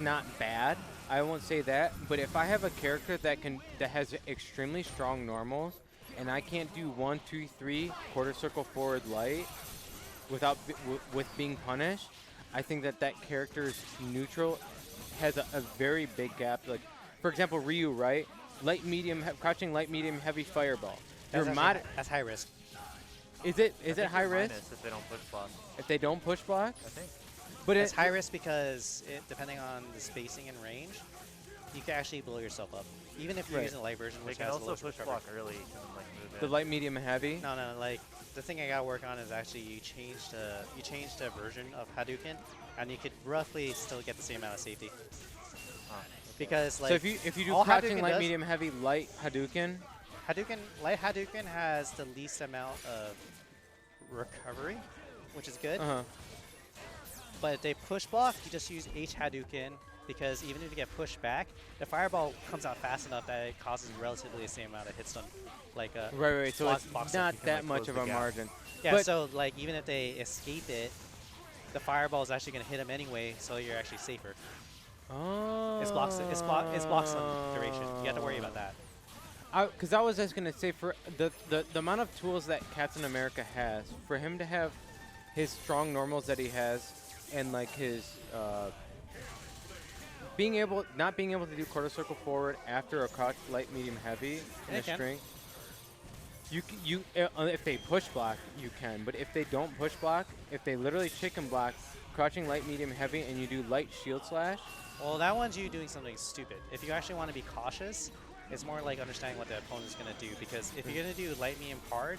not bad. I won't say that, but if I have a character that has extremely strong normals, and I can't do 1, 2, 3 quarter circle forward light without with being punished, I think that character's neutral has a very big gap. Like, for example, Ryu, right? Light, medium, crouching, light, medium, heavy fireball. That's high risk. Is it high risk if they don't push block? if they don't push block? I think. But It's high risk because depending on the spacing and range, you can actually blow yourself up. Even if you're using the light version, They which can has also low push recovery. block early and like move the in. light, medium, and heavy. No, like the thing I gotta work on is actually you changed a version of Hadouken, and you could roughly still get the same amount of safety. Because like So if you do all crouching, Hadouken light, does- medium, heavy, light Hadouken, Light Hadouken has the least amount of recovery, which is good. But if they push block, you just use H Hadouken because even if you get pushed back, the fireball comes out fast enough that it causes relatively the same amount of hit stun. Like right. So it's box not can, that like, much close of the a gap. margin. Yeah, But- so like even if they escape it, the fireball is actually going to hit them anyway, so you're actually safer. Oh. It's blocks some duration. You have to worry about that. Because I was just gonna say, for the amount of tools that Captain America has, for him to have his strong normals that he has, and like his not being able to do quarter circle forward after a crouch, light, medium, heavy in a string. If they push block, you can. But if they don't push block, if they literally chicken block, crouching, light, medium, heavy, and you do light shield slash. Well, that one's you doing something stupid. If you actually want to be cautious, it's more like understanding what the opponent's going to do. Because if you're going to do light, medium, hard,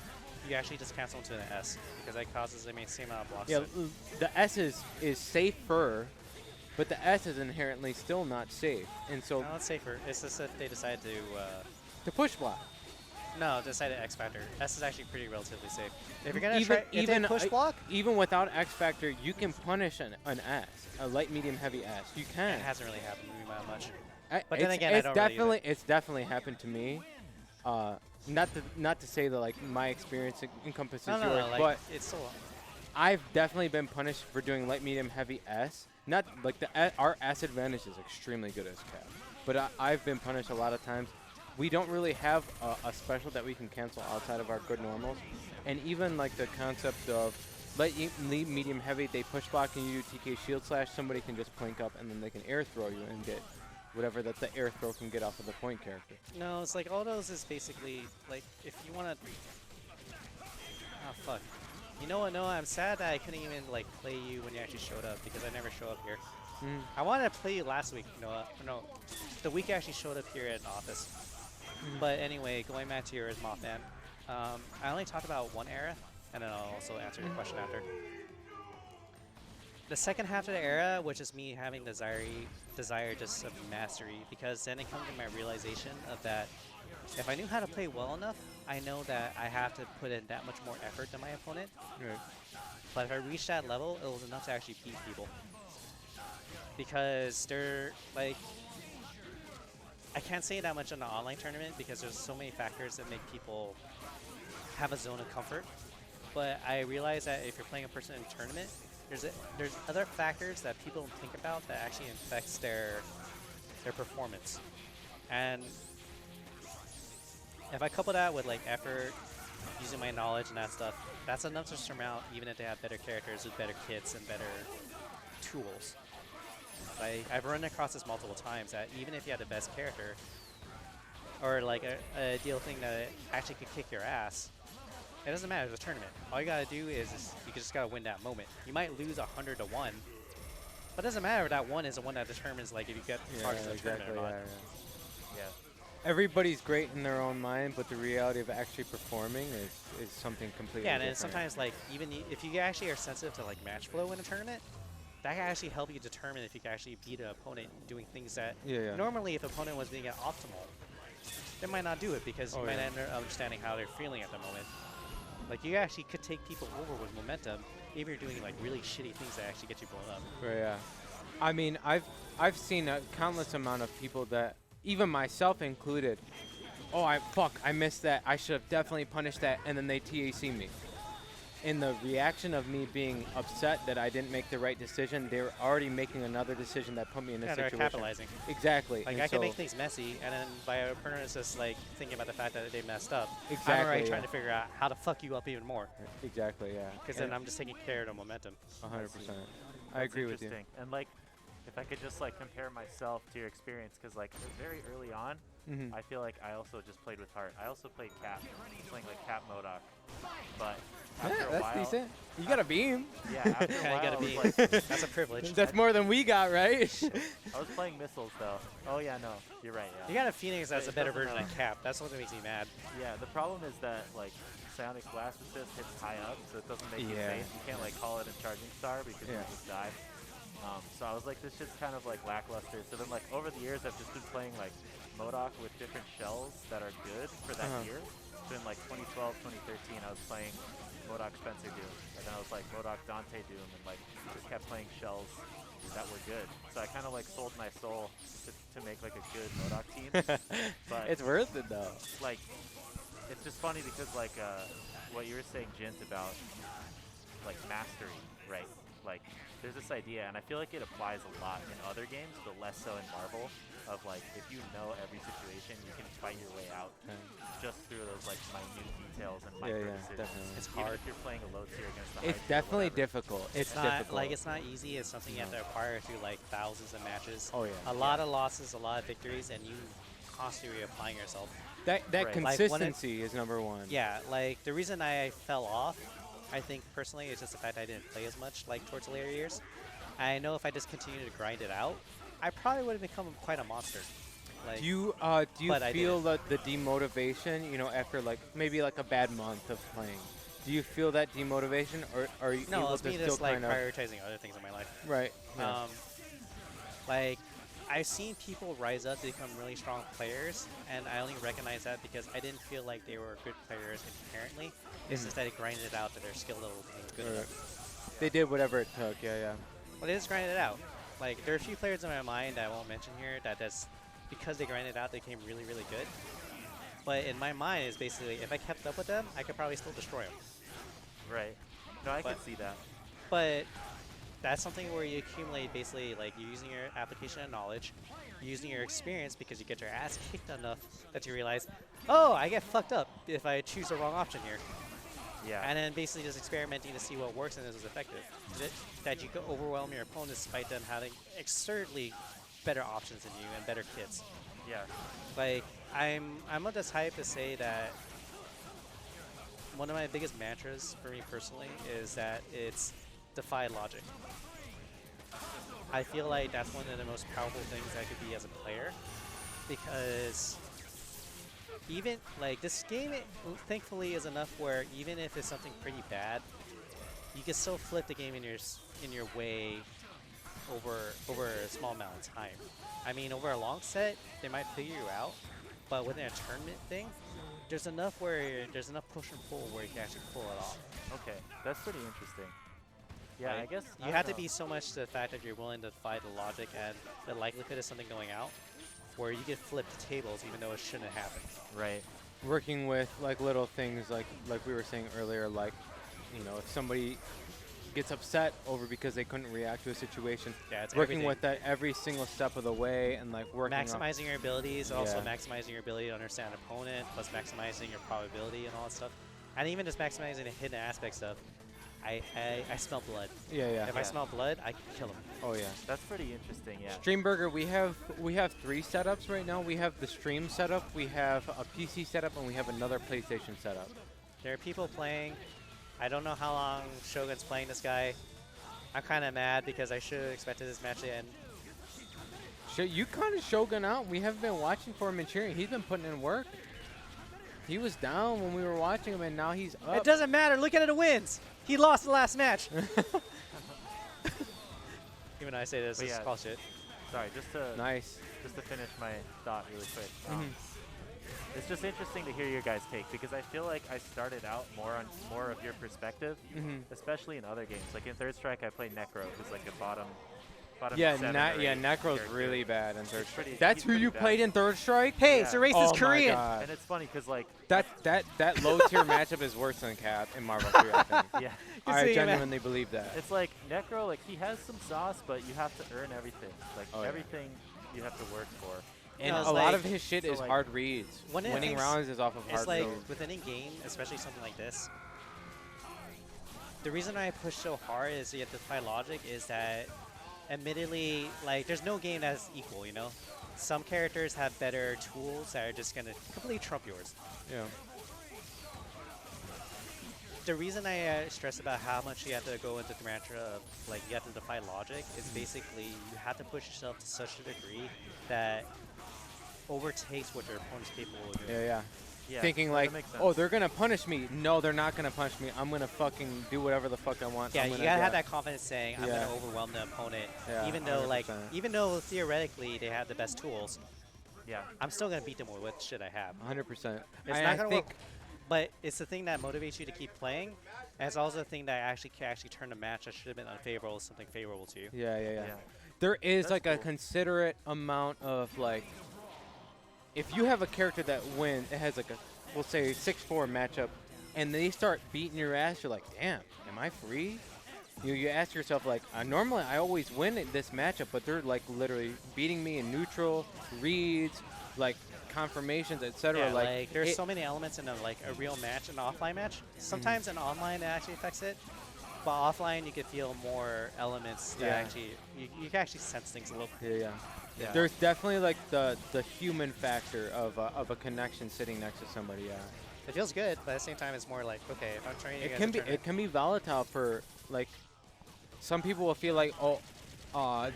you actually just cancel into an S because that causes the same amount of blocks. Yeah, the S is safer, but the S is inherently still not safe. And so No, it's safer. It's just that they decide to push block. No, decided X Factor. S is actually pretty relatively safe. If you're gonna even push block, even without X Factor, you can punish an S, a light, medium, heavy S. You can. it hasn't really happened to me that much. But it's, then again, it's I don't really either. it's definitely happened to me. Not to say that like my experience encompasses yours, Like, but it's still. I've definitely been punished for doing light, medium, heavy S. Not like our S advantage is extremely good as Cap, but I've been punished a lot of times. We don't really have a special that we can cancel outside of our good normals, and even like the concept of light, medium, heavy, they push block and you do TK shield slash. Somebody can just plink up and then they can air throw you and get whatever that the air throw can get off of the point character. No, it's like all those is basically like if you want to. Oh fuck. You know what? No, I'm sad that I couldn't even like play you when you actually showed up because I never show up here. I wanted to play you last week. No, the week I actually showed up here at the office. But anyway, going back to yours, Mothman. I only talked about one era, and then I'll also answer your question after. The second half of the era, which is me having desire just of mastery, because then it comes to my realization of that if I knew how to play well enough, I know that I have to put in that much more effort than my opponent. Right. But if I reached that level, it was enough to actually beat people. Because they're like, I can't say that much in the online tournament because there's so many factors that make people have a zone of comfort. But I realize that if you're playing a person in a tournament, there's other factors that people don't think about that actually affects their performance. And if I couple that with like effort, using my knowledge and that stuff, that's enough to surmount even if they have better characters with better kits and better tools. I've run across this multiple times that even if you have the best character or like a deal thing that actually could kick your ass, it doesn't matter. It's a tournament. All you gotta do is you just gotta win that moment. You might lose 100 to 1, but it doesn't matter if that one is the one that determines like if you get targets in the tournament or not. Yeah. Everybody's great in their own mind, but the reality of actually performing is something completely Yeah, and then different. sometimes like even if you actually are sensitive to like match flow in a tournament, that can actually help you determine if you can actually beat an opponent doing things that normally if an opponent was being at optimal, they might not do it because you might not understanding how they're feeling at the moment. Like you actually could take people over with momentum if you're doing like really shitty things that actually get you blown up. Right, yeah. I mean, I've seen a countless amount of people that, even myself included, oh, I missed that. I should have definitely punished that, and then they TAC me. in the reaction of me being upset that I didn't make the right decision, they were already making another decision that put me in a Yeah, they're situation. capitalizing. Exactly. Like, and I so can make things messy, and then my opponent is just, like, thinking about the fact that they messed up. Exactly, I'm already yeah. trying to figure out how to fuck you up even more. Exactly, yeah. Because then I'm just taking care of the momentum. 100%. I That's agree with you. interesting. And like, if I could just like compare myself to your experience, because like very early on, Mm-hmm. I feel like I also just played with heart. I also played Cap, playing like Cap Modoc. But after Yeah, a that's while, decent. You got a beam. Yeah, after a Yeah, while, you gotta I be. was like, That's a privilege. That's more than we got, right? I was playing missiles though. Oh yeah, no, you're right. You Yeah. got a Phoenix that's a It better doesn't version of Cap. That's what makes me mad. Yeah. The problem is that like Psionic Blast Assist hits high up, so it doesn't make you Yeah. safe. You can't like call it a charging star because Yeah. you just die. So I was like, this shit's kind of like lackluster. So then like over the years, I've just been playing like Modoc with different shells that are good for that year. So in like 2012, 2013, I was playing Modoc Spencer Doom, and then I was like Modoc Dante Doom, and like just kept playing shells that were good. So I kind of like sold my soul to make like a good Modoc team. But It's worth it though. like, it's just funny because like what you were saying, Jint, about like mastery, right? Like there's this idea, and I feel like it applies a lot in other games, but less so in Marvel, of like if you know every situation, you can fight your way out just through those like minute details and micro decisions. definitely. It's Even hard. if you're playing a low tier against the high It's tier, definitely whatever. difficult. It's not difficult. like it's not easy. It's something you have to acquire through like thousands of matches. Oh, yeah. A lot of losses, a lot of victories, and you constantly applying yourself. that Right. Like, when it- consistency is number one. Yeah, like the reason I fell off, I think personally, is just the fact I didn't play as much like towards the later years. I know if I just continued to grind it out, I probably would have become quite a monster. Like, Do you But I feel the demotivation? You know, after like maybe like a bad month of playing, do you feel that demotivation, or are you no, able it's to me still just like kind of prioritizing other things in my life. right? Yeah. Like, I've seen people rise up to become really strong players, and I only recognize that because I didn't feel like they were good players inherently. It's just that they grinded it out to their skill level was good Right. enough. They did whatever it took. Yeah. Well, they just grinded it out. Like, there are a few players in my mind that I won't mention here that that's because they grinded it out, they became really, really good. But in my mind, it's basically, if I kept up with them, I could probably still destroy them. Right. No, I can But- see that. But that's something where you accumulate basically like you're using your application of knowledge, using your experience because you get your ass kicked enough that you realize, oh, I get fucked up if I choose the wrong option here. Yeah. And then basically just experimenting to see what works and is effective. That you can overwhelm your opponent despite them having absurdly better options than you and better kits. Yeah. Like, I'm of the type to say that one of my biggest mantras for me personally is that it's defy logic. I feel like that's one of the most powerful things I could be as a player, because even like this game, thankfully is enough where even if it's something pretty bad, you can still flip the game in your way over a small amount of time. I mean, over a long set, they might figure you out, but within a tournament thing, there's enough push and pull where you can actually pull it off. Okay. That's pretty interesting. Yeah, Like, I guess you have to be so much to the fact that you're willing to defy the logic and the likelihood of something going out, where you get flipped tables even though it shouldn't have happened. right. Working with like little things like we were saying earlier, like if somebody gets upset over because they couldn't react to a situation, Yeah, it's working everything. with that every single step of the way and like working on Maximizing your abilities, also Yeah. maximizing your ability to understand an opponent, plus maximizing your probability and all that stuff. And even just maximizing the hidden aspect stuff. I smell blood. yeah. If I smell blood, I can kill him. Oh yeah. That's pretty interesting. Yeah. Streamburger, we have 3 setups right now. We have the stream setup, we have a PC setup, and we have another PlayStation setup. There are people playing. I don't know how long Shogun's playing this guy. I'm kind of mad because I should have expected this match to end. You kind of Shogun out. We haven't been watching for him and cheering. He's been putting in work. He was down when we were watching him, and now he's up. It doesn't matter. Look at it, wins. He lost the last match. Even though I say this But is yeah. bullshit. Sorry, just to Nice. finish my thought really quick. Mhm. It's just interesting to hear your guys' take, because I feel like I started out more of your perspective, Mhm. especially in other games. Like in Third Strike, I played Necro, who's like a bottom bottom Yeah, 7 or yeah, 8 Necro's character. really bad in Third He's Strike. pretty- That's he's who pretty you bad. played in Third Strike? Hey, Yeah. it's a racist Oh Korean. my god. And it's funny because like That low tier matchup is worse than Cap in Marvel 3, I think. yeah, I see, man. genuinely believe that. it's like Necro, like he has some sauce, but you have to earn everything. Like Oh, yeah. everything you have to work for. And it's a lot like- of his shit so is like- hard reads. One of the Winning things- rounds is off of It's hard like reads. with any game, especially something like this. The reason I push so hard is you have to apply logic is that, admittedly, like there's no game that's equal. You know, some characters have better tools that are just gonna completely trump yours. Yeah. The reason I stress about how much you have to go into the mantra of like you have to defy logic is basically you have to push yourself to such a degree that overtakes what your opponent's capable of doing. Yeah, yeah. Yeah, Thinking that like, makes sense. oh, they're gonna punish me. No, they're not gonna punish me. I'm gonna fucking do whatever the fuck I want. Yeah, I'm you gonna gotta have get- that confidence saying I'm Yeah. gonna overwhelm the opponent, Yeah, even though 100%. even though theoretically they have the best tools, Yeah. I'm still gonna beat them with what shit I have. 100%. It's not gonna work, but it's the thing that motivates you to keep playing, and it's also the thing that actually can turn a match that should have been unfavorable to something favorable to you. Yeah, yeah, yeah. Yeah. There is That's like a cool. considerate amount of like, if you have a character that wins, it has like a, we'll say 6-4 matchup, and they start beating your ass, you're like, damn, am I free? You ask yourself like, normally I always win at this matchup, but they're like literally beating me in neutral, reads, like confirmations, etc. Yeah, like there's it- so many elements in a real match, an offline match. Sometimes in online it actually affects it, but offline you can feel more elements that Yeah. actually you can actually sense things a little. Yeah, yeah. Yeah. There's definitely like the human factor of a connection sitting next to somebody. Yeah. It feels good, but at the same time it's more like okay, if I'm training It against can a be tournament- it can be volatile for like some people will feel like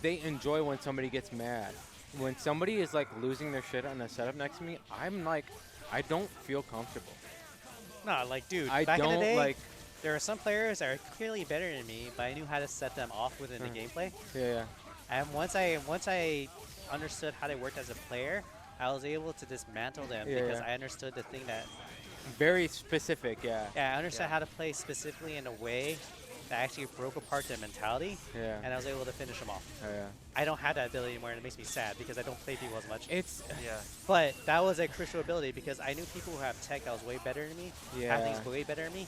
they enjoy when somebody gets mad. When somebody is like losing their shit on a setup next to me, I'm like I don't feel comfortable. No, like dude, I back in the don't day, like there are some players that are clearly better than me, but I knew how to set them off within the gameplay. yeah. And once I understood how they worked as a player, I was able to dismantle them Yeah, because yeah. I understood the thing that Very specific, yeah. I understood Yeah. how to play specifically in a way that actually broke apart their mentality, Yeah. and I was able to finish them off. Oh, yeah. I don't have that ability anymore, and it makes me sad because I don't play people as much. It's Yeah. But that was a crucial ability because I knew people who have tech that was way better than me, have things Yeah. way better than me.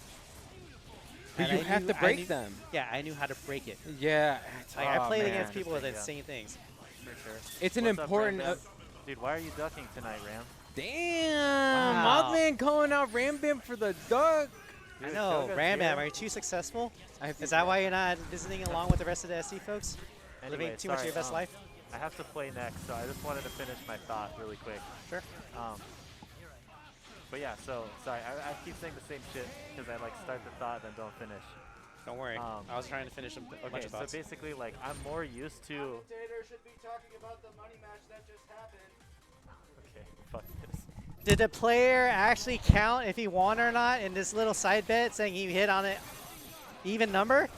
but and you I have knew- to I break knew- them. Yeah, I knew how to break it. Yeah. Like I played man. against people with Yeah. insane things. For sure. It's an What's up, important. Ram Bam? Dude, why are you ducking tonight, Ram? Damn, Wow. Mothman calling out Rambim for the duck. I Dude, know, Shogun's Ram Bam, here. are you too successful? I Is that why you're not visiting along with the rest of the SC folks? Anyway, Living too much of sorry, your best life? I have to play next, so I just wanted to finish my thought really quick. Sure. But yeah, so sorry, I keep saying the same shit because I like start the thought then don't finish. Don't worry. Um, I was trying to finish a bunch Okay, of so thoughts. basically, like I'm more used to. Commentator should be talking about the money match that just happened. Okay, fuck this. Did the player actually count if he won or not in this little side bet saying he hit on an even number?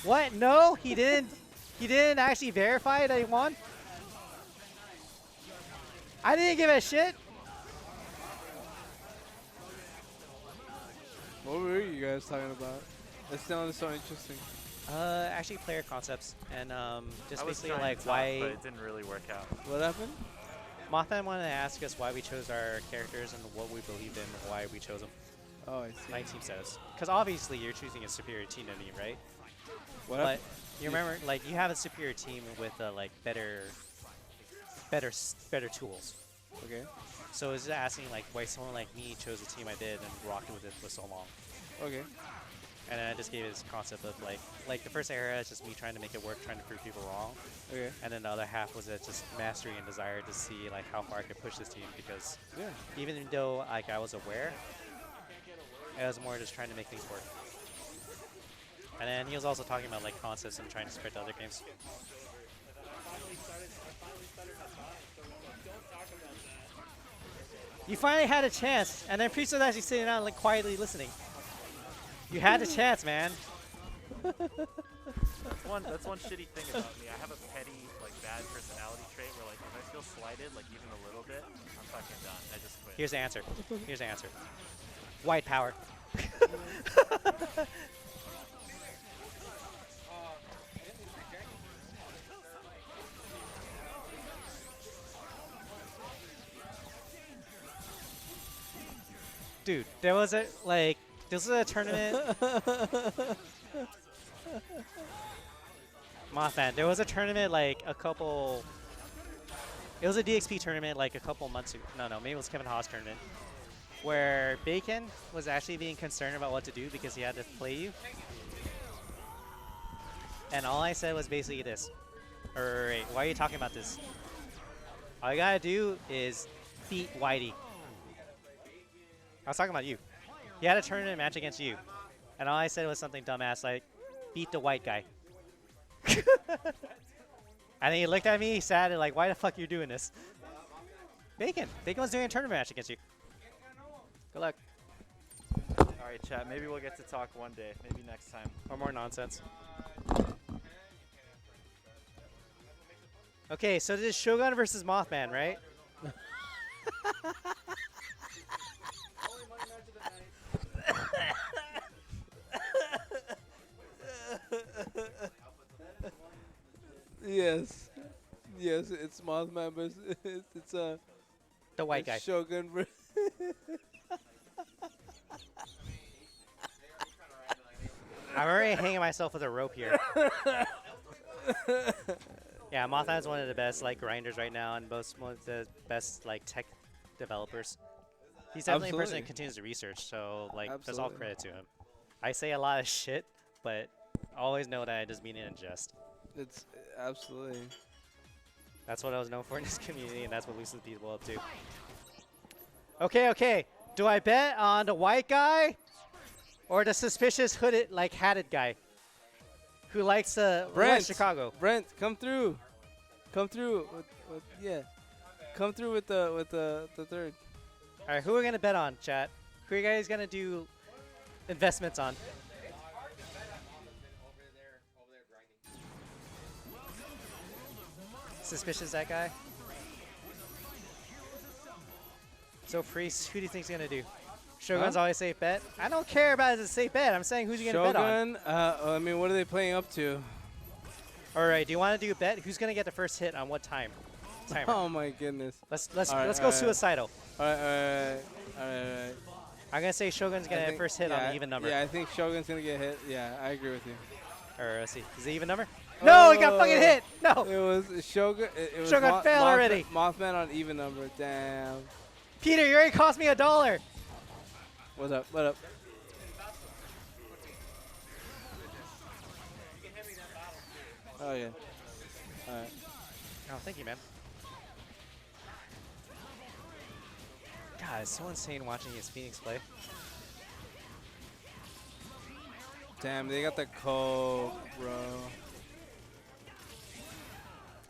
What? No, he didn't. He didn't actually verify that he won. I didn't give a shit. What were you guys talking about? That sounded so interesting. Actually, player concepts and just I was basically trying like to talk, why but it didn't really work out. What happened? Mothman wanted to ask us why we chose our characters and what we believed in and why we chose them. Oh, I see. My team says, because obviously you're choosing a superior team than me, right? What But happened? you remember, like you have a superior team with like better tools. Okay. So it's just asking like why someone like me chose the team I did and rocked with it for so long. Okay. And then I just gave it this concept of like the first area is just me trying to make it work, trying to prove people wrong. Okay. And then the other half was just mastery and desire to see like how far I could push this team because Yeah. even though like I was aware, it was more just trying to make things work. And then he was also talking about like concepts and trying to spread to other games. You finally had a chance, and then Priest was actually sitting down like quietly listening. You had the chance, man. That's one shitty thing about me. I have a petty, like, bad personality trait where, like, if I feel slighted, like, even a little bit, I'm fucking done. I just quit. Here's the answer. Here's the answer. White power. Dude, there was a this was a tournament. Mothman, there was a tournament like a couple. It was a DXP tournament like a couple months ago. No, maybe it was Kevin Haas tournament where BKN was actually being concerned about what to do because he had to play you. And all I said was basically this. Alright, why are you talking about this? All you gotta do is beat Whitey. I was talking about you. He had a tournament match against you. And all I said was something dumbass like, beat the white guy. And then he looked at me sad and like, why the fuck are you doing this? Bacon was doing a tournament match against you. Good luck. Alright, chat. Maybe we'll get to talk one day. Maybe next time. Or more nonsense. Okay, so this is Shogun versus Mothman, right? Yes. Yes, it's Mothman, but it's The white guy. Shogun versus. I'm already hanging myself with a rope here. Yeah, Mothman's one of the best like grinders right now, and one of the best like tech developers. He's definitely a person that continues to research, so like there's all credit to him. I say a lot of shit, but always know that I just mean it in jest. It's absolutely. That's what I was known for in this community, and that's what loosens people up to. Okay. Do I bet on the white guy or the suspicious hooded, like hatted guy who likes Chicago? Brent, come through. Come through. Yeah. Come through with the third. All right, who are we gonna bet on, chat? Who are you guys gonna do investments on? Suspicious that guy. So Priest, who do you think's gonna do? Shogun's always safe bet. I don't care about it as a safe bet. I'm saying who's you gonna bet on? Shogun. I mean, what are they playing up to? All right. Do you want to do a bet? Who's gonna get the first hit on what time? Timer. Oh my goodness. Let's go suicidal. All right. I'm gonna say Shogun's gonna get first hit on the even number. Yeah, I think Shogun's gonna get hit. Yeah, I agree with you. All right, let's see. Is it even number? No, he got fucking hit. No. It was Shogun. It was Shogun failed already. Mothman on even number. Damn. Peter, you already cost me $1. What's up? What up? Oh yeah. All right. Oh, thank you, man. God, it's so insane watching his Phoenix play. Damn, they got the coke, bro.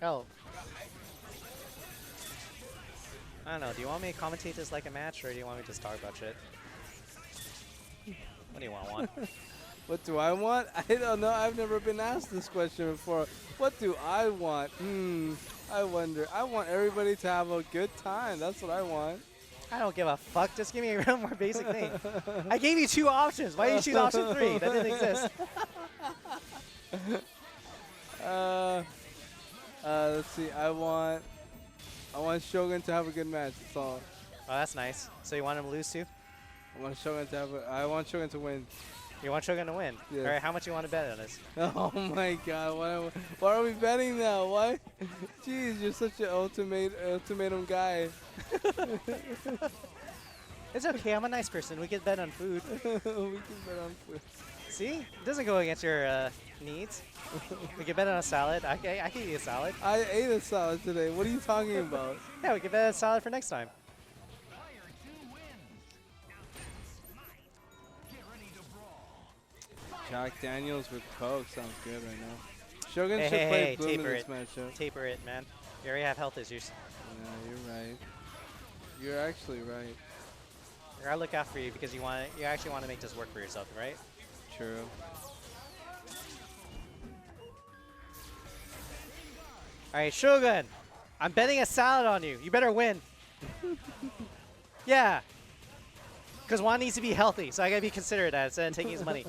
Oh. I don't know. Do you want me to commentate this like a match, or do you want me to just talk about shit? What do you want? What do I want? I don't know. I've never been asked this question before. What do I want? I wonder. I want everybody to have a good time. That's what I want. I don't give a fuck. Just give me a real more basic thing. I gave you 2 options. Why did you choose option 3? That didn't exist. Let's see. I want Shogun to have a good match. That's all. Oh, that's nice. So you want him to lose too? I want Shogun to win. You want Shogun to win? Yes. All right, how much you want to bet on this? Oh my God! Why are we betting now? Why? Jeez, you're such an ultimatum guy. It's okay. I'm a nice person. We can bet on food. We can bet on food. See? It doesn't go against your needs. We can bet on a salad. I can eat a salad. I ate a salad today. What are you talking about? Yeah, we can bet on a salad for next time. Jack Daniels with Coke sounds good right now. Shogun should play Bloom in this matchup. Taper it, man. You already have health issues. Yeah, you're right. You're actually right. I gotta look out for you because you actually want to make this work for yourself, right? True. All right, Shogun. I'm betting a salad on you. You better win. Yeah. Because Juan needs to be healthy, so I gotta be considerate of that instead of taking his money.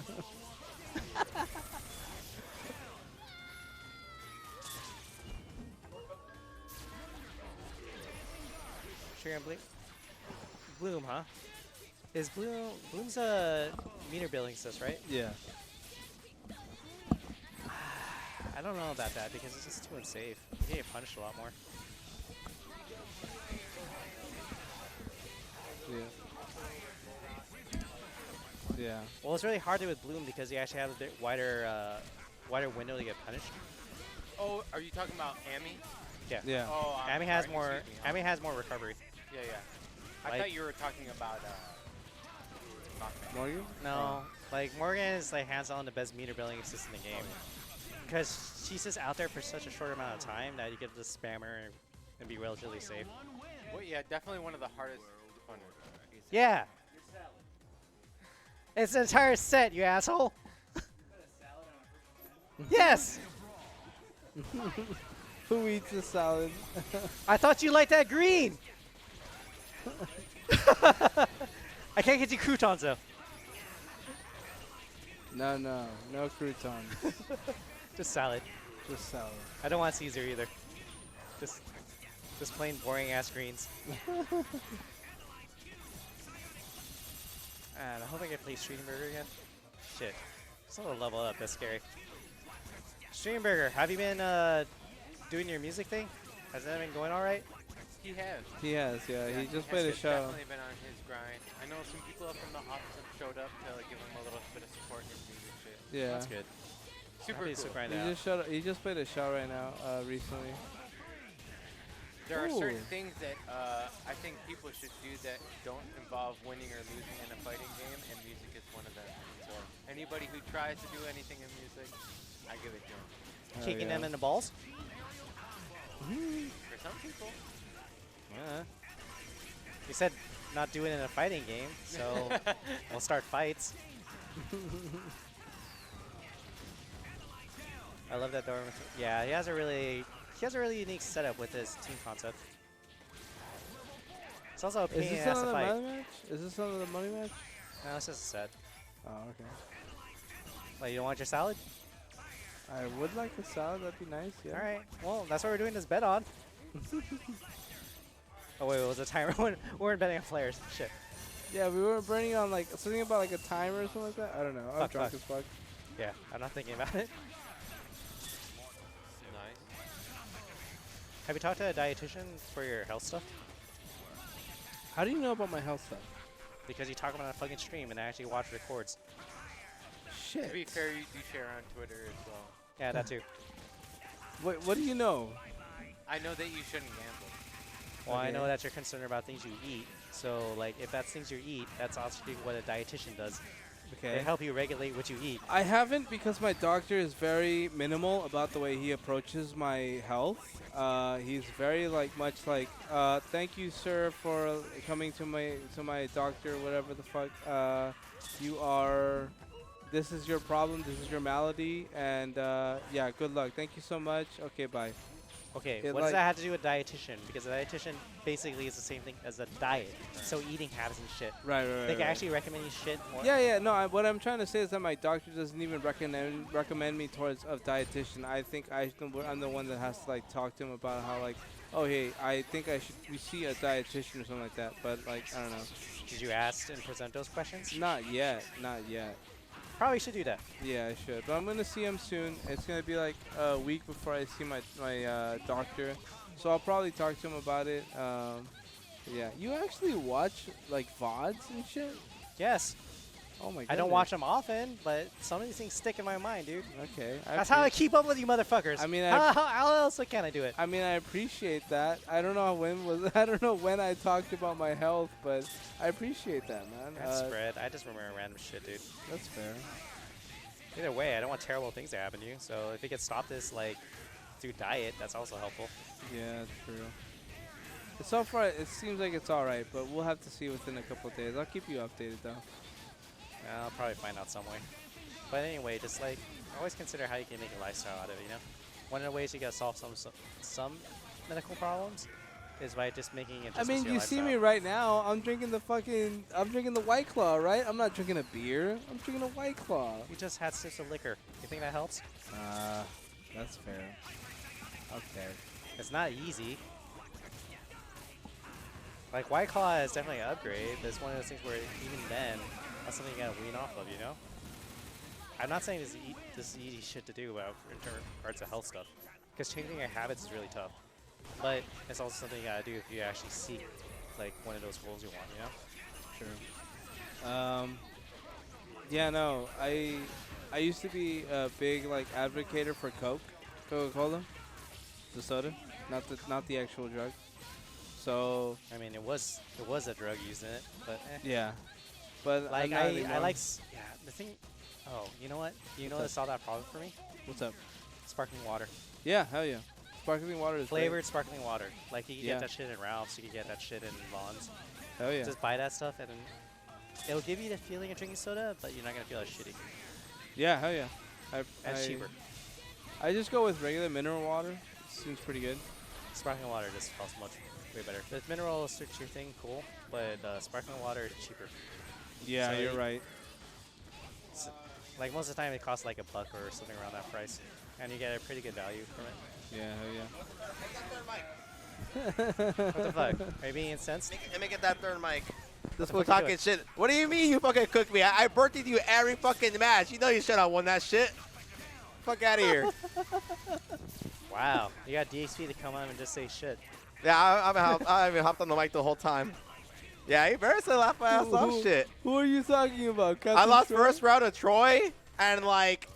Sure, and Bloom, huh? Is Bloom's meter building sis, right? Yeah. I don't know about that because it's just too unsafe. You get punished a lot more. Yeah. Yeah. Well, it's really hard to with Bloom because you actually have a bit wider window to get punished. Oh, are you talking about Amy? Yeah. Yeah. Oh, Amy has more. Amy has more recovery. Yeah, yeah. I Like- thought you were talking about Knockback. Morgan? No, like Morgan is like hands on the best meter building assist in the game because she's just out there for such a short amount of time that you get to spam her and be relatively safe. Well, yeah, definitely one of the hardest to punish. Yeah. It's an entire set, you asshole. Yes. Who eats a salad? I thought you liked that green. I can't get you croutons though. No, no. No crouton. Just salad. Just salad. I don't want Caesar either. Just plain boring ass greens. And I hope I can play Streamburger again. Shit. Just a little level up, that's scary. Streamburger, have you been doing your music thing? Has that been going alright? He has. He has, yeah. He just played a has show. definitely been on his grind. I know some people up from the office have showed up to like, give him a little bit of support in his music shit. Yeah. That's good. Super Happy to cool. grind He out. just showed. He just played a show right now, recently. There are Ooh. certain things that I think people should do that don't involve winning or losing in a fighting game, and music is one of them. So anybody who tries to do anything in music, I give it to them. Oh, Kicking yeah. them in the balls? For some people, Yeah. You said not do it in a fighting game, so we'll start fights. I love that door. Yeah, he has a really unique setup with his team concept. It's also a Is pain in this the ass to another fight. money match? Is this another money match? No, it's just a set. Oh, okay. Like, you don't want your salad? I would like a salad. That'd be nice. Yeah. All right. Well, that's what we're doing this bet on. Oh wait, what was the timer? We weren't betting on players. Shit. Yeah, we were burning on like something about like a timer or something like that. I don't know. I'm Fuck, drunk fuck. as fuck. Yeah, I'm not thinking about it. nice. Have you talked to a dietitian for your health stuff? How do you know about my health stuff? Because you talk about it on a fucking stream and I actually watch records. Shit. To be fair, you do share on Twitter as well. Yeah, that too. Wait, what do you know? I know that you shouldn't gamble. Well, I Okay. know that you're concerned about things you eat. So, like, if that's things you eat, that's also what a dietitian does. Okay. They help you regulate what you eat. I haven't because my doctor is very minimal about the way he approaches my health. He's very much like, thank you, sir, for coming to my doctor, whatever the fuck. This is your problem, this is your malady, and yeah, good luck. Thank you so much. Okay, bye. Okay, It what does like- that have to do with dietitian? Because a dietitian basically is the same thing as a diet. So eating habits and shit. Right. They can actually recommend you shit more. Yeah. No, what I'm trying to say is that my doctor doesn't even recommend me towards a dietitian. I think I'm the one that has to talk to him about how oh hey, I think I should see a dietitian or something like that. But I don't know. Did you ask and present those questions? Not yet. Probably should do that. Yeah, I should. But I'm gonna see him soon. It's gonna be like a week before I see my doctor, so I'll probably talk to him about it. Yeah, you actually watch VODs and shit? Yes. Oh my god. I don't watch them often, but some of these things stick in my mind, dude. Okay. That's how I keep up with you motherfuckers. I mean, how else can I do it? I mean, I appreciate that. I don't know when I talked about my health, but I appreciate that, man. That's spread. I just remember random shit, dude. That's fair. Either way, I don't want terrible things to happen to you. So if it could stop this, through diet, that's also helpful. Yeah, that's true. So far, it seems like it's all right, but we'll have to see within a couple of days. I'll keep you updated, though. I'll probably find out some way. But anyway, just always consider how you can make a lifestyle out of it, you know? One of the ways you gotta solve some medical problems is by just making it I mean, you see me right now. I'm drinking the White Claw, right? I'm not drinking a beer. I'm drinking a White Claw. You just had sips of liquor. You think that helps? That's fair. Okay. It's not easy. Like, White Claw is definitely an upgrade, but it's one of those things where even then, that's something you gotta wean off of, you know? I'm not saying this is easy shit to do in regards to health stuff, because changing your habits is really tough. But it's also something you gotta do if you actually seek, like, one of those goals you want, you know? Sure. Yeah, no, I used to be a big like advocator for Coca-Cola, the soda, not the actual drug. So I mean, it was a drug using it, but yeah, but like not I anymore. like the thing. Oh, you know what? You know what What's solved that problem for me? What's up? Sparkling water, Yeah, hell yeah. Sparkling water is great. flavored sparkling water. Like you can Yeah. get that shit in Ralph's, you can get that shit in Vaughn's. Hell yeah. Just buy that stuff and then it'll give you the feeling of drinking soda, but you're not gonna feel as shitty. Yeah, hell yeah. And it's cheaper. I just go with regular mineral water. Seems pretty good. Sparkling water just costs much way better. The mineral is your thing, cool, but sparkling water is cheaper. Yeah, So you're right. Like most of the time, it costs like $1 or something around that price, and you get a pretty good value from it. Yeah, What the fuck? Are you being incensed? Let me get that third mic. This the fool fuck you talking doing? shit. What do you mean you fucking cooked me? I birthed you every fucking match. You know you should have won that shit. Fuck out of here. Wow, you got DXP to come on and just say shit. Yeah, I haven't hopped on the mic the whole time. Yeah, he better say laugh my ass off shit. Who are you talking about? I Captain lost Troy? first round of Troy, and like,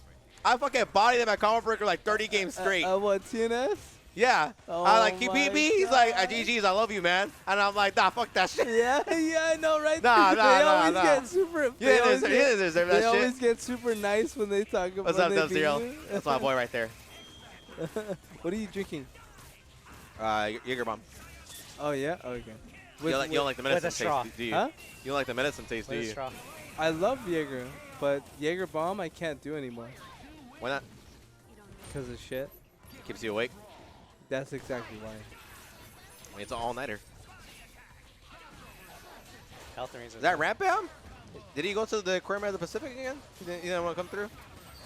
I fucking bodied him at Combo Breaker like 30 games straight. What, TNS? Yeah. Oh I like, he my beat me. He's like, God. GG's, I love you, man. And I'm like, nah, fuck that shit. Yeah, I know, right? Nah, they nah, always nah. get super. You They always didn't deserve they that always shit. get super nice when they talk about. What's up, when they Dub beat Zero? you. That's my boy right there. What are you drinking? Jaeger bomb. Oh yeah, okay. You don't like the medicine straw. taste, do you? Huh? You don't like the medicine taste, do With a you? straw. I love Jaeger, but Jaeger bomb I can't do anymore Why not? because of shit. Keeps you awake. That's exactly why. I mean, it's an all-nighter. Health reasons. Is that Rampam? Did he go to the Aquarium of the Pacific again? He didn't want to come through?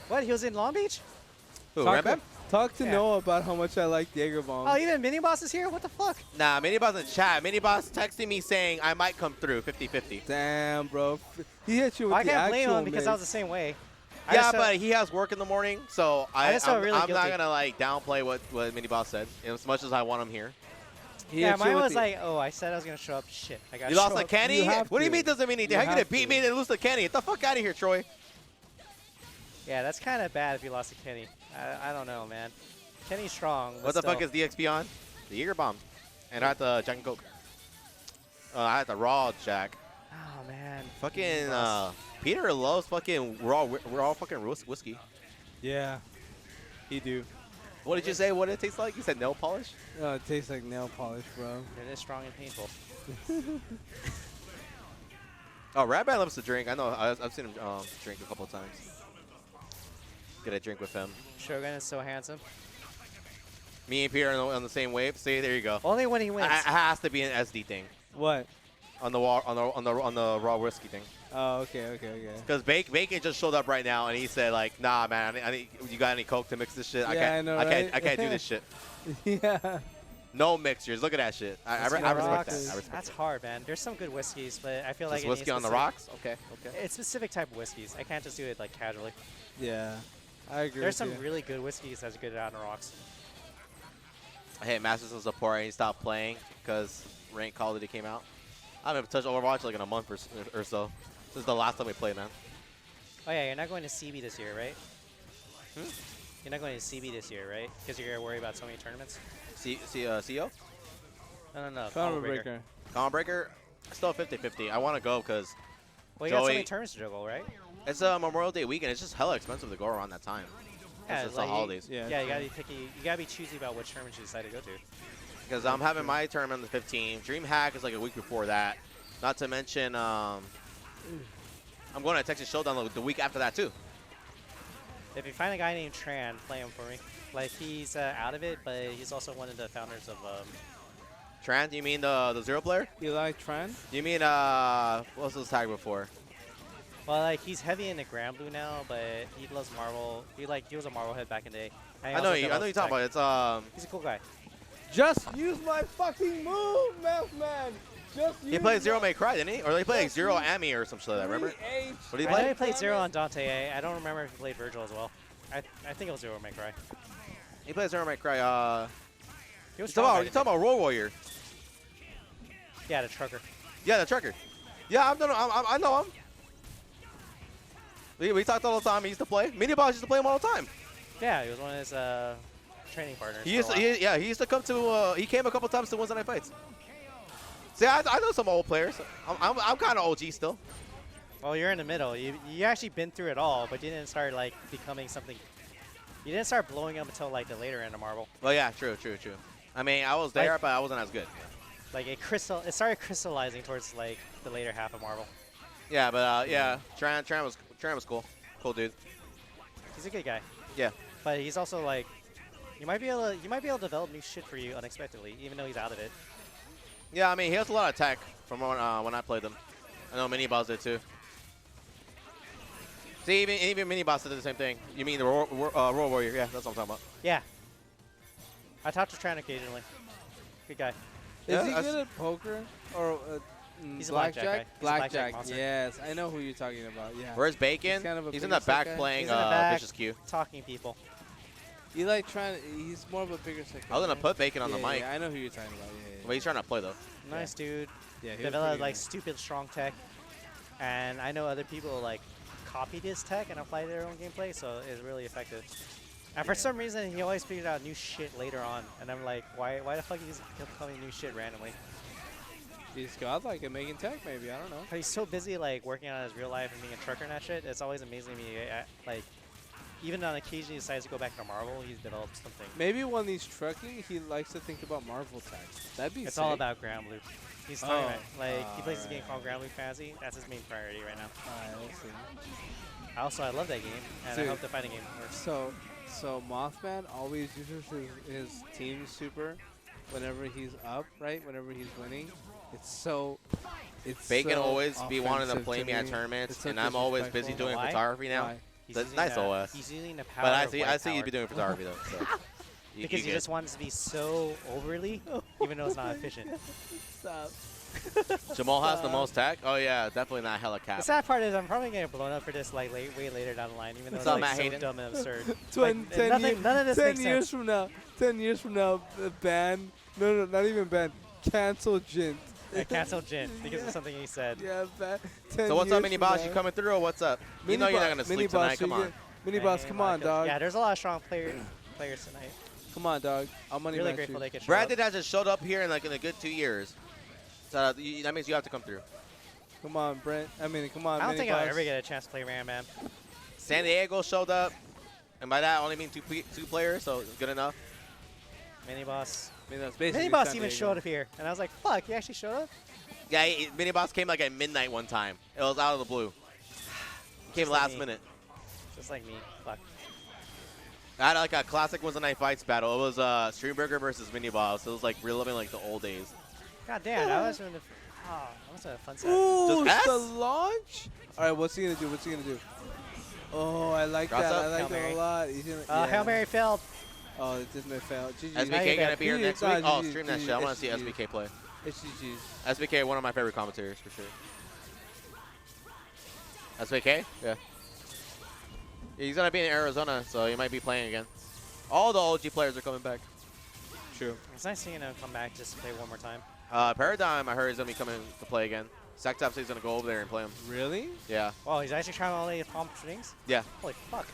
What? He was in Long Beach? Who, Talk, Rampam? talk to Yeah. Noah about how much I like Jaeger bomb. Oh, even Mini Boss is here? What the fuck? Nah, Miniboss in chat. Miniboss texting me saying I might come through 50-50. Damn, bro. He hit you with Well, I the can't blame actual him because I was the mix. same way. I Yeah, just felt- but he has work in the morning, so I just felt really I'm not guilty. going to like downplay what Miniboss said as much as I want him here. He yeah, hit you mine with was the- like, oh, I said I was going to show up. Shit, I got You to lost show like up. Kenny? You have What do you to. mean doesn't mean anything? You How you going have to beat to. me and then lose to Kenny? Get the fuck out of here, Troy. Yeah, that's kind of bad if you lost to Kenny. I don't know, man. Kenny's strong. but What the fuck still. is DXP on? The Jaeger bomb. And I had the Jack and Coke. I had the raw Jack. Oh, man. Fucking Boss. Peter loves fucking raw fucking whiskey. Yeah, he do. What did you say? What did it taste like? You said nail polish? Oh, it tastes like nail polish, bro. It is strong and painful. Oh, Rabbi loves to drink. I know. I've seen him drink a couple of times. Get a drink with him. Shogun is so handsome. Me and Peter on the same wave. See, there you go. Only when he wins. It has to be an SD thing What? on the wall on the raw whiskey thing. Oh, okay. Because Bacon just showed up right now and he said like, nah, man, I need, you got any Coke to mix this shit? Yeah, I know, I right? can't do this shit. Yeah. No mixtures. Look at that shit. I Whiskey on respect rocks. that. I respect That's that. hard, man. There's some good whiskeys, but I feel like Just it whiskey needs on the specific- rocks? Okay. It's specific type of whiskeys. I can't just do it like casually. Yeah. I agree. There's with some you. really good whiskeys that's good on the rocks. Hey, Masters of Support, and he stopped playing because Rank Call of Duty came out. I haven't touched Overwatch like in a month or so. Since the last time we played, man. Oh yeah, you're not going to CB this year, right? Hmm? You're not going to CB this year, right? Because you're gonna worry about so many tournaments. CO? No. Combo breaker. Combo Breaker? Still 50-50. I want to go because Well, you got so Joey- many tournaments to juggle, right? it's a Memorial Day weekend. It's just hella expensive to go around that time. Yeah, It's like the holidays. Yeah. Yeah, you gotta be picky. You gotta be choosy about which tournaments you decide to go to. Because I'm having my tournament on the 15th. DreamHack is like a week before that. Not to mention, I'm going to Texas Showdown the week after that too. If you find a guy named Tran, play him for me. Like he's out of it, but he's also one of the founders of. Tran, you mean the Zero player? Eli Tran? You mean, what was his tag before? Well, like he's heavy into Grand Blue now, but he loves Marvel. He was a Marvel head back in the day. And he I know also you develops talking tech. about. It's He's a cool guy. Just use my fucking move, man. He played Zero May Cry, didn't he? Or he played like Zero Ami or some shit like that, remember? What did he I know play? he played Zero on Dante. I don't remember if he played Virgil as well. I think it was Zero May Cry. He played Zero May Cry. He was You talking about Road Warrior? Yeah, the trucker. Yeah, the trucker. Yeah, I know him. We talked all the time. He used to play. Mini Boss used to play him all the time. Yeah, he was one of his training partners. He used to come to. He came a couple times to Wednesday Night Fights. See, I know some old players. I'm kind of OG still. Well, you're in the middle. You actually been through it all, but you didn't start like becoming something. You didn't start blowing up until like the later end of Marvel. Well, yeah, true. I mean, I was there, Like- but I wasn't as good. Like it started crystallizing towards like the later half of Marvel. Yeah, but yeah, Tran was cool. Cool dude. He's a good guy, Yeah. but he's also like, you might be able to develop new shit for you unexpectedly, even though he's out of it. Yeah, I mean, he has a lot of tech from when I played him. I know Mini Boss did too. See, even Mini Boss did the same thing. You mean the Road Warrior? Yeah, that's what I'm talking about. Yeah. I talked to Tran occasionally. Good guy. Is Yeah, he that's- good at poker or He's a blackjack guy. He's a blackjack monster. Yes, I know who you're talking about. Yeah. Where's Bacon? He's kind of a He's in bigger the back set guy. playing He's in the back. Vicious Q. Talking people. You like trying? He's more of a bigger set. I was gonna put Bacon on the yeah, mic, Yeah, I know who you're talking about. Yeah. but he's trying to play though. Nice dude. Yeah, he was Developed pretty like good. stupid strong tech, and I know other people like copied his tech and applied their own gameplay, so it's really effective. And for some reason, he always figured out new shit later on, and I'm like, why the fuck is he coming new shit randomly? He's godlike at making tech, maybe. I don't know. But he's so busy like working on his real life and being a trucker and that shit. It's always amazing to me. Like, even on occasion he decides to go back to Marvel, he's developed something. Maybe when he's trucking, he likes to think about Marvel tech. That'd be It's sick. all about ground loop. He's talking about like he plays a alright. game called Ground Loop Fantasy. That's his main priority right now. Alright, let's see. Also, I love that game, and Dude. I hope the fighting game works. So Mothman always uses his team super whenever he's up, right? Whenever he's winning. It's Bacon so always be wanting to offensive play me at It's tournaments, so and I'm always busy disrespectful. doing Why? photography now. Why? That's nice OS. He's using the power But of I white see you'd be power. doing photography though. So. Because he just wants to be so overly, even though it's not efficient. Stop. Jamal has the most tech. Oh yeah, definitely not hella The cap. sad part is I'm probably getting blown up for this like way later down the line, even though What's it's up, like Matt so Hayden? dumb and absurd. 10 none of this 10 makes years sense. from now. 10 years from now, ban. No, not even ban. Cancel Jint. I canceled Jin because of something he said. Yeah, ban. 10 So what's up, years Mini from Boss? now. You coming through or what's up? You Mini know you're not Boss- gonna Mini sleep Boss, tonight. Come you on. Mini Boss, come on, dog. Yeah, there's a lot of strong players tonight. Come on, dog. I'm money Really match grateful you. they could show up. Brandon hasn't showed up here in like in a good 2 years. So that means you have to come through. Come on, Brent. Come on, I don't Mini think Boss. I'll ever get a chance to play Ram Man. San Diego showed up, and by that I only mean two players, so good enough. Mini Boss. I mean, that's basically Mini Boss San even Diego. showed up here, and I was like, fuck, he actually showed up? Yeah, Mini Boss came like at midnight one time. It was out of the blue. Came Just like last me. minute. Just like me. Fuck. I had like a classic Wednesday Night Fights battle. It was Streamburger versus Mini Boss. It was like reliving like the old days. God damn, that was a fun set. Ooh, Just the S? launch. All right, what's he gonna do? What's he gonna do? Oh, I like Cross that. up, I like Hail that Mary. a lot. He's gonna, Hail Mary failed. Oh, it didn't fail. GG. SBK gonna be here GG. next Nah, week. Oh, GG, stream that GG. shit. I want to see It's GG. SBK play. It's GG's. SBK, one of my favorite commentators for sure. SBK? Yeah. He's gonna be in Arizona, so he might be playing again. All the OG players are coming back. True. It's nice seeing him come back just to play one more time. Paradigm, I heard, is gonna be coming to play again. Sectop says he's gonna go over there and play him. Really? Yeah. Wow, he's actually trying to only palm strings? Yeah. Holy fuck.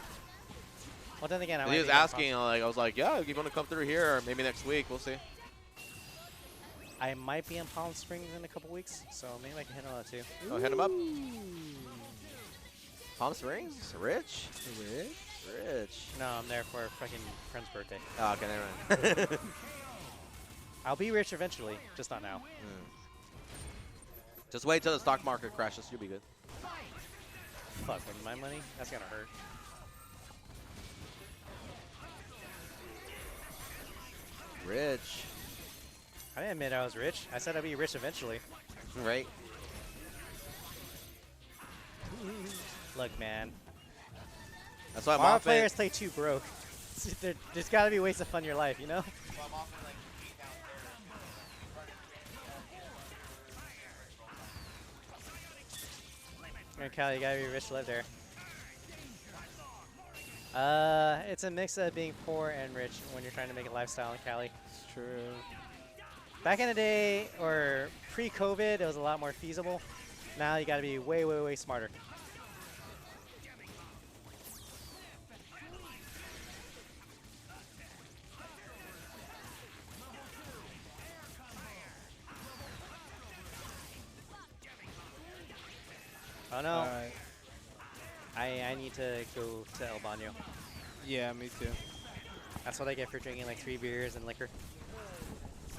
Well, then again, I He might was be getting asking, like, I was like, yeah, you want to come through here, or maybe next week. We'll see. I might be in Palm Springs in a couple weeks, so maybe I can hit on that too. Oh, hit him up. Palm Springs? Rich? Rich. No, I'm there for a fucking friend's birthday. Oh, okay, never mind. I'll be rich eventually, just not now. Just wait till the stock market crashes. You'll be good. Fuck, with my money? That's gonna hurt. Rich. I didn't admit I was rich. I said I'd be rich eventually. Right? Look, man. That's why Our Mothman. players play too broke. There's gotta be ways to fund your life, you know? And Cali, you gotta be rich to live there. It's a mix of being poor and rich when you're trying to make a lifestyle in Cali. It's true. Back in the day, or pre-COVID, it was a lot more feasible. Now you gotta be way, way, way smarter. Oh no. Alright. I need to go to El Baño. Yeah, me too. That's what I get for drinking like 3 beers and liquor.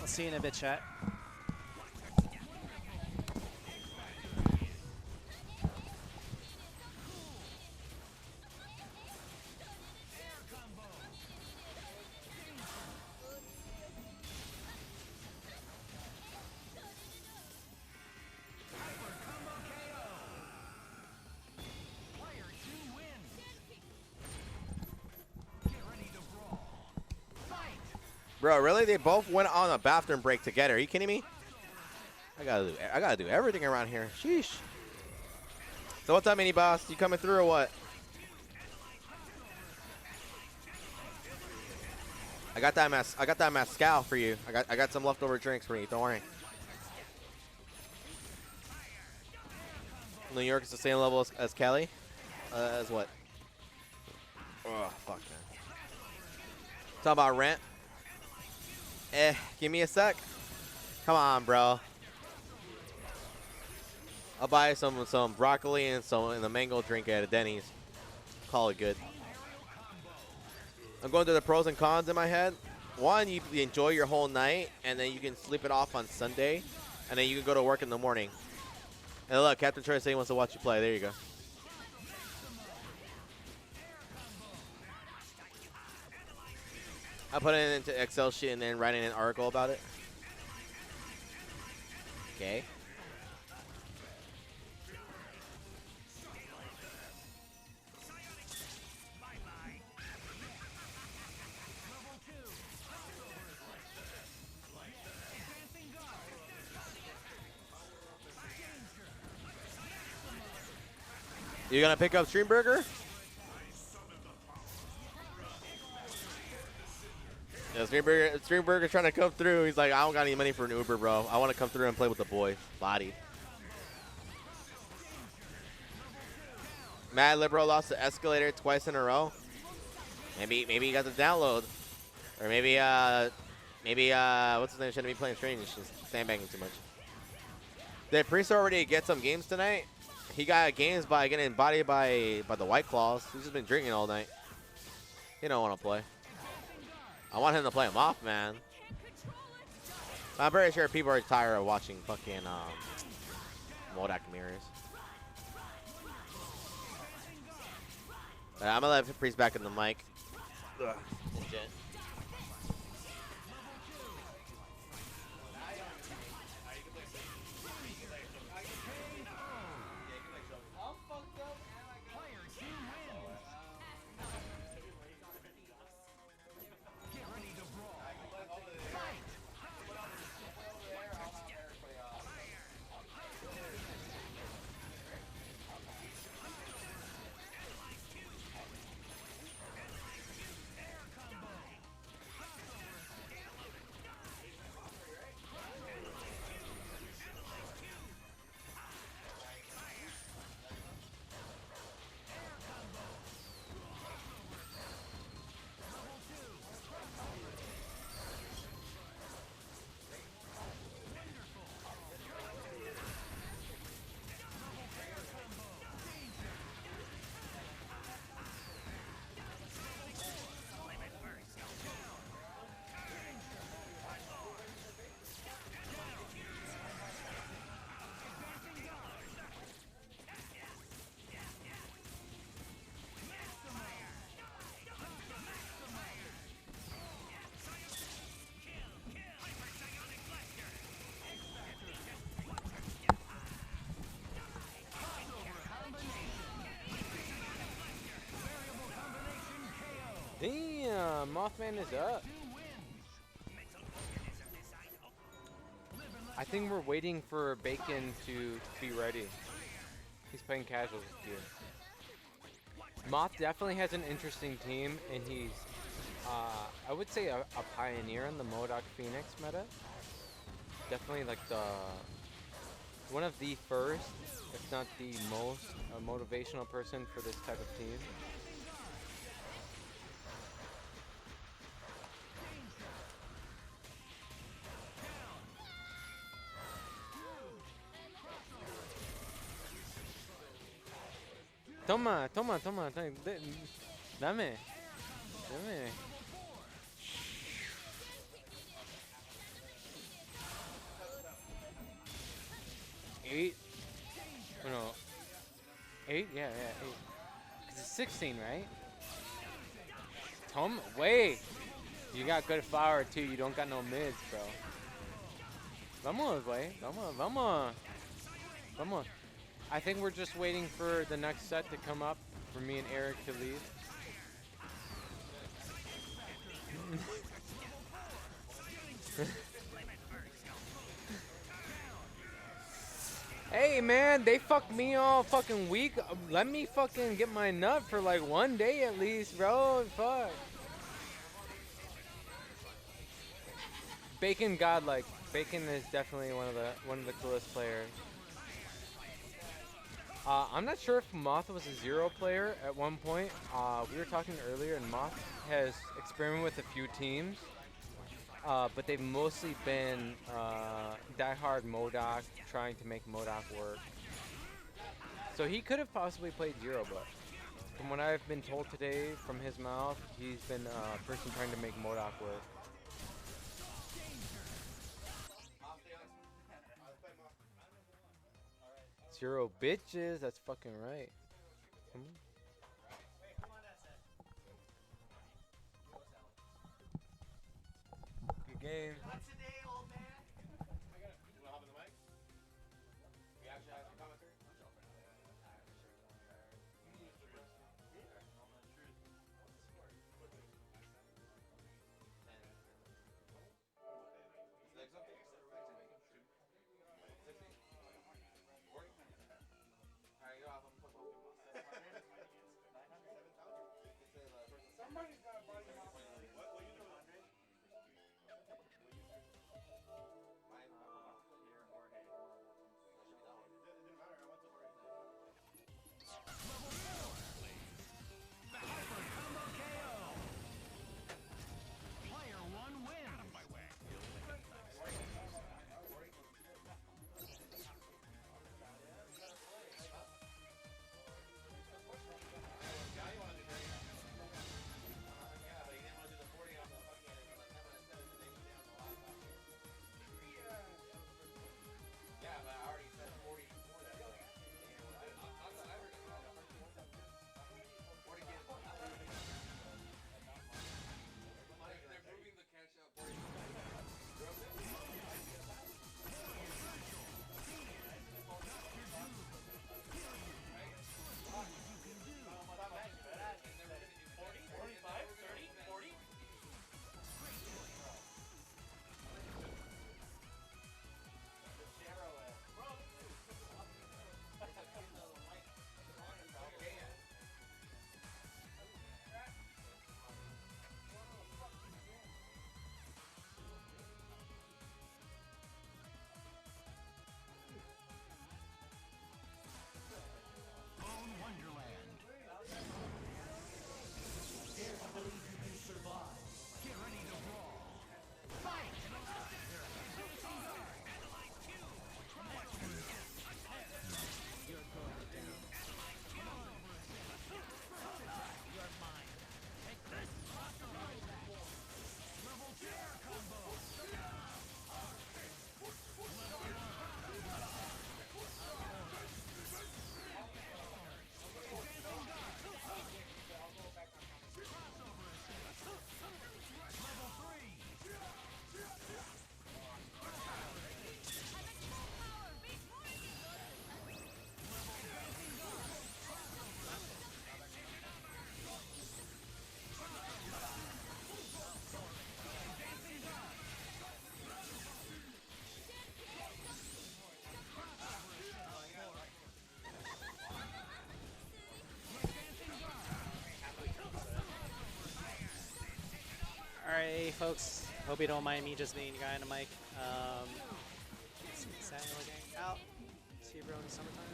I'll see you in a bit, chat. Bro, really? They both went on a bathroom break together. Are you kidding me? I gotta do everything around here. Sheesh. So what's up, mini boss? You coming through or what? I got that mascal for you. I got some leftover drinks for you. Don't worry. New York is the same level as Cali. As what? Oh fuck, man. Talk about rent. Give me a sec. Come on, bro. I'll buy some broccoli and the mango drink at a Denny's. Call it good. I'm going through the pros and cons in my head. One, you enjoy your whole night, and then you can sleep it off on Sunday, and then you can go to work in the morning. And look, Captain Troy saying he wants to watch you play. There you go. I put it into Excel sheet and then writing an article about it. Okay. You gonna pick up Streamburger? Yeah, Streamburger's trying to come through. He's like, I don't got any money for an Uber, bro. I want to come through and play with the boys. Body. Mad Libero lost the escalator twice in a row. Maybe he got the download. Or maybe what's his name? Shouldn't be playing strange. He's just sandbagging too much. Did Priest already get some games tonight? He got games by getting bodied by the White Claws. He's just been drinking all night. He don't want to play. I want him to play him off, man. I'm pretty sure people are tired of watching fucking Modak mirrors. I'm gonna let Priest back in the mic. Ugh. Damn, Mothman is up. I think we're waiting for Bacon to be ready. He's playing casuals here. Moth definitely has an interesting team, and he's, I would say, a pioneer in the MODOK Phoenix meta. Definitely like one of the first, if not the most, motivational person for this type of team. Toma, toma, toma, dame. 8? Oh, no. 8? Yeah, 8. 'Cause it's 16, right? Toma, wait. You got good flower too. You don't got no mids, bro. Vamos, güey. Vamos. I think we're just waiting for the next set to come up for me and Eric to leave. Hey man, they fucked me all fucking week. Let me fucking get my nut for like one day at least, bro. Fuck. Bacon godlike. Bacon is definitely one of the coolest players. I'm not sure if Moth was a 0 player at one point. We were talking earlier, and Moth has experimented with a few teams, but they've mostly been diehard MODOK, trying to make MODOK work. So he could have possibly played 0, but from what I've been told today from his mouth, he's been a person trying to make MODOK work. Zero bitches, that's fucking right. Come on. Good game. What's today, old man? Somebody's gonna buy you. What you doing? folks. Hope you don't mind me just being a guy on a mic. Samuel gang out. See you, bro, in the summertime.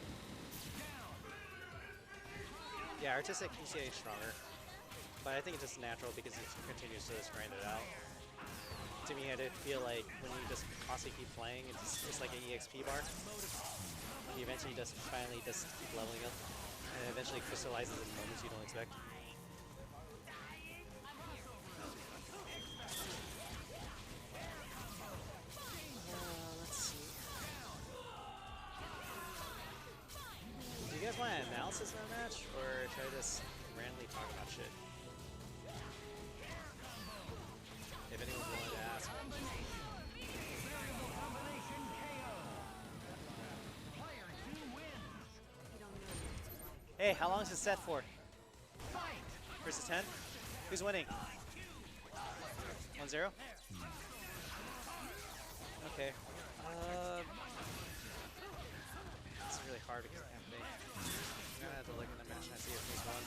Yeah, artistic QCA is stronger. But I think it's just natural because it continues to just grind it out. To me, I did feel like when you just constantly keep playing, it's like an EXP bar. You eventually just finally just keep leveling up, and it eventually crystallizes in moments you don't expect. Let's see. Do you guys want an analysis of the match, or should I just randomly talk about shit? If anyone's willing to ask. Hey, how long is this set for? Versus 10? Who's winning? 1-0? Okay. It's really hard because I can't think. I'm gonna have to look in the match and see if who's won.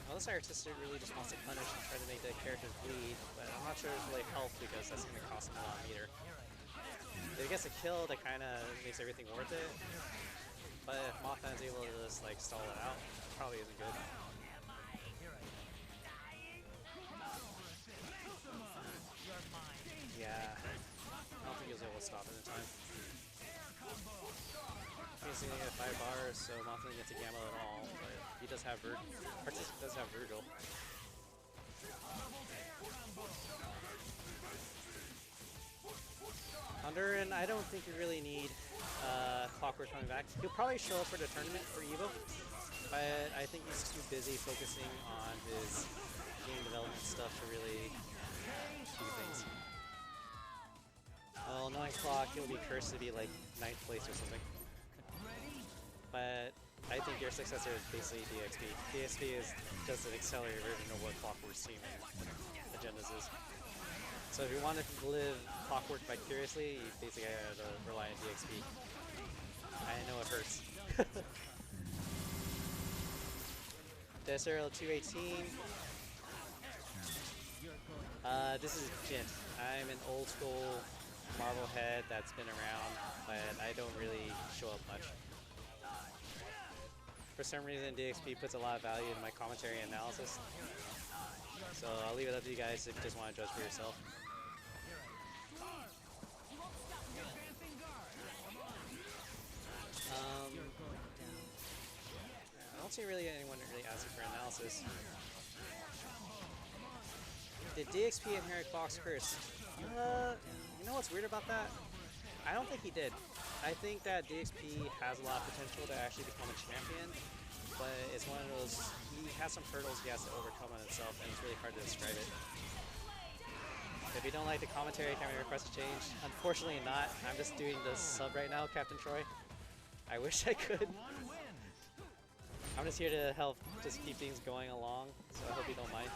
Well, this artist really just wants to punish and try to make the characters bleed, but I'm not sure it's really help because that's going to cost him a lot of meter. If he gets a kill, that kind of makes everything worth it. But if Mothman's able to just like stall it out, it probably isn't good. Yeah, I don't think he was able to stop it in time. He's going to get 5 bars, so Mothman gets a gamma at all, but he does have Virgil. Honduran, I don't think you really need Clockwork coming back. He'll probably show up for the tournament for Evo, but I think he's too busy focusing on his game development stuff to really do things. Well, knowing Clock, he'll be cursed to be like 9th place or something. But I think your successor is basically DXP. DXP is just an accelerated version of what Clockwork's team agendas is. So if you want to live Clockwork vicariously, you basically have to rely on DXP. I know it hurts. Deserial 218. This is Jint. I'm an old school Marvel head that's been around, but I don't really show up much. For some reason, DXP puts a lot of value in my commentary and analysis. So I'll leave it up to you guys if you just want to judge for yourself. I don't see really anyone really asking for analysis. Did DXP inherit Clock's curse? You know what's weird about that? I don't think he did. I think that DXP has a lot of potential to actually become a champion, but it's one of those, he has some hurdles he has to overcome on himself, and it's really hard to describe it. If you don't like the commentary, can we request a change? Unfortunately not. I'm just doing the sub right now, Captain Troy. I wish I could. I'm just here to help just keep things going along, so I hope you don't mind.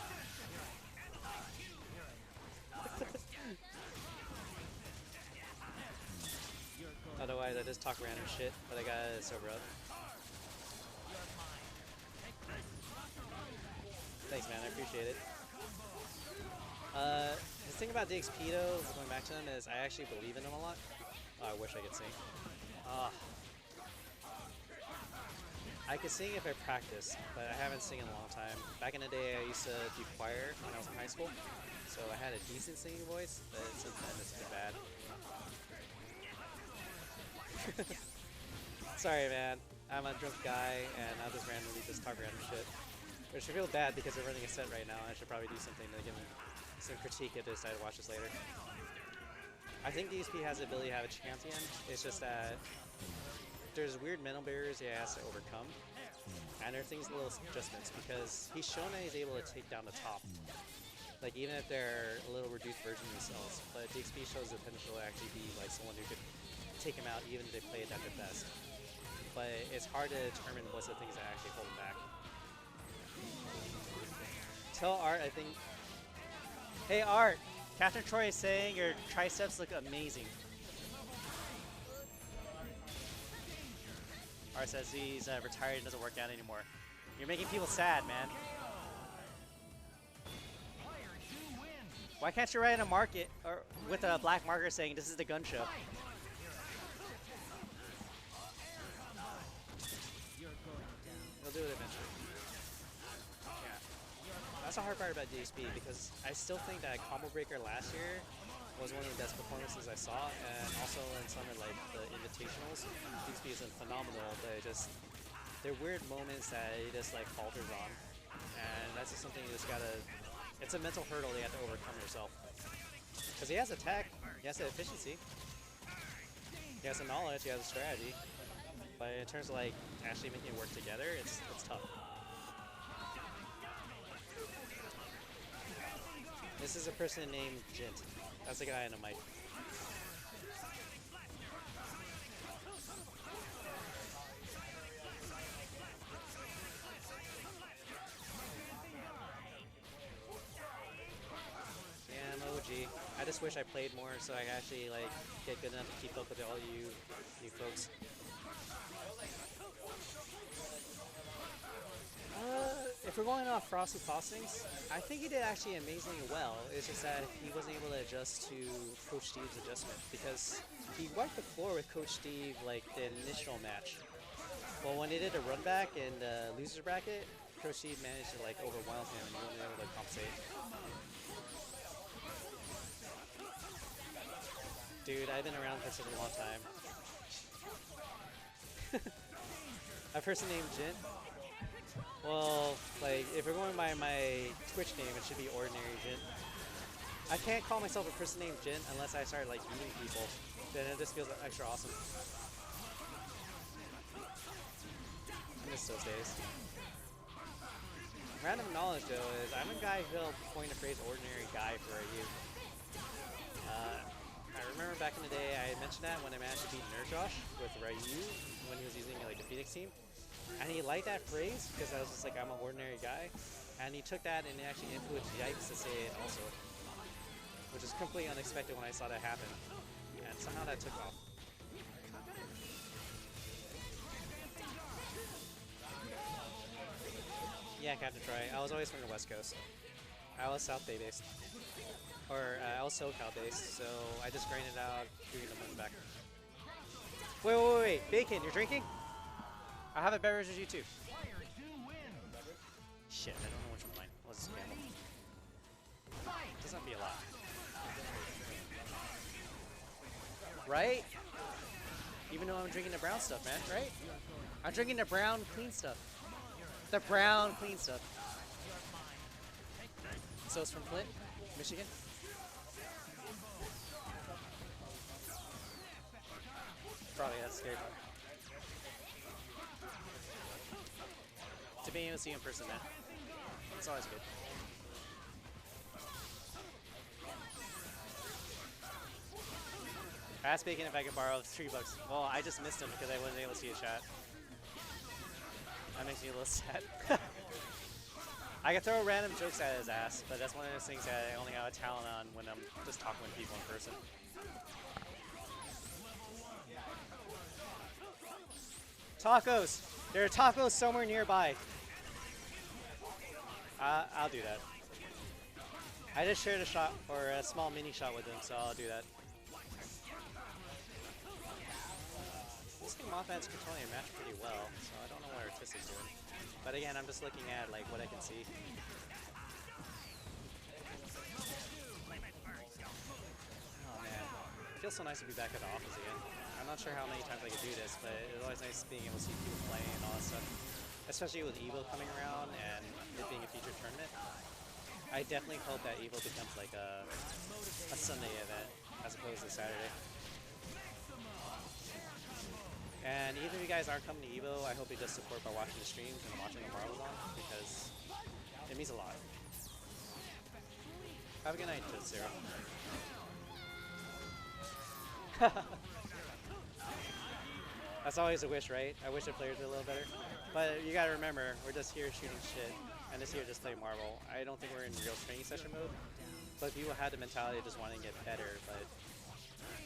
Otherwise, I just talk random shit, but I gotta sober up. Thanks, man. I appreciate it. The thing about DXP, though, going back to them, is I actually believe in them a lot. Oh, I wish I could sing. I could sing if I practice, but I haven't sung in a long time. Back in the day, I used to do choir when I was in high school, so I had a decent singing voice, but since then it's been bad. Sorry, man. I'm a drunk guy, and I'll just randomly just talk random shit. Which I feel bad because they're running a set right now, and I should probably do something to give them some critique if they decide to watch this later. I think DSP has the ability to have a champion. It's just that there's weird mental barriers he has to overcome, and there are things, little adjustments, because he's shown that he's able to take down the top. Like, even if they're a little reduced version of themselves, but DXP shows the potential to actually be like someone who could take him out even if they play it at their best. But it's hard to determine what's the things that actually hold him back. Tell Art, I think... Hey Art! Captain Troy is saying your triceps look amazing. R says he's retired and doesn't work out anymore. You're making people sad, man. Why can't you write in a market or with a black marker saying this is the gun show? They'll do it eventually. Yeah. That's the hard part about DSP because I still think that Combo Breaker last year was one of the best performances I saw, and also in summer like the invitationals, DSP isn't phenomenal, but they're weird moments that he just like falters on, and that's just something you just gotta. It's a mental hurdle you have to overcome yourself. Because he has attack, he has the efficiency, he has the knowledge, he has a strategy, but in terms of like actually making it work together, it's tough. This is a person named Jint. That's the guy in the mic. Yeah, I'm OG. I just wish I played more so I could actually like get good enough to keep up with all you folks. If we're going off Frosty Postings, I think he did actually amazingly well. It's just that he wasn't able to adjust to Coach Steve's adjustment because he wiped the floor with Coach Steve like the initial match. Well, when they did a run back in the loser's bracket, Coach Steve managed to like overwhelm him and he wasn't able to compensate. Dude, I've been around for such a long time. A person named Jin? Well, like, if we're going by my Twitch name, it should be Ordinary Jin. I can't call myself a person named Jin unless I start, like, beating people. Then it just feels extra awesome. I miss those days. Random knowledge, though, is I'm a guy who'll coin the phrase ordinary guy for a youth. I remember back in the day, I mentioned that when I managed to beat Nerjosh with Ryu when he was using, like, the Phoenix team. And he liked that phrase because I was just like, I'm an ordinary guy. And he took that and he actually influenced Yikes to say it also. Which is completely unexpected when I saw that happen. And somehow that took off. Yeah, Captain Troy. I was always from the West Coast. I was South Bay based. Or I was SoCal based, so I just grinded out doing the moon back. Wait. Bacon, you're drinking? I have a beverage as you too. Shit, I don't know which one mine. Let's just gamble. Doesn't have to be a lot. Right? Even though I'm drinking the brown stuff, man, right? I'm drinking the brown clean stuff. The brown clean stuff. So it's from Flint, Michigan. Probably that's scary part. To be able to see in person, man. It's always good. I asked Bacon if I could borrow $3. Well, I just missed him because I wasn't able to see his chat. That makes me a little sad. I can throw random jokes at his ass, but that's one of those things that I only have a talent on when I'm just talking with people in person. Tacos! There are tacos somewhere nearby. I'll do that. I just shared a shot, or a small mini shot with him, so I'll do that. Looks like Mothman's controlling a match pretty well, so I don't know what Artistic's doing. But again, I'm just looking at like what I can see. Oh man, it feels so nice to be back at the office again. I'm not sure how many times I could do this, but it's always nice being able to see people play and all that stuff. Especially with EVO coming around and it being a featured tournament. I definitely hope that EVO becomes like a Sunday event as opposed to Saturday. And even if you guys aren't coming to EVO, I hope you just support by watching the streams and watching the Marvel on because it means a lot. Have a good night, Zero. That's always a wish, right? I wish the players were a little better. But you gotta remember, we're just here shooting shit, and just here just play Marvel. I don't think we're in real training session mode, but people had the mentality of just wanting to get better, but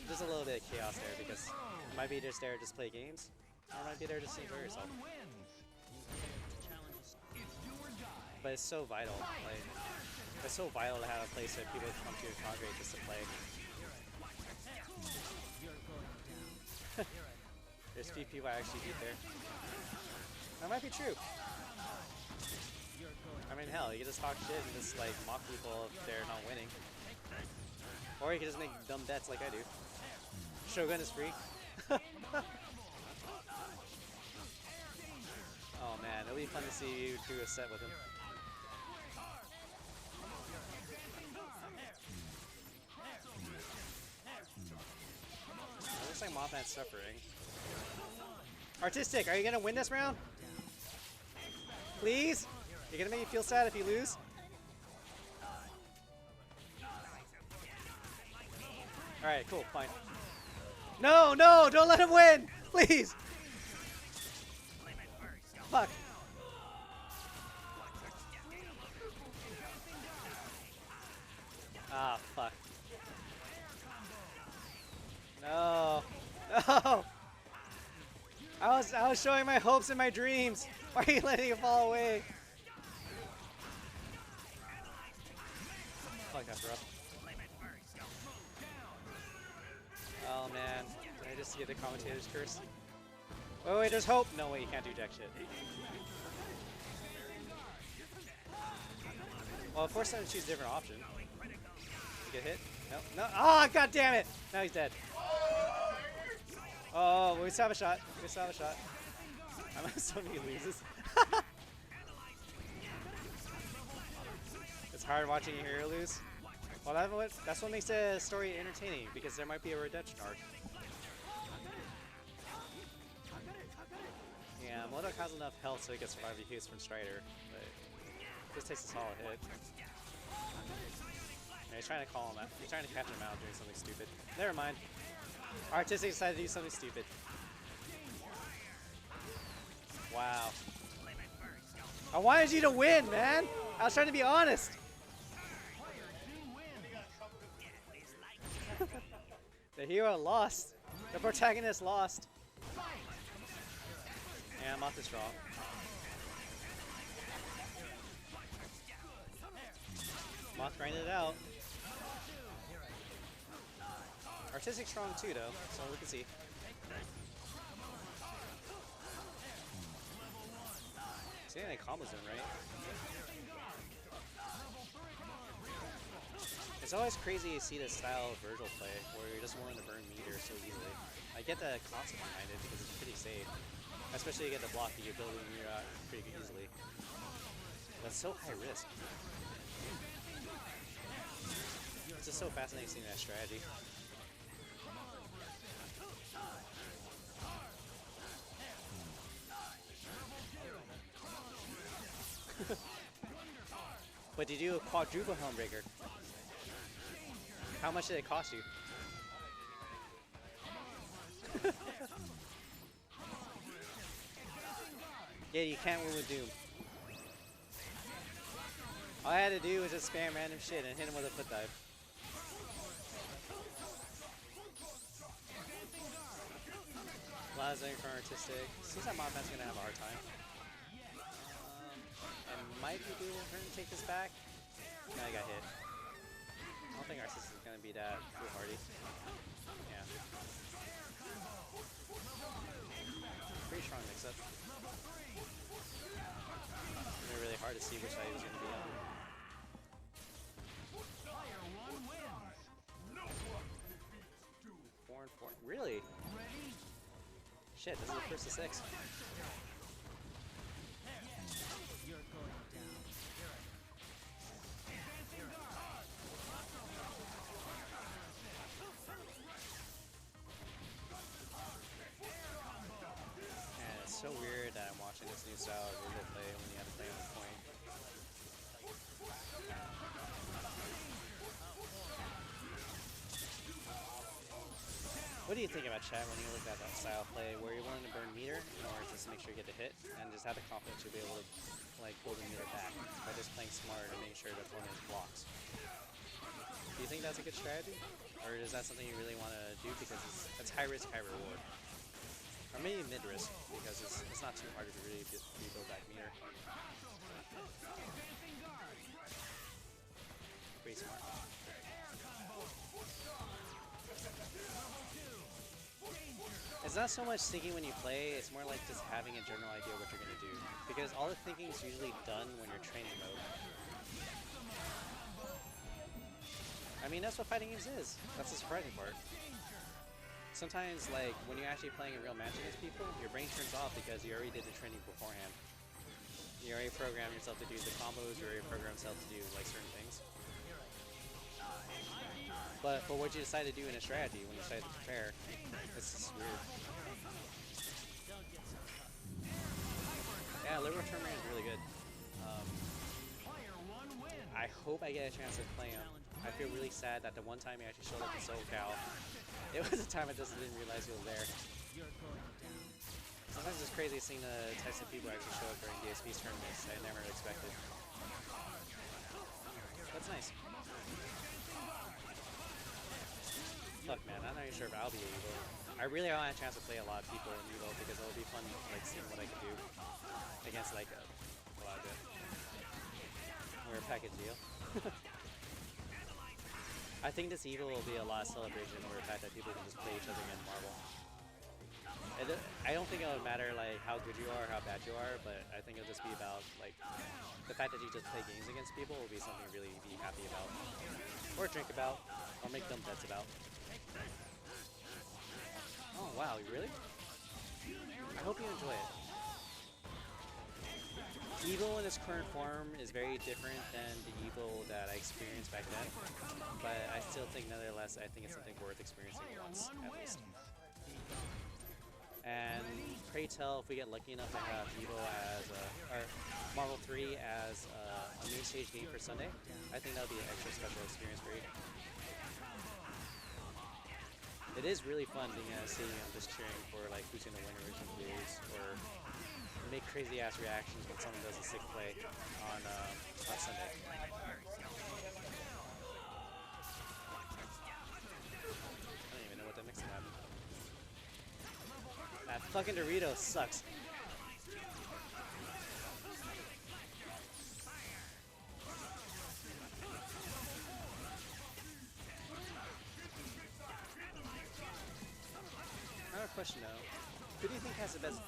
there's a little bit of chaos there because it might be just there to just play games, Or might be there just to enjoy yourself. But it's so vital. Like, it's so vital to have a place where people come to your congregate just to play. There's few people I actually beat there. That might be true. I mean, hell, you can just talk shit and just like mock people if they're not winning. Or you can just make dumb bets like I do. Shogun is free. Oh man, it'll be fun to see you do a set with him. It looks like Mothman's suffering. Artistic, are you gonna win this round? Please? You're gonna make me feel sad if you lose? Alright, cool, fine. No, no, don't let him win! Please! Fuck. Ah, fuck. No. No! I was showing my hopes and my dreams. Why are you letting it fall away? Fuck, that's rough. Oh man, did I just get the commentator's curse? Wait, wait, there's hope! No, wait, you can't do jack shit. Well, force him to choose a different option. Get hit? No, no. Oh, god damn it! Now he's dead. Oh, we still have a shot. We still have a shot. I'm assuming he loses. It's hard watching a hero lose. Well, that's what makes the story entertaining, because there might be a redemption arc. Yeah, Modok has enough health so he gets 5 hits from Strider, but this takes a solid hit. Yeah, he's trying to call him out. He's trying to catch him out doing something stupid. Never mind. Artistic decided to do something stupid. Wow. I wanted you to win, man! I was trying to be honest! The hero lost. The protagonist lost. Yeah, Moth is strong. Moth grinded it out. Artistic strong too, though, so we can see. See any combos in, right? It's always crazy to see this style of Virgil play, where you're just willing to burn meter so easily. I get the concept behind it because it's pretty safe. Especially you get the block that you're building meter out pretty easily. But it's so high risk. It's just so fascinating seeing that strategy. But did you do a quadruple Helmbreaker? How much did it cost you? Yeah, you can't win with Doom. All I had to do was just spam random shit and hit him with a foot dive. A lot of zoning for Artistic. Seems like Mothman's gonna have a hard time. I might be doing a turn to take this back. No, I got hit. I don't think Artistic is gonna be that foolhardy. Yeah. Pretty strong mix-up. It's gonna be really hard to see which side he's gonna be on. Four and four. Really? Shit, this is the first of 6. And it's so weird that I'm watching this new style of Virgil play when you have to play on the point. What do you think about chat when you look at that style play where you're willing to burn meter in order just to make sure you get the hit and just have the confidence you'll be able to like build a meter back by just playing smart and making sure the opponent blocks? Do you think that's a good strategy? Or is that something you really want to do because it's high risk, high reward? Or maybe mid-risk, because it's not too hard to really rebuild that meter. Pretty smart. It's not so much thinking when you play, it's more like just having a general idea what you're going to do. Because all the thinking is usually done when you're training mode. I mean, that's what fighting games is. That's the surprising part. Sometimes, like, when you're actually playing a real match against people, your brain turns off because you already did the training beforehand. You already programmed yourself to do the combos, you already programmed yourself to do, like, certain things. But for what you decide to do in a strategy, when you decide to prepare, it's just weird. Yeah, Liberal Tournament is really good. I hope I get a chance to play him. I feel really sad that the one time he actually showed up in SoCal, it was a time I just didn't realize he was there. Sometimes it's crazy seeing the types of people actually show up during DSP's tournaments I never expected. That's nice. Fuck man, I'm not even sure if I'll be Evo. I really want a chance to play a lot of people in Evo because it'll be fun, like seeing what I can do against like a lot of it. We're a package deal. I think this Evo will be a lot of celebration over the fact that people can just play each other in Marvel. I don't think it would matter like how good you are or how bad you are, but I think it'll just be about like the fact that you just play games against people will be something to really be happy about, or drink about, or make dumb bets about. Oh wow, really? I hope you enjoy it. Evo in its current form is very different than the Evo that I experienced back then, but I still think nonetheless I think it's something worth experiencing once at least. And pray tell if we get lucky enough to have Evo as or Marvel 3 as a main stage game for Sunday, I think that would be an extra special experience for you. It is really fun being in a stadium just cheering for like who's gonna win or who's gonna lose, or make crazy ass reactions when someone does a sick play on Sunday. I don't even know what that mix happened. That fucking Dorito sucks. I have a question though. Who do you think has the best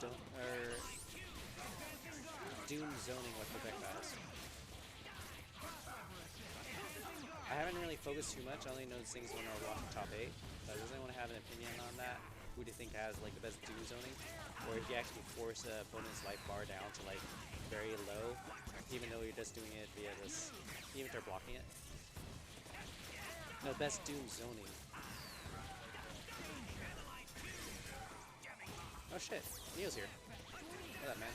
Doom zoning with projectiles? I haven't really focused too much. I only know things when I watch top 8. But does anyone have an opinion on that? Who do you think has like the best Doom zoning? Or if you actually force an opponent's life bar down to like very low, even though you're just doing it via this, even if they're blocking it? No, best Doom zoning. Oh shit, Neo's here. Look at that, man.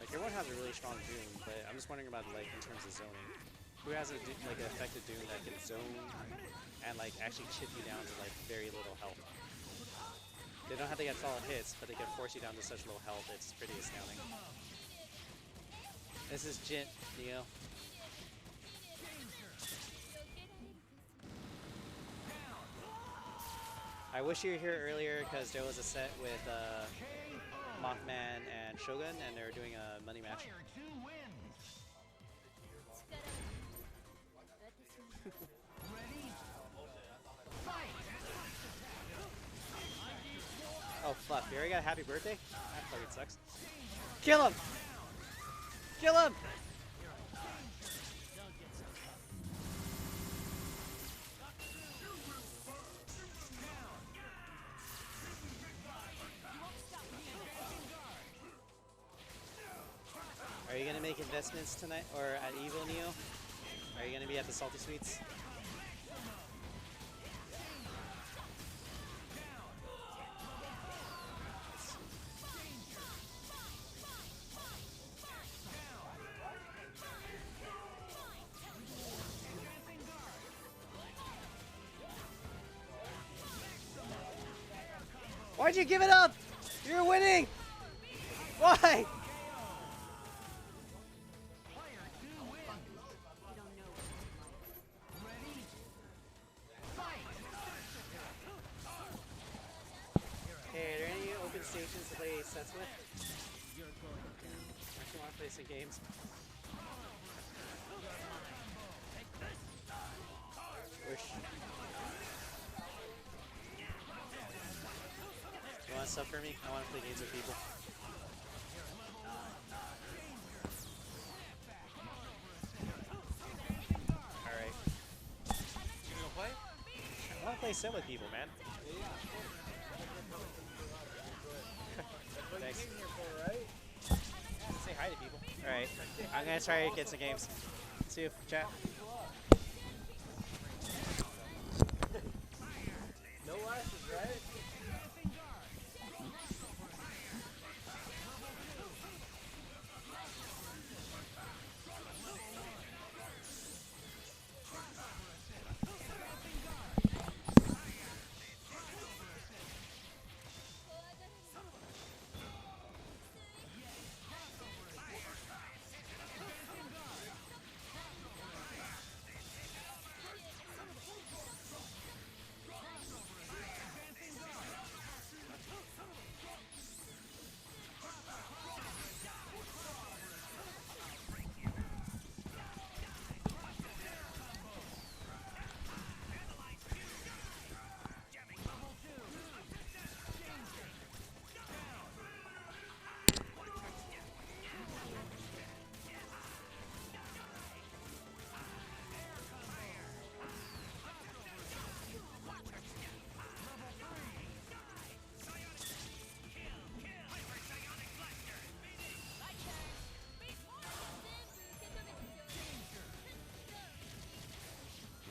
Like, everyone has a really strong Doom, but I'm just wondering about, like, in terms of zoning. Who has a, like, an effective Doom that can zone and, like, actually chip you down to, like, very little health? They don't have to get solid hits, but they can force you down to such low health, it's pretty astounding. This is Jint, Neo. I wish you were here earlier because there was a set with Mothman and Shogun, and they were doing a money match. Oh fuck, you already got a happy birthday? That fucking sucks. Kill him! Kill him! Are you gonna make investments tonight or at Evo, Neo? Are you gonna be at the Salty Sweets? Why'd you give it up? You're winning! Why? stations to play sets with. Actually want to play some games. Wish. You want stuff for me? I want to play games with people. Alright. You gonna play? I want to play sim with people, man. Thanks. Say hi to people. Alright. I'm gonna try to get some games. See you, chat. No lashes, right?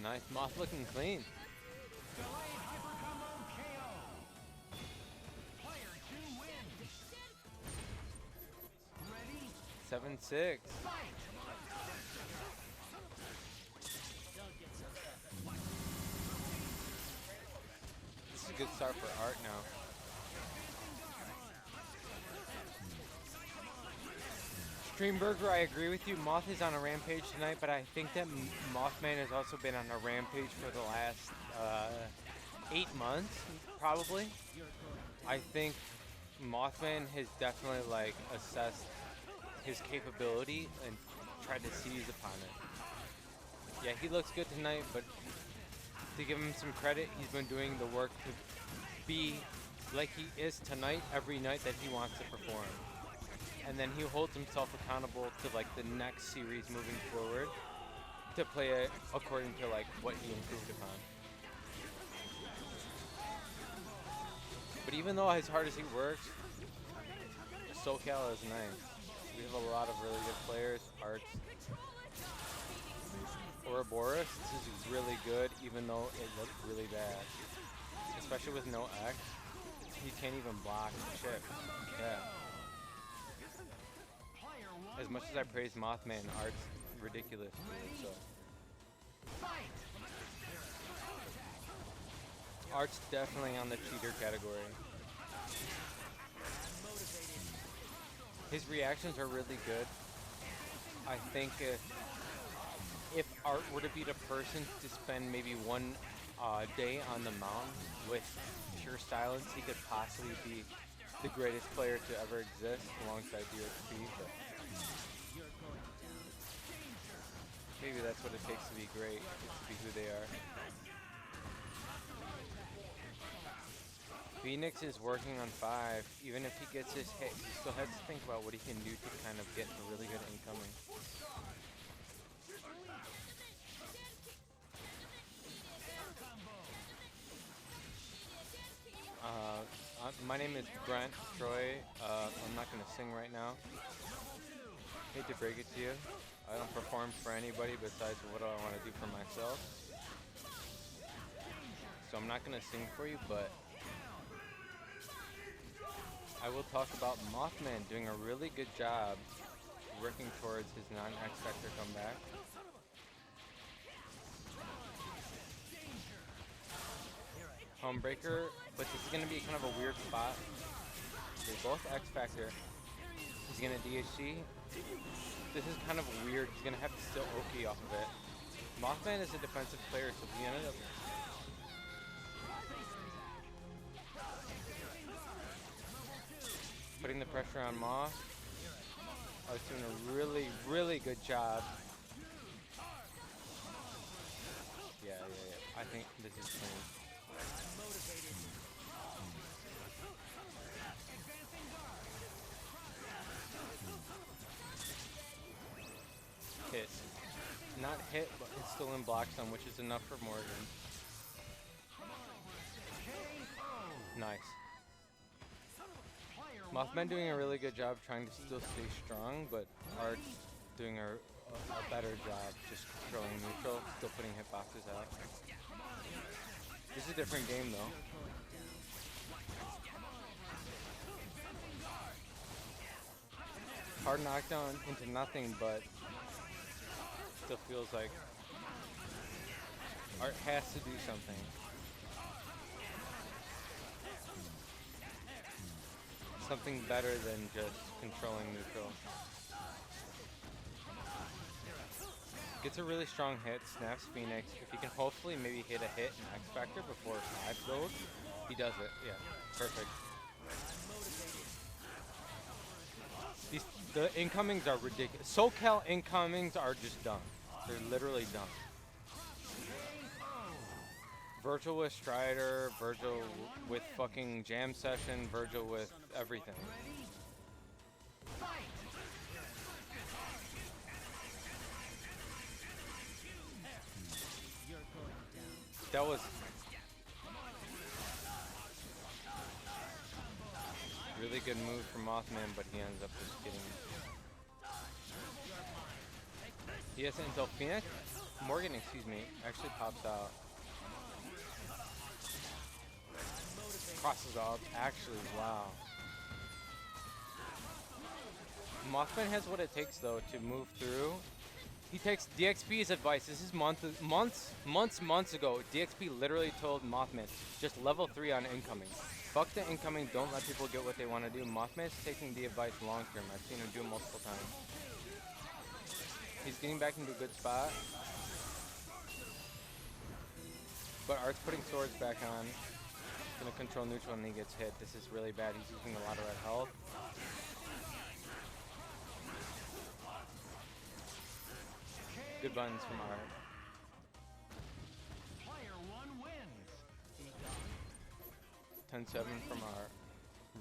Nice Moth looking clean. 7-6. This is a good start for Art now. Streamburger, I agree with you. Moth is on a rampage tonight, but I think that Mothman has also been on a rampage for the last 8 months, probably. I think Mothman has definitely like assessed his capability and tried to seize upon it. Yeah, he looks good tonight, but to give him some credit, he's been doing the work to be like he is tonight every night that he wants to perform. And then he holds himself accountable to like the next series moving forward to play it according to like what he improved upon. But even though as hard as he works, SoCal is nice. We have a lot of really good players. Arts. Ouroboros is really good, even though it looked really bad. Especially with no X. You can't even block shit. Yeah. As much as I praise Mothman, Art's ridiculous. So. Art's definitely on the cheater category. His reactions are really good. I think if Art were to be the person to spend maybe one day on the mountain with pure silence, he could possibly be the greatest player to ever exist alongside DXP. But maybe that's what it takes to be great, is to be who they are. Phoenix is working on 5. Even if he gets his hit, he still has to think about what he can do to kind of get a really good incoming. My name is Brent Troy. I'm not going to sing right now. Hate to break it to you. I don't perform for anybody besides what I want to do for myself. So I'm not going to sing for you, but I will talk about Mothman doing a really good job working towards his non-X Factor comeback. Homebreaker, but this is going to be kind of a weird spot. They're both X Factor. He's going to DHC. This is kind of weird. He's going to have to steal Oki off of it. Mothman is a defensive player, so he ended up... pressure on Moss. I was doing a really, really good job. Yeah. I think this is clean. Hit. Not hit, but it's still in block stun, which is enough for Morgan. Nice. Mothman doing a really good job trying to still stay strong, but Art's doing a better job just controlling neutral, still putting hitboxes out. This is a different game though. Hard knockdown into nothing, but still feels like Art has to do something. Something better than just controlling neutral. Gets a really strong hit, snaps Phoenix. If he can hopefully maybe hit a hit in X Factor before 5 goes, he does it. Yeah, perfect. The incomings are ridiculous. SoCal incomings are just done. They're literally done. Virgil with Strider, Virgil with fucking Jam Session, Virgil with everything. That was really good move from Mothman, but he ends up just getting. He has it until Phoenix. Morgan, excuse me, actually pops out. Crosses up, actually, wow. Mothman has what it takes though to move through. He takes DXP's advice. This is months ago. DXP literally told Mothman, just level 3 on incoming. Fuck the incoming, don't let people get what they want to do. Mothman's taking the advice long term. I've seen him do it multiple times. He's getting back into a good spot. But Art's putting swords back on. Gonna control neutral and he gets hit. This is really bad. He's using a lot of red health. Good buttons from Art. Player 1 wins. 10-7 from Art.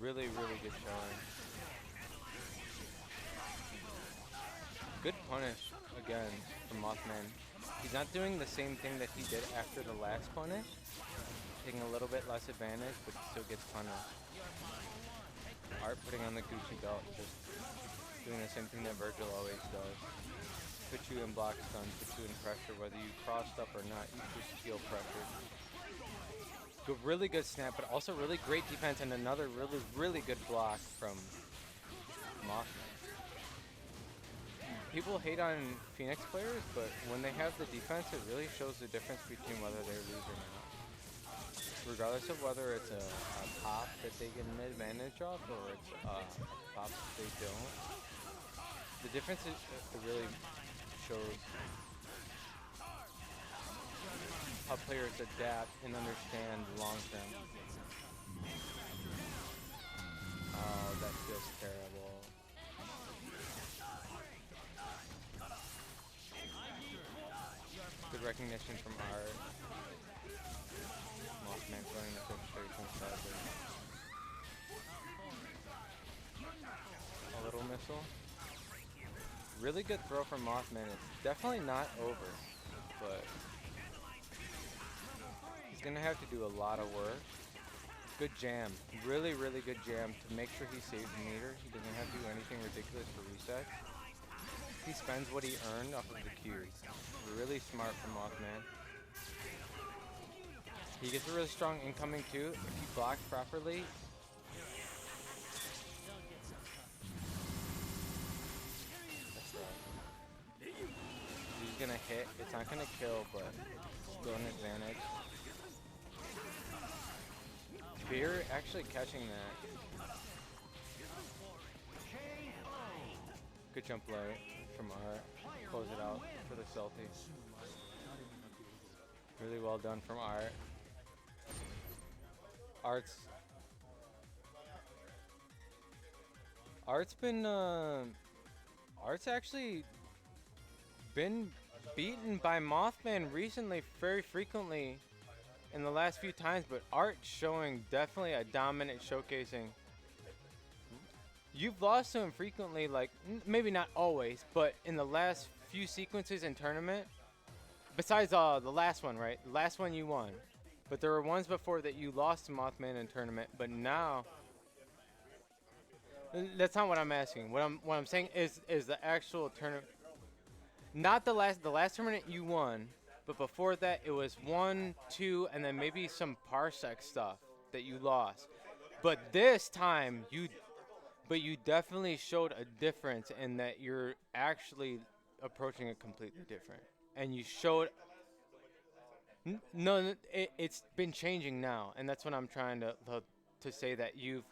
Really, really good showing. Good punish again from Mothman. He's not doing the same thing that he did after the last punish. Taking a little bit less advantage, but still gets punished. Art putting on the Gucci belt, just doing the same thing that Virgil always does. Put you in block stun, put you in pressure, whether you crossed up or not, you just feel pressured. Good, really good snap, but also really great defense and another really, really good block from Mothman. People hate on Phoenix players, but when they have the defense, it really shows the difference between whether they lose or not. Regardless of whether it's a pop that they get an advantage of or it's a pop that they don't, the difference is, it really shows how players adapt and understand long term. Oh, that feels terrible. Good recognition from Art. Mothman throwing the filtration sadly. A little missile. Really good throw from Mothman. It's definitely not over, but he's gonna have to do a lot of work. Good jam. Really, really good jam to make sure he saves the meter. He doesn't have to do anything ridiculous for reset. He spends what he earned off of the Qs. Really smart from Mothman. He gets a really strong incoming too. If he blocks properly. That's right. He's gonna hit. It's not gonna kill, but still an advantage. Spear actually catching that. Good jump late from Art. Close it out for the Salty. Really well done from Art. Art's been Art's actually been beaten by Mothman recently, very frequently in the last few times, but Art showing definitely a dominant showcasing. You've lost to him frequently, like maybe not always, but in the last few sequences in tournament. Besides the last one, right? The last one you won, but there were ones before that you lost to Mothman in tournament. But now, that's not what I'm asking. What I'm saying is the actual tournament, not the last tournament you won, but before that it was 1, 2, and then maybe some Parsec stuff that you lost. But this time you definitely showed a difference in that you're actually approaching it completely different. And you showed no, it's been changing now, and that's what I'm trying to say, that you've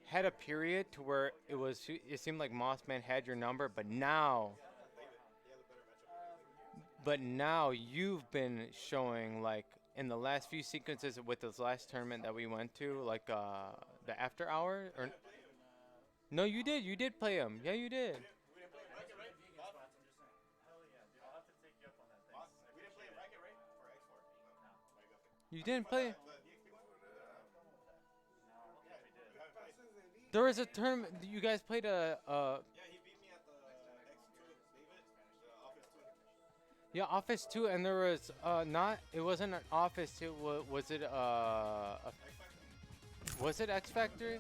had a period to where it seemed like Mossman had your number, but now you've been showing, like in the last few sequences with this last tournament that we went to, like the after hour, or no, you did play him. Yeah, you did. You didn't play. There was a tournament. You guys played a. Yeah, Office 2, and there was not. It wasn't an Office 2. Was it was it X Factor?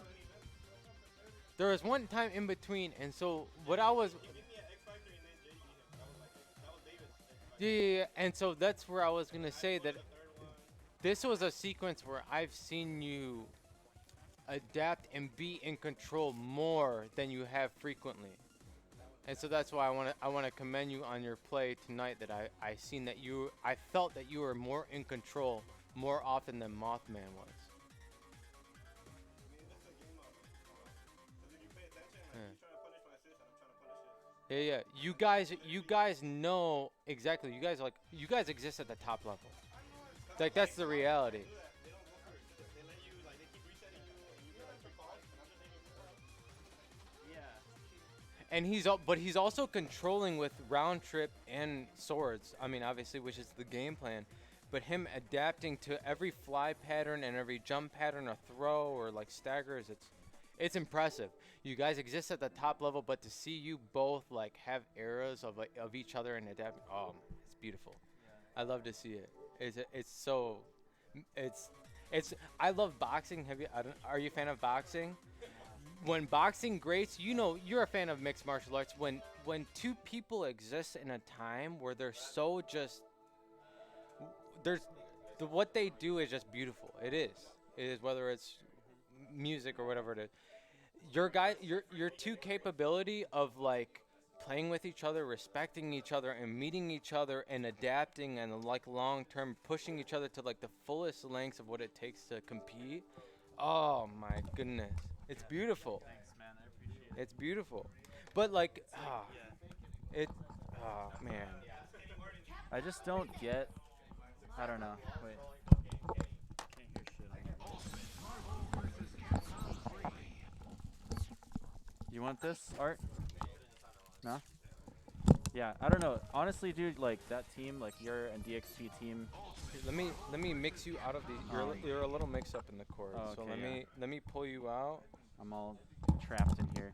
There was one time in between, and so what I was. Yeah, and so that's where I was gonna say that. This was a sequence where I've seen you adapt and be in control more than you have frequently. And so that's why I want to commend you on your play tonight, that I seen that I felt that you were more in control more often than Mothman was. Yeah. You guys know exactly. You guys exist at the top level. Like, that's the reality. And he's also controlling with round trip and swords. I mean, obviously, which is the game plan. But him adapting to every fly pattern and every jump pattern or throw or like staggers, it's impressive. You guys exist at the top level, but to see you both like have eras of each other and adapt, it's beautiful. I love to see it. I love boxing. Are you a fan of boxing? When boxing greats, you're a fan of mixed martial arts. When two people exist in a time where they're so just, what they do is just beautiful. It is, whether it's music or whatever it is. Your two capability of like playing with each other, respecting each other, and meeting each other, and adapting, and like long term pushing each other to like the fullest lengths of what it takes to compete. Oh my goodness, it's beautiful. Thanks, man. I appreciate it. It's beautiful, but like, man. I just don't get. I don't know. Wait. Can't hear shit. You want this, Art? No? Yeah, I don't know. Honestly, dude, like that team, like your and DXP team. Let me mix you out of the. You're a little mixed up in the chords. Oh, so okay, let me pull you out. I'm all trapped in here.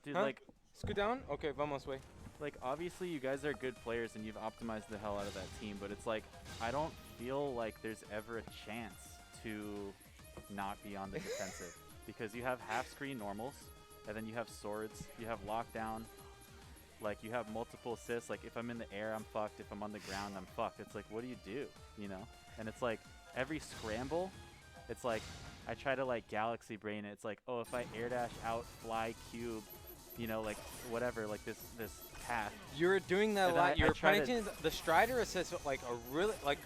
Dude, Huh? like, Scoot down. Okay, vamos way. like obviously you guys are good players and you've optimized the hell out of that team, but it's like I don't feel like there's ever a chance to not be on the defensive because you have half screen normals. And then you have swords, you have lockdown, like you have multiple assists. Like if I'm in the air, I'm fucked. If I'm on the ground, I'm fucked. It's like, what do you do, you know? And it's like every scramble, it's like I try to like galaxy brain it. It's like, oh, if I air dash out, fly, cube, you know, like whatever, like this path. You're doing that a And lot. You're try to- punishing the Strider assist with like a really like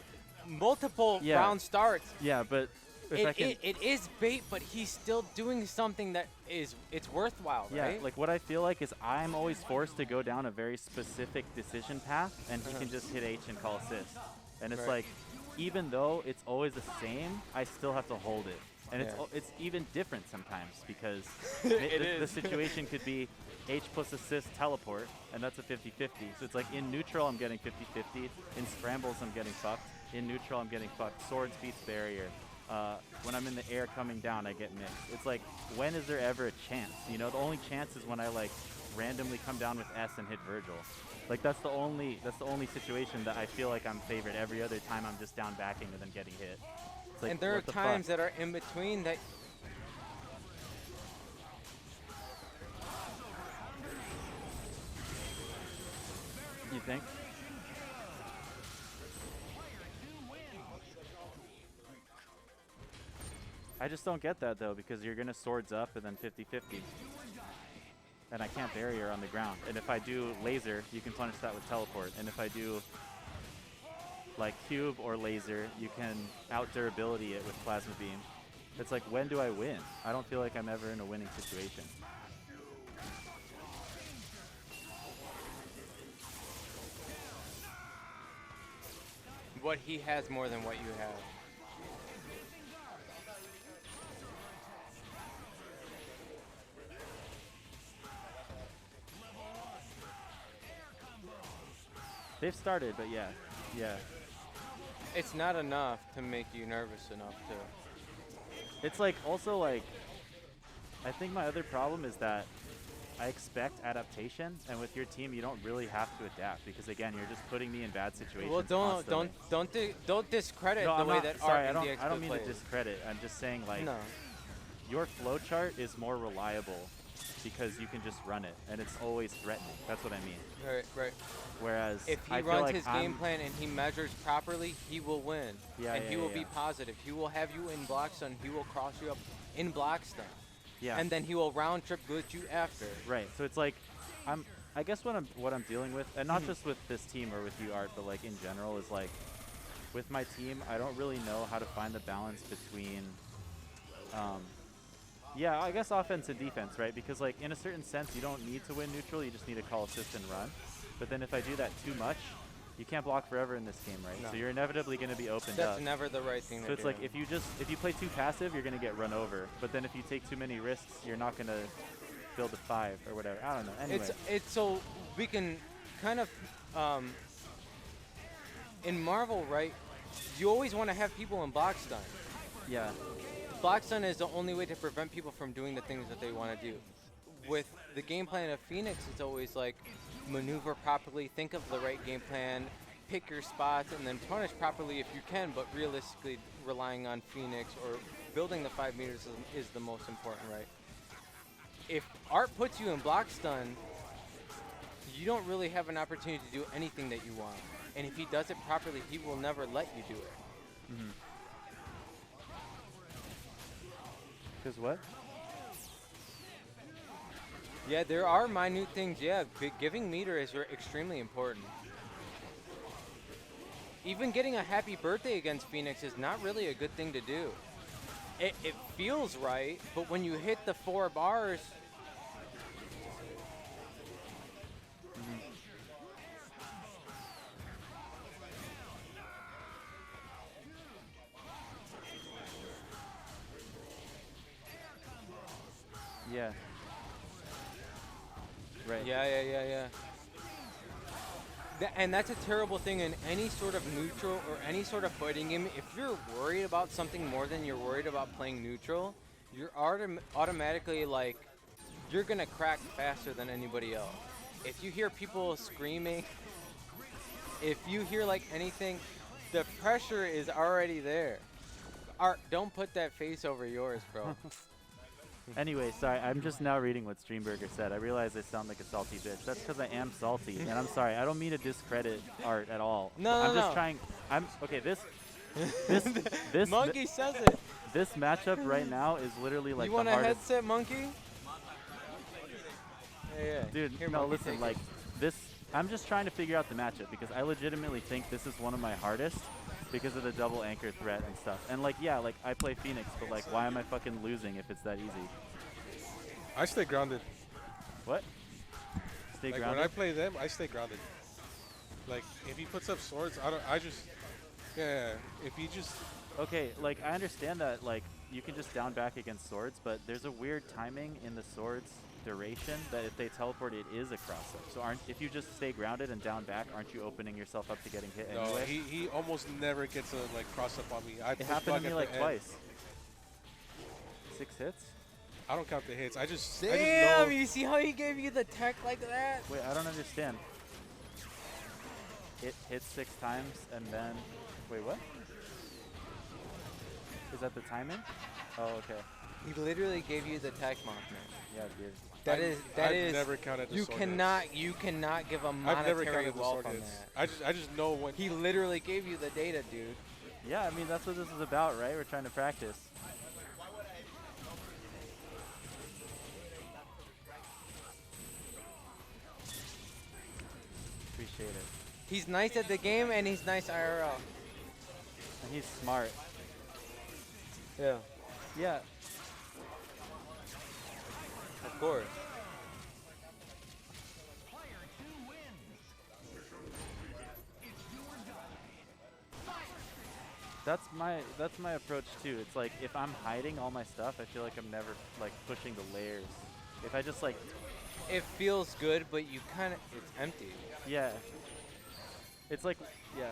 multiple Yeah. round starts. Yeah, but if I can, It is bait, but he's still doing something that it's worthwhile, yeah, right? like what I feel like is I'm always forced to go down a very specific decision path, and he can just hit H and call assist. And it's Right. like, even though it's always the same, I still have to hold it. And Yeah. it's even different sometimes because It the is. situation could be H plus assist teleport, and that's a 50-50. So it's like in neutral, I'm getting 50-50. In scrambles, I'm getting fucked. In neutral, I'm getting fucked. Swords beats barrier. When I'm in the air coming down, I get mixed. It's like, when is there ever a chance? You know, the only chance is when I like randomly come down with S and hit Virgil. Like that's the only situation that I feel like I'm favored. Every other time I'm just down backing and then getting hit. It's like, And there are what the times fuck? that are in between that. You think? I just don't get that though, because you're gonna swords up and then 50-50. And I can't barrier on the ground. And if I do laser, you can punish that with teleport. And if I do like cube or laser, you can out durability it with plasma beam. It's like, when do I win? I don't feel like I'm ever in a winning situation. What he has more than what you have. They've started, but yeah. It's not enough to make you nervous enough to. It's like, also like, I think my other problem is that I expect adaptation, and with your team, you don't really have to adapt because again, you're just putting me in bad situations. Well, don't discredit No, the I'm way not, that sorry, Art I and don't, DX I don't mean plays. to discredit. I'm just saying like No. your flowchart is more reliable because you can just run it, and it's always threatening. That's what I mean. Right. Whereas If he I feel runs like his I'm, game plan and he measures properly, he will win. Yeah, and yeah, he will yeah, be yeah. positive. He will have you in block stun. He will cross you up in block stun. yeah, And then he will round trip glitch you after. right. So it's like, I guess what I'm dealing with, and not just with this team or with you, Art, but like in general, is like with my team, I don't really know how to find the balance between, yeah, I guess offense and defense, right? Because like in a certain sense, you don't need to win neutral, you just need to call assist and run. But then if I do that too much, you can't block forever in this game, right? No. So you're inevitably going to be opened That's up. never the right thing to So it's do. like if you play too passive, you're going to get run over. But then if you take too many risks, you're not going to build a 5 or whatever. I don't know. Anyway. It's so we can kind of in Marvel, right? You always want to have people in block stun. Yeah. Block stun is the only way to prevent people from doing the things that they want to do. With the game plan of Phoenix, it's always like maneuver properly, think of the right game plan, pick your spots, and then punish properly if you can, but realistically relying on Phoenix or building the 5 meters is the most important, right? If Art puts you in block stun, you don't really have an opportunity to do anything that you want. And if he does it properly, he will never let you do it. Mm-hmm. Because what? Yeah, there are minute things. Yeah, giving meter is extremely important. Even getting a happy birthday against Phoenix is not really a good thing to do. It feels right, but when you hit the 4 bars, Yeah. Right. yeah. And that's a terrible thing in any sort of neutral or any sort of fighting game. If you're worried about something more than you're worried about playing neutral, you're automatically like, you're gonna crack faster than anybody else. If you hear people screaming, if you hear like anything, the pressure is already there. Art, don't put that face over yours, bro. Anyway, sorry, I'm just now reading what Streamburger said. I realize I sound like a salty bitch. That's because I am salty, and I'm sorry. I don't mean to discredit Art at all. I'm just trying. Okay. This Monkey says it. This matchup right now is literally like You want the a hardest. headset, Monkey? Yeah. Dude, Here, no, Monkey, listen, take it. like this. I'm just trying to figure out the matchup because I legitimately think this is one of my hardest because of the double anchor threat and stuff. And like, yeah, like I play Phoenix, but like, why am I fucking losing if it's that easy? I stay grounded. What? Stay Like grounded. when I play them, I stay grounded. Like if he puts up swords, I just, yeah. If he just, Okay, like I understand that, like you can just down back against swords, but there's a weird timing in the swords duration that if they teleport, it is a cross up. So if you just stay grounded and down back, aren't you opening yourself up to getting hit No, anyway? he almost never gets a like cross up on me. It happened to me like twice. 6 hits? I don't count the hits. I just Damn, know. you see how he gave you the tech like that? Wait, I don't understand. It hits 6 times and then, wait, what? Is that the timing? Oh, okay. He literally gave you the tech, Mothman. Yeah, it did. That I've is. never counted the You sword cannot give a hits. I've never monetary counted the wealth sword on hits. that. I just know when. He literally gave you the data, dude. Yeah, I mean, that's what this is about, right? We're trying to practice. Appreciate it. He's nice at the game and he's nice IRL. And he's smart. Yeah, Yeah. of course. That's my approach too. It's like if I'm hiding all my stuff, I feel like I'm never like pushing the layers. If I just like, It feels good, but you kind of it's empty. yeah. It's like, yeah.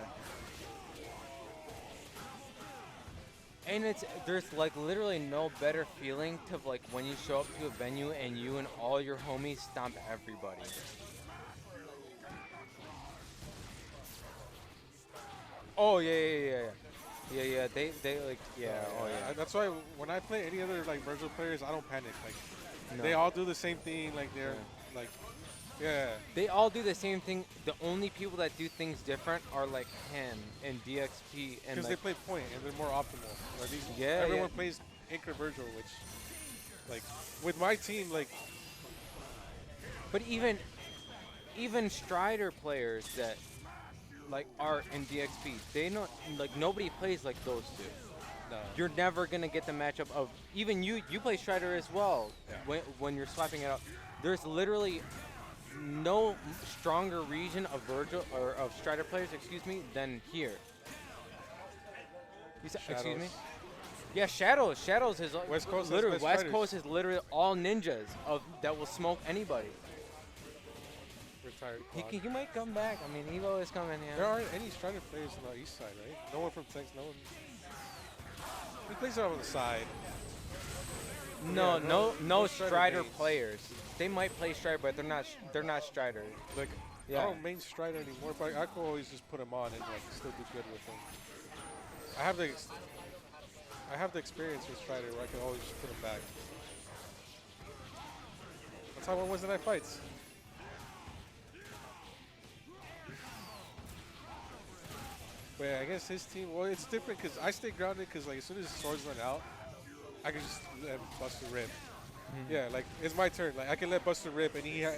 And there's like literally no better feeling to like when you show up to a venue and you and all your homies stomp everybody. Oh yeah. They like oh yeah. That's why when I play any other like Virgil players, I don't panic. Like No. they all do the same thing. Like they're like, yeah. They all do the same thing. The only people that do things different are like Hen and DXP and Because like, they play point and they're more optimal. Like these, Yeah, everyone yeah. plays Anchor Virgil, which, like, with my team, like, but even Strider players that like are in DXP, they don't like nobody plays like those two. no. You're never gonna get the matchup of even you play Strider as well. Yeah. When you're swapping it out, there's literally no stronger region of Virgil or of Strider players, excuse me, than here. Excuse me. Shadows. Yeah, Shadows. Shadows is West Coast has literally best West Striders. Coast is literally all ninjas of that will smoke anybody. Retired. He might come back. I mean, Evo is coming There here. aren't any Strider players on the east side, right? No one from Texas, no one. He plays it on the side. No, Yeah, no no Strider Strider mains. players. They might play Strider, but they're not Strider. Like, Yeah. I don't main Strider anymore, but I can always just put him on and like still do good with him. I have the experience with Strider where I can always just put him back. That's how I won Wednesday night fights. But yeah, I guess his team. Well, it's different because I stay grounded because like as soon as his swords run out, I can just let Buster rip. Yeah, like it's my turn. Like I can let Buster rip, and he. Yeah.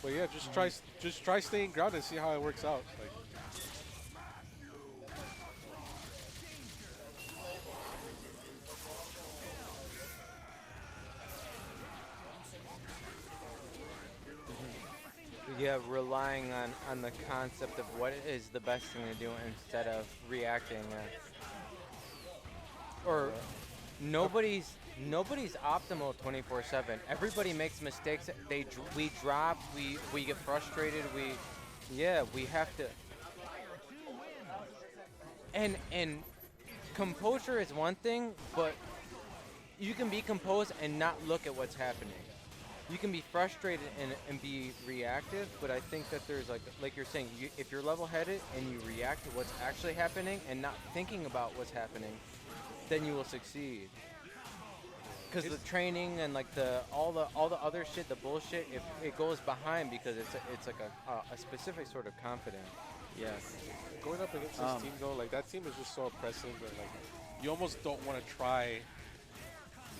But yeah, just try staying grounded and see how it works out. Like, Yeah, relying on the concept of what is the best thing to do instead of reacting. Or nobody's optimal 24/7. Everybody makes mistakes. We drop. We get frustrated. We have to. And composure is one thing, but you can be composed and not look at what's happening. You can be frustrated and be reactive, but I think that there's like you're saying, if you're level-headed and you react to what's actually happening and not thinking about what's happening, then you will succeed. Because the training and like all the other shit, the bullshit, it goes behind because it's like a specific sort of confidence. Yeah. going up against this team though, like that team is just so oppressive that like you almost don't want to try.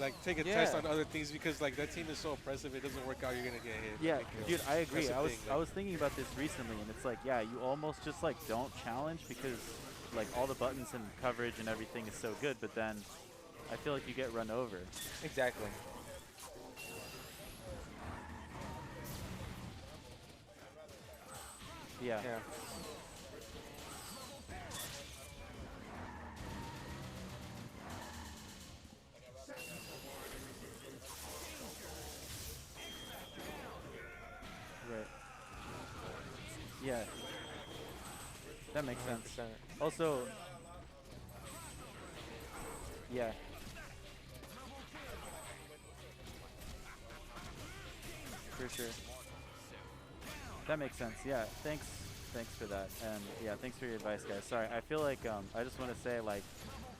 Like take a test on other things because like that team is so oppressive. It doesn't work out. You're gonna get hit. Yeah, Like, dude, I agree. that's the thing, I like- was thinking about this recently, and it's like, yeah, you almost just like don't challenge because like all the buttons and coverage and everything is so good, but then I feel like you get run over. Exactly. Yeah. Yeah. Yeah. That makes sense. 100%. Also, yeah. For sure. That makes sense. Yeah. Thanks for that. And yeah, thanks for your advice, guys. Sorry, I feel like I just want to say like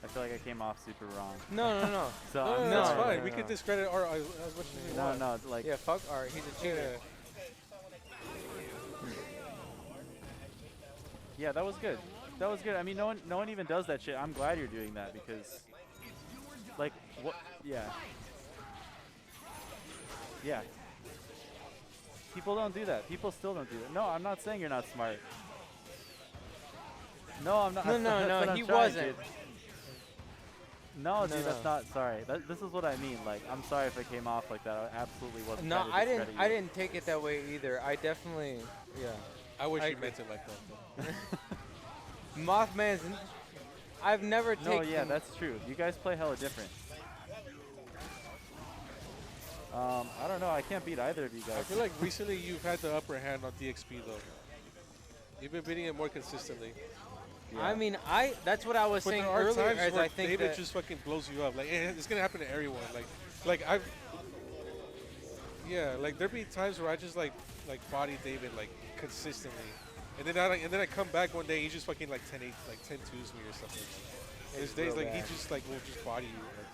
I feel like I came off super wrong. No. So No, I'm that's sorry. fine. no, We no. can discredit Art as much as we want. No, like Yeah, fuck Art. He's a cheater. yeah, that was good. That was good. I mean, no one even does that shit. I'm glad you're doing that because, like, what? Yeah. Yeah. People don't do that. People still don't do that. No, I'm not saying you're not smart. No, I'm not. No, that's what I'm he trying, wasn't. dude. No, No, dude, that's no. not. Sorry. This is what I mean. Like, I'm sorry if it came off like that. I absolutely wasn't. No, trying to I didn't. discredit I you. didn't take it that way either. I definitely, yeah. I wish I you agree. meant it like that. Though. Mothman's. I've never taken. No, yeah, that's true. You guys play hella different. I don't know. I can't beat either of you guys. I feel like recently you've had the upper hand on DXP though. You've been beating it more consistently. Yeah. I mean, that's what I was But saying there are earlier. times As where I think David that just fucking blows you up. Like it's gonna happen to everyone. Like I've. Yeah, like there be times where I just like body David like consistently, and then I come back one day he just fucking like 10-8 like 10-2s me or something. And there's days real like he bad. just like will just body you. Like,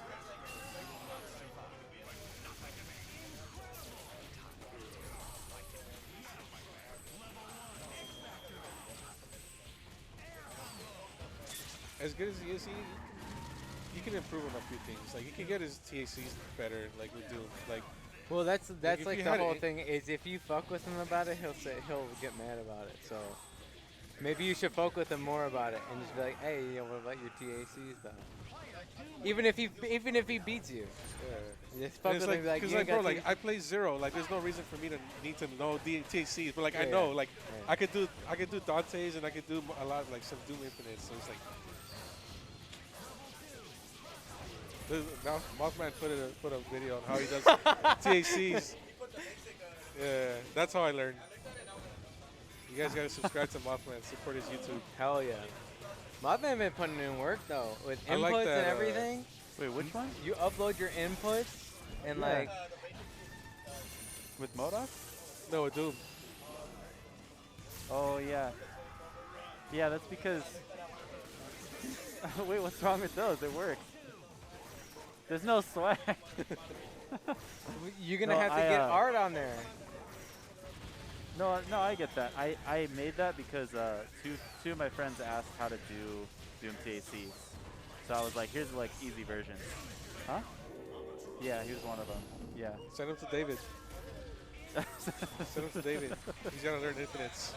as good as he is, he can improve on a few things. Like he can get his TACs better, like with Doom. Like well, that's if like you the had whole it- thing is if you fuck with him about it, he'll get mad about it. So maybe you should fuck with him more about it and just be like, hey, what about your TACs though? Even if he beats you, just fuck and with it's him. Like, because you like ain't bro, got like I play Zero. Like there's no reason for me to need to know TACs, but like I Yeah, know yeah. like Yeah. I could do Dante's and I could do a lot like some Doom Infinite. So it's like. Now Mothman put a video on how he does TACs. Yeah, that's how I learned. You guys gotta subscribe to Mothman, support his YouTube. hell yeah. Mothman been putting in work though with I inputs like that, and everything. Wait, which one? You upload your inputs and Yeah. like With MODOK? No, Doom. Oh yeah. Yeah, that's because. Wait, what's wrong with those? It works. There's no swag. you're gonna No, have to I, get art on there. No, I get that. I made that because two of my friends asked how to do Doom TACs. So I was like, here's like easy version. Huh? Yeah, he was one of them. Yeah. Send him to David. Send him to David. He's gotta learn infinites.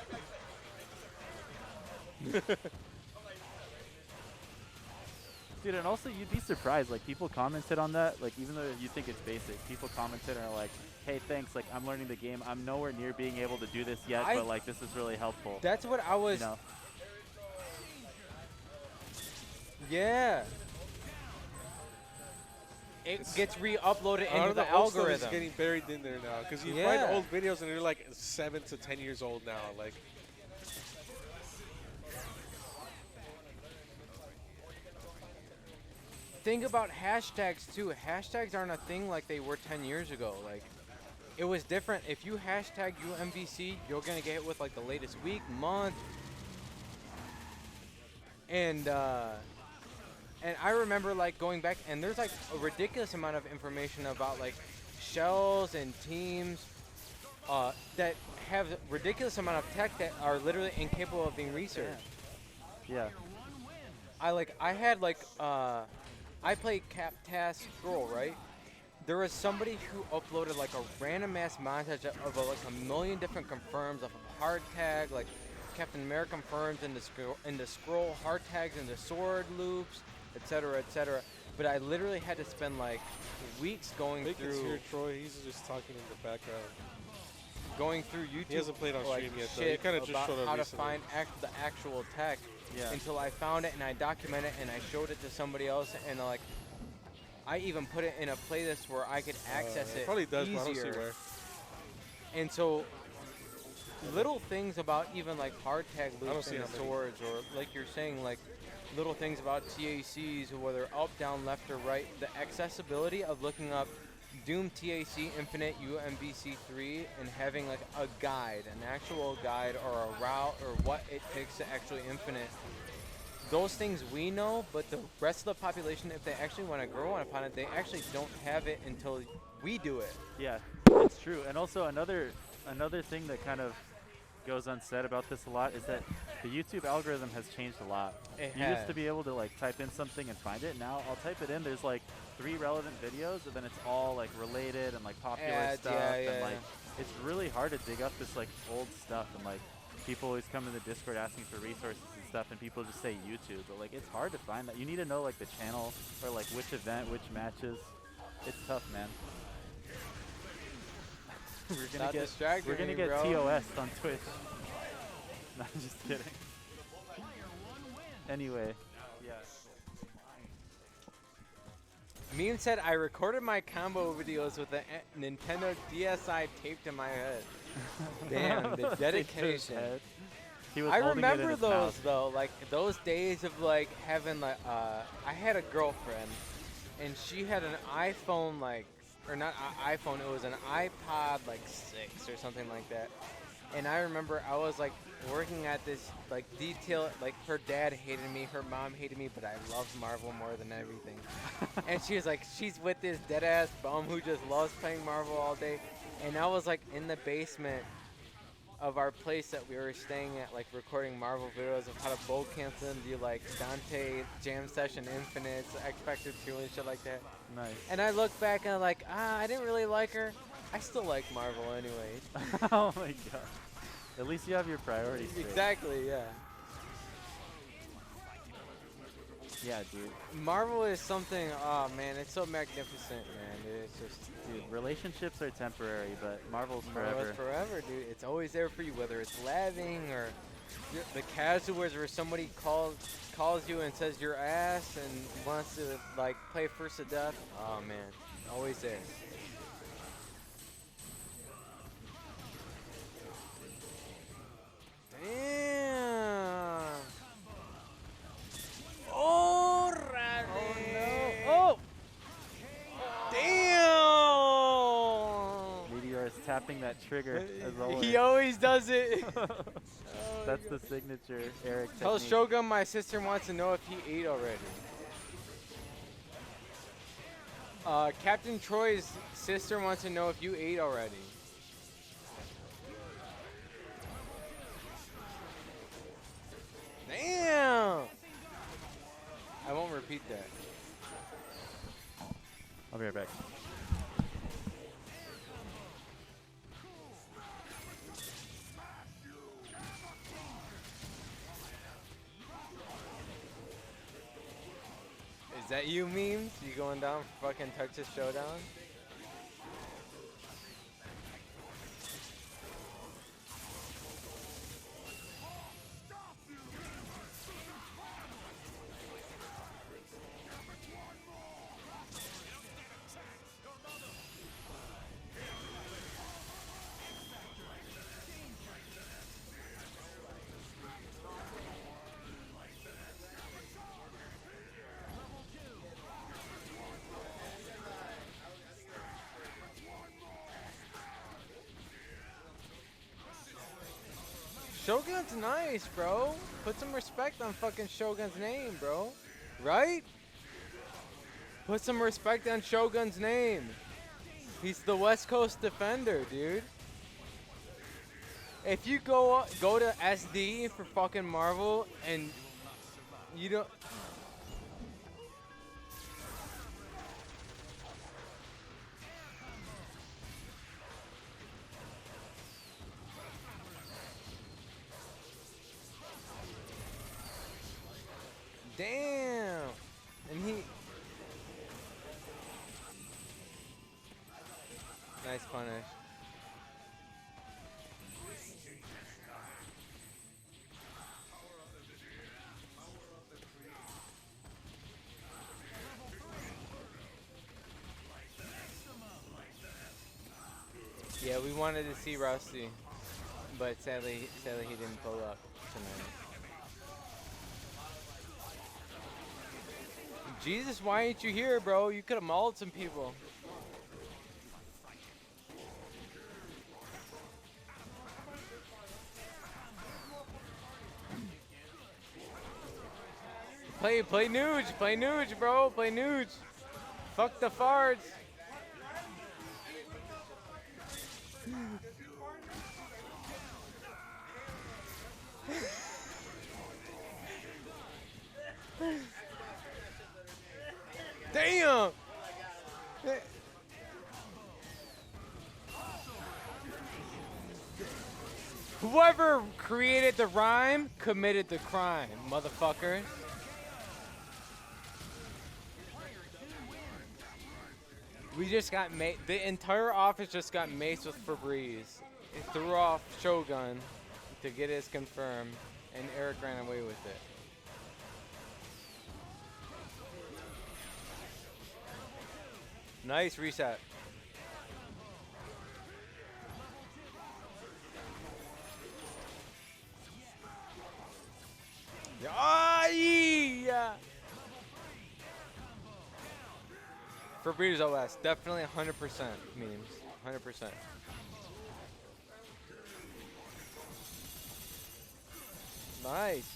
Dude, and also you'd be surprised. Like people commented on that. Like even though you think it's basic, people commented and are like, "Hey, thanks. Like I'm learning the game. I'm nowhere near being able to do this yet, but like this is really helpful." That's what I was. You know? Yeah. It gets re-uploaded A lot into of the old stuff is algorithm. getting buried in there now because you Yeah. find old videos and they're like 7 to 10 years old now. Like. Think about hashtags too. Hashtags aren't a thing like they were 10 years ago. Like, it was different. If you hashtag UMVC, you're gonna get hit with like the latest week, month, and I remember like going back and there's like a ridiculous amount of information about like shells and teams that have ridiculous amount of tech that are literally incapable of being researched. Yeah. I played Captask Scroll, right? There was somebody who uploaded like a random ass montage of like a million different confirms of a hard tag, like Captain America confirms in the scroll hard tags in the sword loops, etc., etc. But I literally had to spend like weeks going Bacon's through here, Troy. He's just talking in the background. YouTube. He hasn't played on like, stream yet, though. He shit kinda just about showed up how to recently. find the actual tech. Yeah. Until I found it and I documented it and I showed it to somebody else and like I even put it in a playlist where I could access it Probably does, easier. but I don't see where. And so little things about even like hard tag I don't loops see and how many. swords, or like you're saying, like little things about TACs, whether up, down, left, or right. The accessibility of looking up Doom TAC Infinite UMBC3 and having like a guide, an actual guide or a route or what it takes to actually Infinite. Those things we know, but the rest of the population, if they actually want to grow upon it, they actually don't have it until we do it. Yeah, it's true. And also another thing that kind of goes unsaid about this a lot is that the YouTube algorithm has changed a lot. It You used has. to be able to like type in something and find it. Now I'll type it in. There's like 3 relevant videos, and then it's all like related and like popular Ads, stuff. yeah, and yeah, like it's really hard to dig up this like old stuff. And like people always come in the Discord asking for resources and stuff, and people just say YouTube. But like it's hard to find that. You need to know like the channel or like which event, which matches. It's tough, man. Not distracting We're gonna me, get bro. TOS on Twitch. No, I'm just kidding. Anyway, yeah. Meme said, I recorded my combo videos with the Nintendo DSi taped to my head. Damn, the Taped to his dedication. head. He was I holding it in remember his those mouth. though, like those days of like having like, I had a girlfriend and she had an iPhone like, or not iPhone, it was an iPod like 6 or something like that. And I remember I was like working at this like detail, like her dad hated me, her mom hated me, but I loved Marvel more than everything. And she was like, she's with this dead ass bum who just loves playing Marvel all day. And I was like in the basement of our place that we were staying at, like recording Marvel videos of how to bow cancel and do like Dante Jam Session Infinites, X Factor 2 and shit like that. Nice. And I look back and I'm like, I didn't really like her. I still like Marvel anyway. Oh my god. At least you have your priorities straight. Exactly, yeah. Yeah, dude. Marvel is something, oh man, it's so magnificent, man. Dude. It's just, Dude, relationships are temporary, but Marvel's Marvel's forever. forever, dude. It's always there for you, whether it's lathing or the casuals where somebody calls you and says you're ass and wants to like play first to death. Oh man, always there. Damn. Oh, Oh! damn. Meteor is tapping that trigger as always. He always does it. That's the signature Eric Tell technique. Shogun my sister wants to know if he ate already. Captain Troy's sister wants to know if you ate already. Damn! I won't repeat that. I'll be right back. Is that you, memes? You going down for fucking Texas Showdown? Shogun's nice, bro. Put some respect on fucking Shogun's name, bro. Right? Put some respect on Shogun's name. He's the West Coast defender, dude. If you go to SD for fucking Marvel and you don't... Damn. And he... Nice punish. Yeah, we wanted to see Rusty, but sadly he didn't pull up tonight. Jesus, why ain't you here, bro? You could have mauled some people. Play Nuge, bro. Play Nuge. Fuck the farts. Damn. Whoever created the rhyme committed the crime, motherfucker. We just got the entire office just got maced with Febreze. It threw off Shogun to get his confirmed, and Eric ran away with it. Nice reset. Ah, yeah. Febreze OS, definitely 100% memes, 100%. Nice.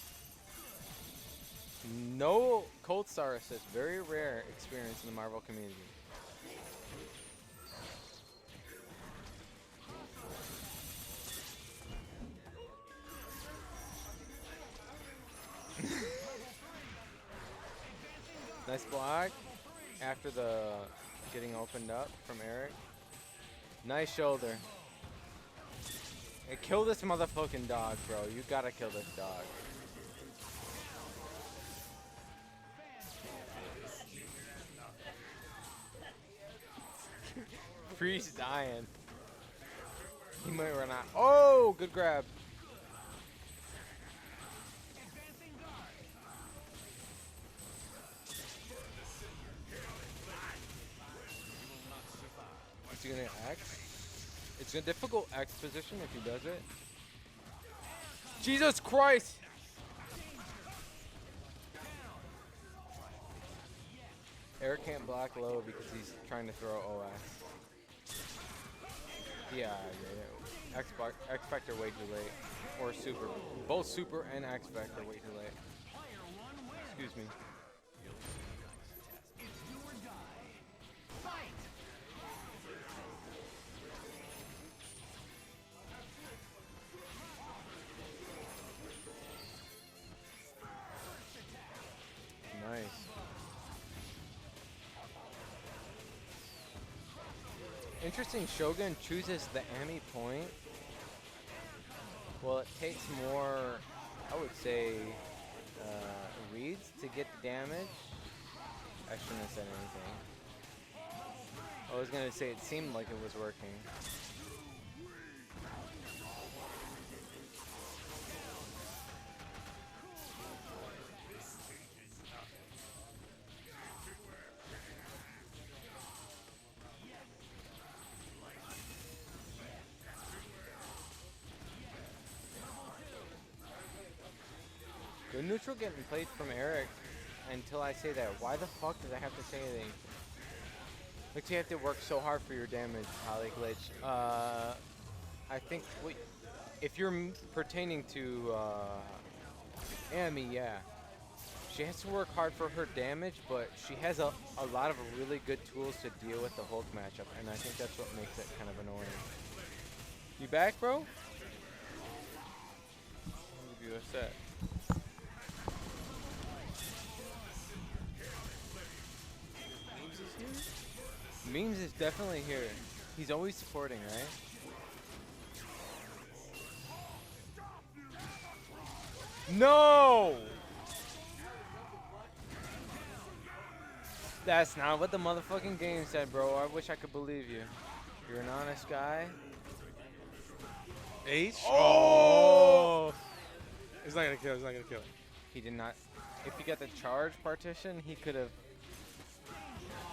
No cold star assist, very rare experience in the Marvel community. Nice block after the getting opened up from Eric. Nice shoulder. Hey, kill this motherfucking dog, bro. You gotta kill this dog. Freeze dying. He might run out. Oh, good grab. Is he gonna X? It's a difficult X position if he does it. Jesus Christ! Eric can't block low because he's trying to throw OS. Yeah. X Factor way too late. Or Super. Both Super and X Factor way too late. Excuse me. Nice. Interesting, Shogun chooses the Ami point. Well, it takes more, I would say, reads to get the damage. I shouldn't have said anything. I was going to say it seemed like it was working. Good neutral getting played from Eric until I say that. Why the fuck did I have to say anything? Like, you have to work so hard for your damage, Holly Glitch. I think if you're pertaining to Amy, yeah. She has to work hard for her damage, but she has a lot of really good tools to deal with the Hulk matchup, and I think that's what makes it kind of annoying. You back, bro? I'll give you a set. Memes is definitely here. He's always supporting, right? No! That's not what the motherfucking game said, bro. I wish I could believe you. You're an honest guy. H? Oh! He's not gonna kill. He's not gonna kill. He did not. If he got the charge partition, he could have.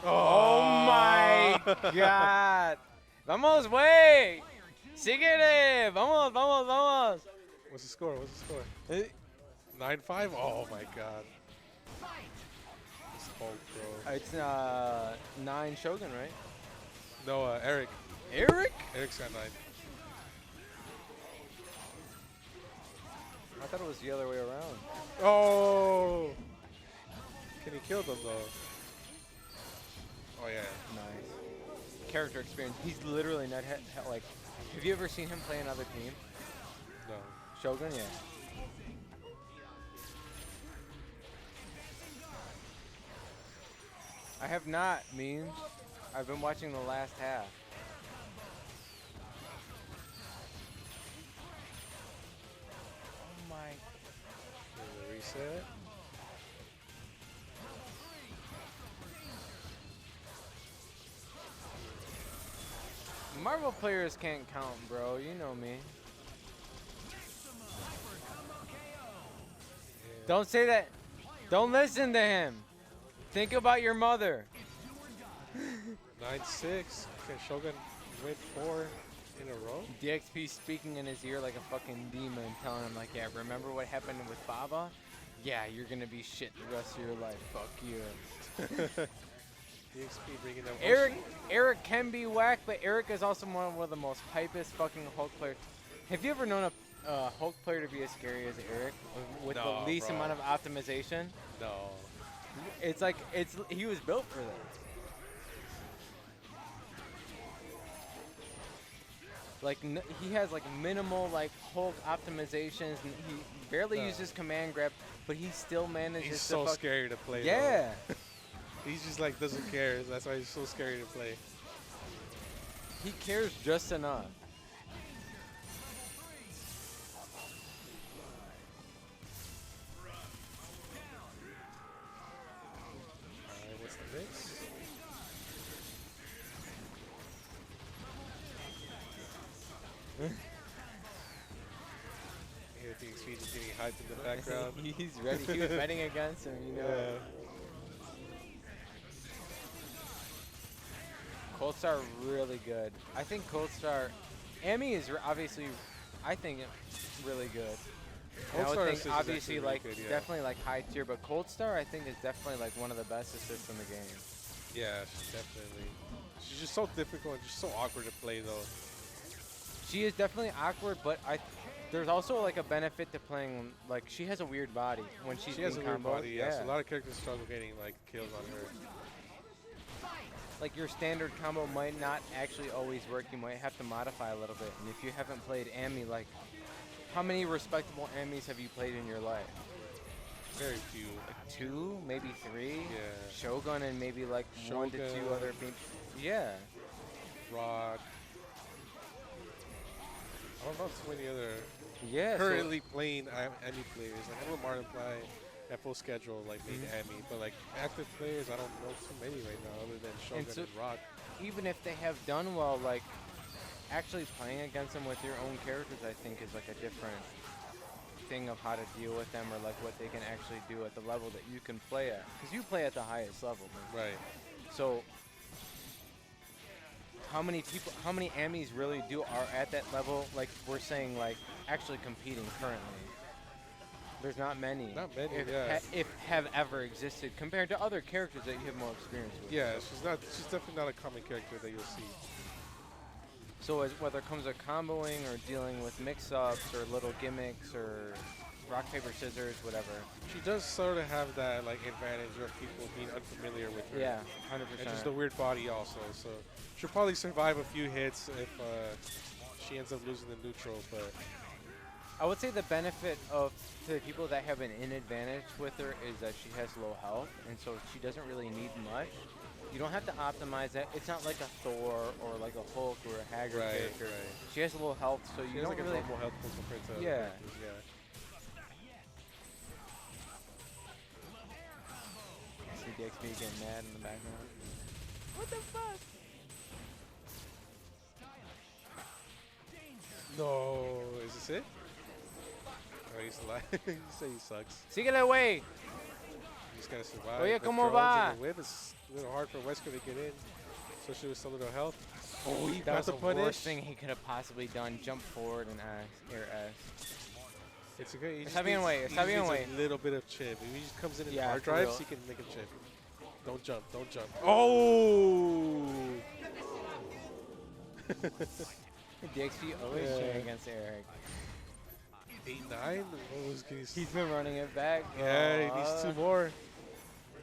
Oh my god! Vamos, way! Síguele. Vamos, vamos, vamos. What's the score? What's the score? Eh, 9-5? Oh my god. This Hulk, bro. It's 9 Shogun, right? No, Eric. Eric? Eric's got 9. I thought it was the other way around. Oh! Can he kill them though? Oh yeah. Nice. Character experience. He's literally not like. Have you ever seen him play another team? No. Shogun, yeah. I have not, mean. I've been watching the last half. Oh my. There's a reset. Marvel players can't count, bro. You know me. Don't say that. Don't listen to him. Think about your mother. 9-6. Can Shogun win 4 in a row? DXP speaking in his ear like a fucking demon, telling him like, yeah, remember what happened with Baba? Yeah, you're gonna be shit the rest of your life. Fuck you. DXP bringing them. Eric can be whack, but Eric is also one of the most hypest fucking Hulk players. Have you ever known a Hulk player to be as scary as Eric with No, the least bro. amount of optimization? No. It's like he was built for that. Like he has like minimal like Hulk optimizations, and he barely No. uses command grab, but he still manages He's to so fuck- scary to play. Yeah. Though. He's just like doesn't care. That's why he's so scary to play. He cares just enough. Alright, what's the mix? Yeah, DXP just getting hyped in the background. He's ready. He was betting against him, you know. Yeah. Cold Star really good. I think Cold Star, Amy is obviously, I think really good. And I Cold would Star think assist is obviously actually really like good, yeah. definitely like high tier, but Cold Star I think is definitely like one of the best assists in the game. Yeah, she's definitely. She's just so difficult and just so awkward to play though. She is definitely awkward, but there's also like a benefit to playing, like she has a weird body when she's She has a in weird combo. body, yeah. So a lot of characters struggle getting like kills on her. Like your standard combo might not actually always work. You might have to modify a little bit. And if you haven't played Amy, like how many respectable Amis have you played in your life? Very few. Like 2, maybe 3. Yeah. Shogun and maybe like 1 to 2 Shogun. other people. Yeah. Rock. I don't know too many other Yeah. currently playing Amy players. Like I know Martin play at full schedule like made Amy, but like active players I don't know too many right now other than Shogun so- and Rock. Even if they have done well, like actually playing against them with your own characters, I think is like a different thing of how to deal with them, or like what they can actually do at the level that you can play at. Because you play at the highest level, man. Right. So how many Amis really are at that level? Like we're saying, like actually competing currently. There's not many. Not many, if, yeah. if have ever existed compared to other characters that you have more experience with. Yeah, she's definitely not a common character that you'll see. So whether it comes to comboing or dealing with mix-ups or little gimmicks or rock, paper, scissors, whatever. She does sort of have that like advantage of people being unfamiliar with her. Yeah, 100%. And just the weird body also. So she'll probably survive a few hits if she ends up losing the neutral, but I would say the benefit to the people that have an advantage with her is that she has low health, and so she doesn't really need much. You don't have to optimize that. It's not like a Thor or like a Hulk or a Haggard character. Right. She has low health, so She you has don't like really. a normal health pool compared to other Yeah. characters, yeah. See DXP getting mad in the background. What the fuck? No, is this it? Oh, he's alive. You say he sucks. Síguele, away. You just gotta survive. Oye, The ¿cómo drones va? and the whip is a little hard for Wesker to get in, especially with so little health. Oh, he That got was the the punish. worst thing he could have possibly done. Jump forward and air S. It's okay. Está bien, güey. Está bien, güey. A little bit of chip. If he just comes in and Yeah, hard for drives, real. he can make a chip. Don't jump. Don't jump. Oh! DXP always Yeah. cheering against Eric. 8-9? What was his? He's been running it back. Yeah, he needs 2 more.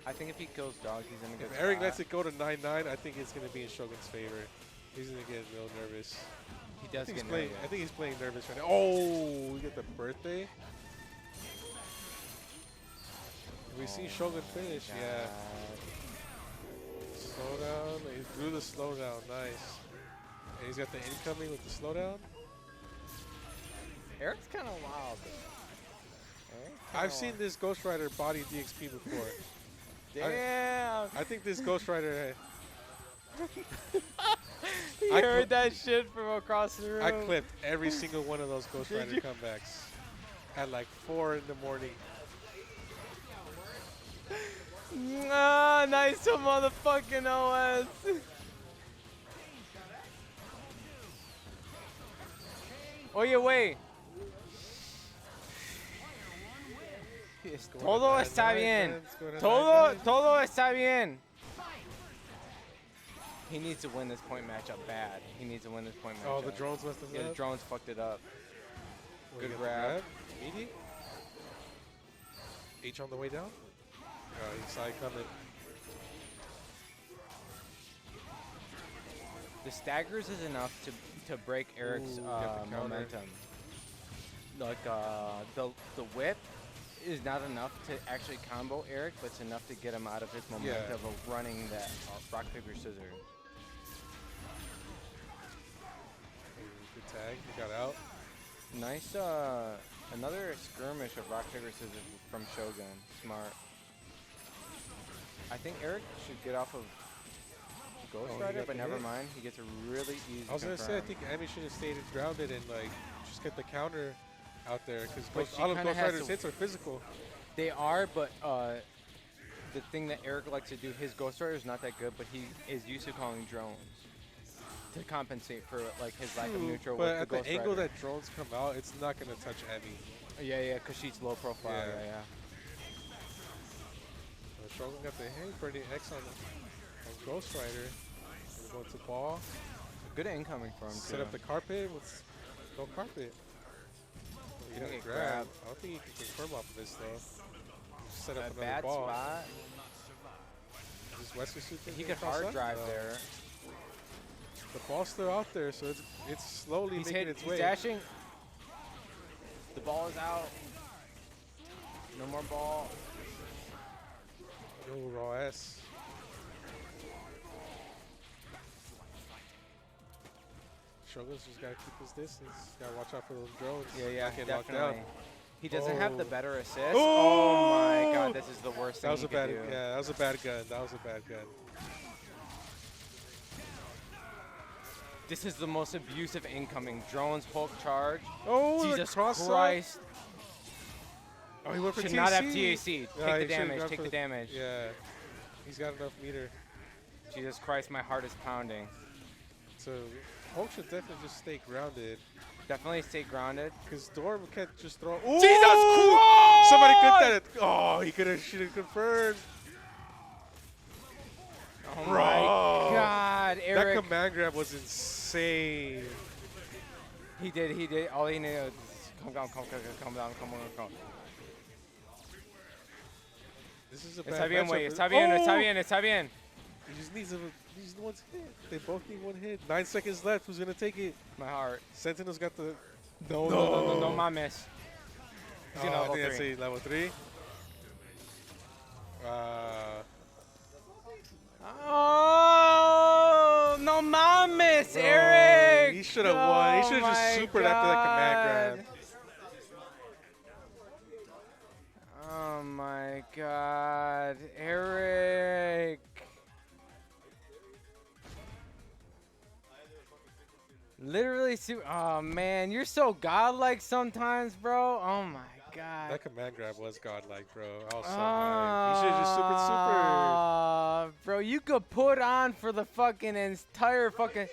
I think if he kills Dog, he's in a good If Eric spot. lets it go to 9-9, I think it's going to be in Shogun's favor. He's going to get real nervous. He does get playing, nervous. I think he's playing nervous right now. Oh, we get the birthday. We see Shogun finish. Yeah. Slowdown. He threw the slowdown. Nice. And he's got the incoming with the slowdown. Eric's kind of wild. I've seen this Ghost Rider body DXP before. Damn. I think this Ghost Rider. He I heard that shit from across the room. I clipped every single one of those Ghost Rider comebacks at like 4 in the morning. Ah, nice to motherfucking OS. Oye, güey. Todo está bien. Todo está bien. He needs to win this point matchup bad. He needs to win this point matchup. Oh, the drones messed us Yeah, the up. drones fucked it up. Oh, Good you got the grab. Meaty? H on the way down? He saw it coming. The staggers is enough to break Eric's Ooh, got the counter. momentum. Like the whip is not enough to actually combo Eric, but it's enough to get him out of his momentum of running that rock paper scissors. Good tag. He got out. Nice. Another skirmish of rock paper scissors from Shogun. Smart. I think Eric should get off of Ghost he Rider, got but the never hit. mind. He gets a really easy. I was going to say, I confirm. think Amy should have stayed grounded and like just get the counter out there But because she all of kinda Ghost has Rider's to- hits are physical. They are, but the thing that Eric likes to do, his Ghost Rider is not that good, but he is used to calling drones to compensate for like his lack of True, neutral but with at the the Ghost angle Rider. that drones come out, it's not going to touch Abby. Yeah, because she's low profile. Yeah. Yeah. Shogun got the hit for the X on Ghost Rider. Going to ball. Good incoming from him. Set too. up the carpet. Let's go carpet. He You got get grab. grabbed. I don't think you can confirm off of this though. Set up A another bad ball. spot. This Wesker suit thing He gonna could cross hard up? drive No. there. The ball's still out there, so it's slowly He's making hit. its He's way. dashing. The ball is out. No more ball. Yo, raw S. Shogun's just gotta keep his distance. Gotta watch out for those drones. Yeah, Not getting knocked definitely. down. He doesn't have the Oh. better assist. Oh! Oh my God, this is the worst thing That was he a could bad. do. Yeah, that was a bad gun. That was a bad gun. This is the most abusive incoming. Drones, Hulk charge. Oh, Jesus the cross Christ. Oh, he went for Should TAC. not have TAC. Yeah, Take he the should've damage. gone Take for the damage. Yeah, he's got enough meter. Jesus Christ, my heart is pounding. So Hulk should definitely just stay grounded. Definitely stay grounded. Because Dorm can't just throw. Jesus Ooh! Christ! Somebody clipped that. Oh, he could have. Should have confirmed. Oh Bro. my God, That Eric. command grab was insane. He did. All he needed was come down. This is a Está bad bien, matchup güey. for- Está bien, está Oh! bien, está bien. He just needs one hit. They both need one hit. 9 seconds left. Who's gonna take it? My heart. Sentinel's got the. No mames. He's Oh, gonna I level think that's 3. a level 3. Oh, no mames, Bro, Eric. he should have won. He should have just Oh supered my after that command God. grab. Oh my God, Eric. Literally, oh man, you're so godlike sometimes, bro. Oh my God. That command grab was godlike, bro. I was so hyped. He should have just super. Bro, you could put on for the fucking entire fucking.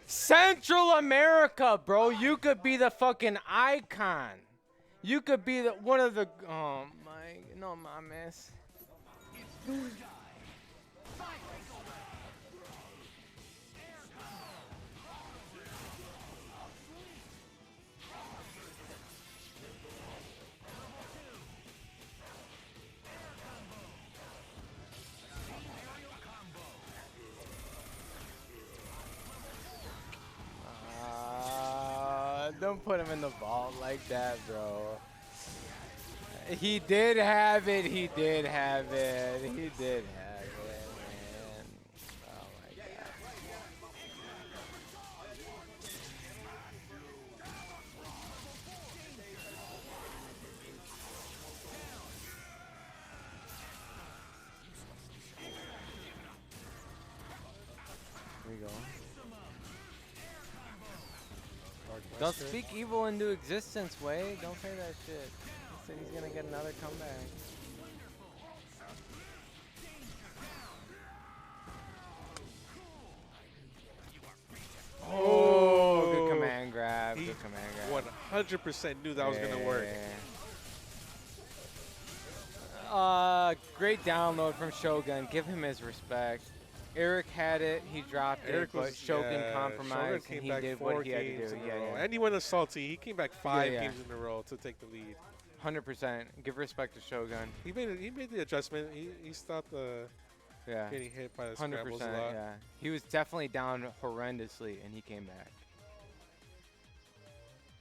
Central America, bro. You could be the fucking icon. You could be the one of the. Oh my, no mames. Don't put him in the vault like that, bro. He did have it. He did have it. He did have it, man. Oh my god. Here we go. Don't speak evil into existence, Wade. Don't say that shit. He said he's gonna get another comeback. Oh, good command grab. Good command grab. 100% knew that was gonna work. Great download from Shogun. Give him his respect. Eric had it, he dropped Eric it, but Shogun compromised, Shogun and came he back did 4 what he had to games do. in a Yeah, row. yeah. And he went assaulty. He came back 5 yeah. games in a row to take the lead. 100%. Give respect to Shogun. He made the adjustment. He stopped Yeah. getting hit by the 100%. scrambles a lot. Yeah. He was definitely down horrendously, and he came back.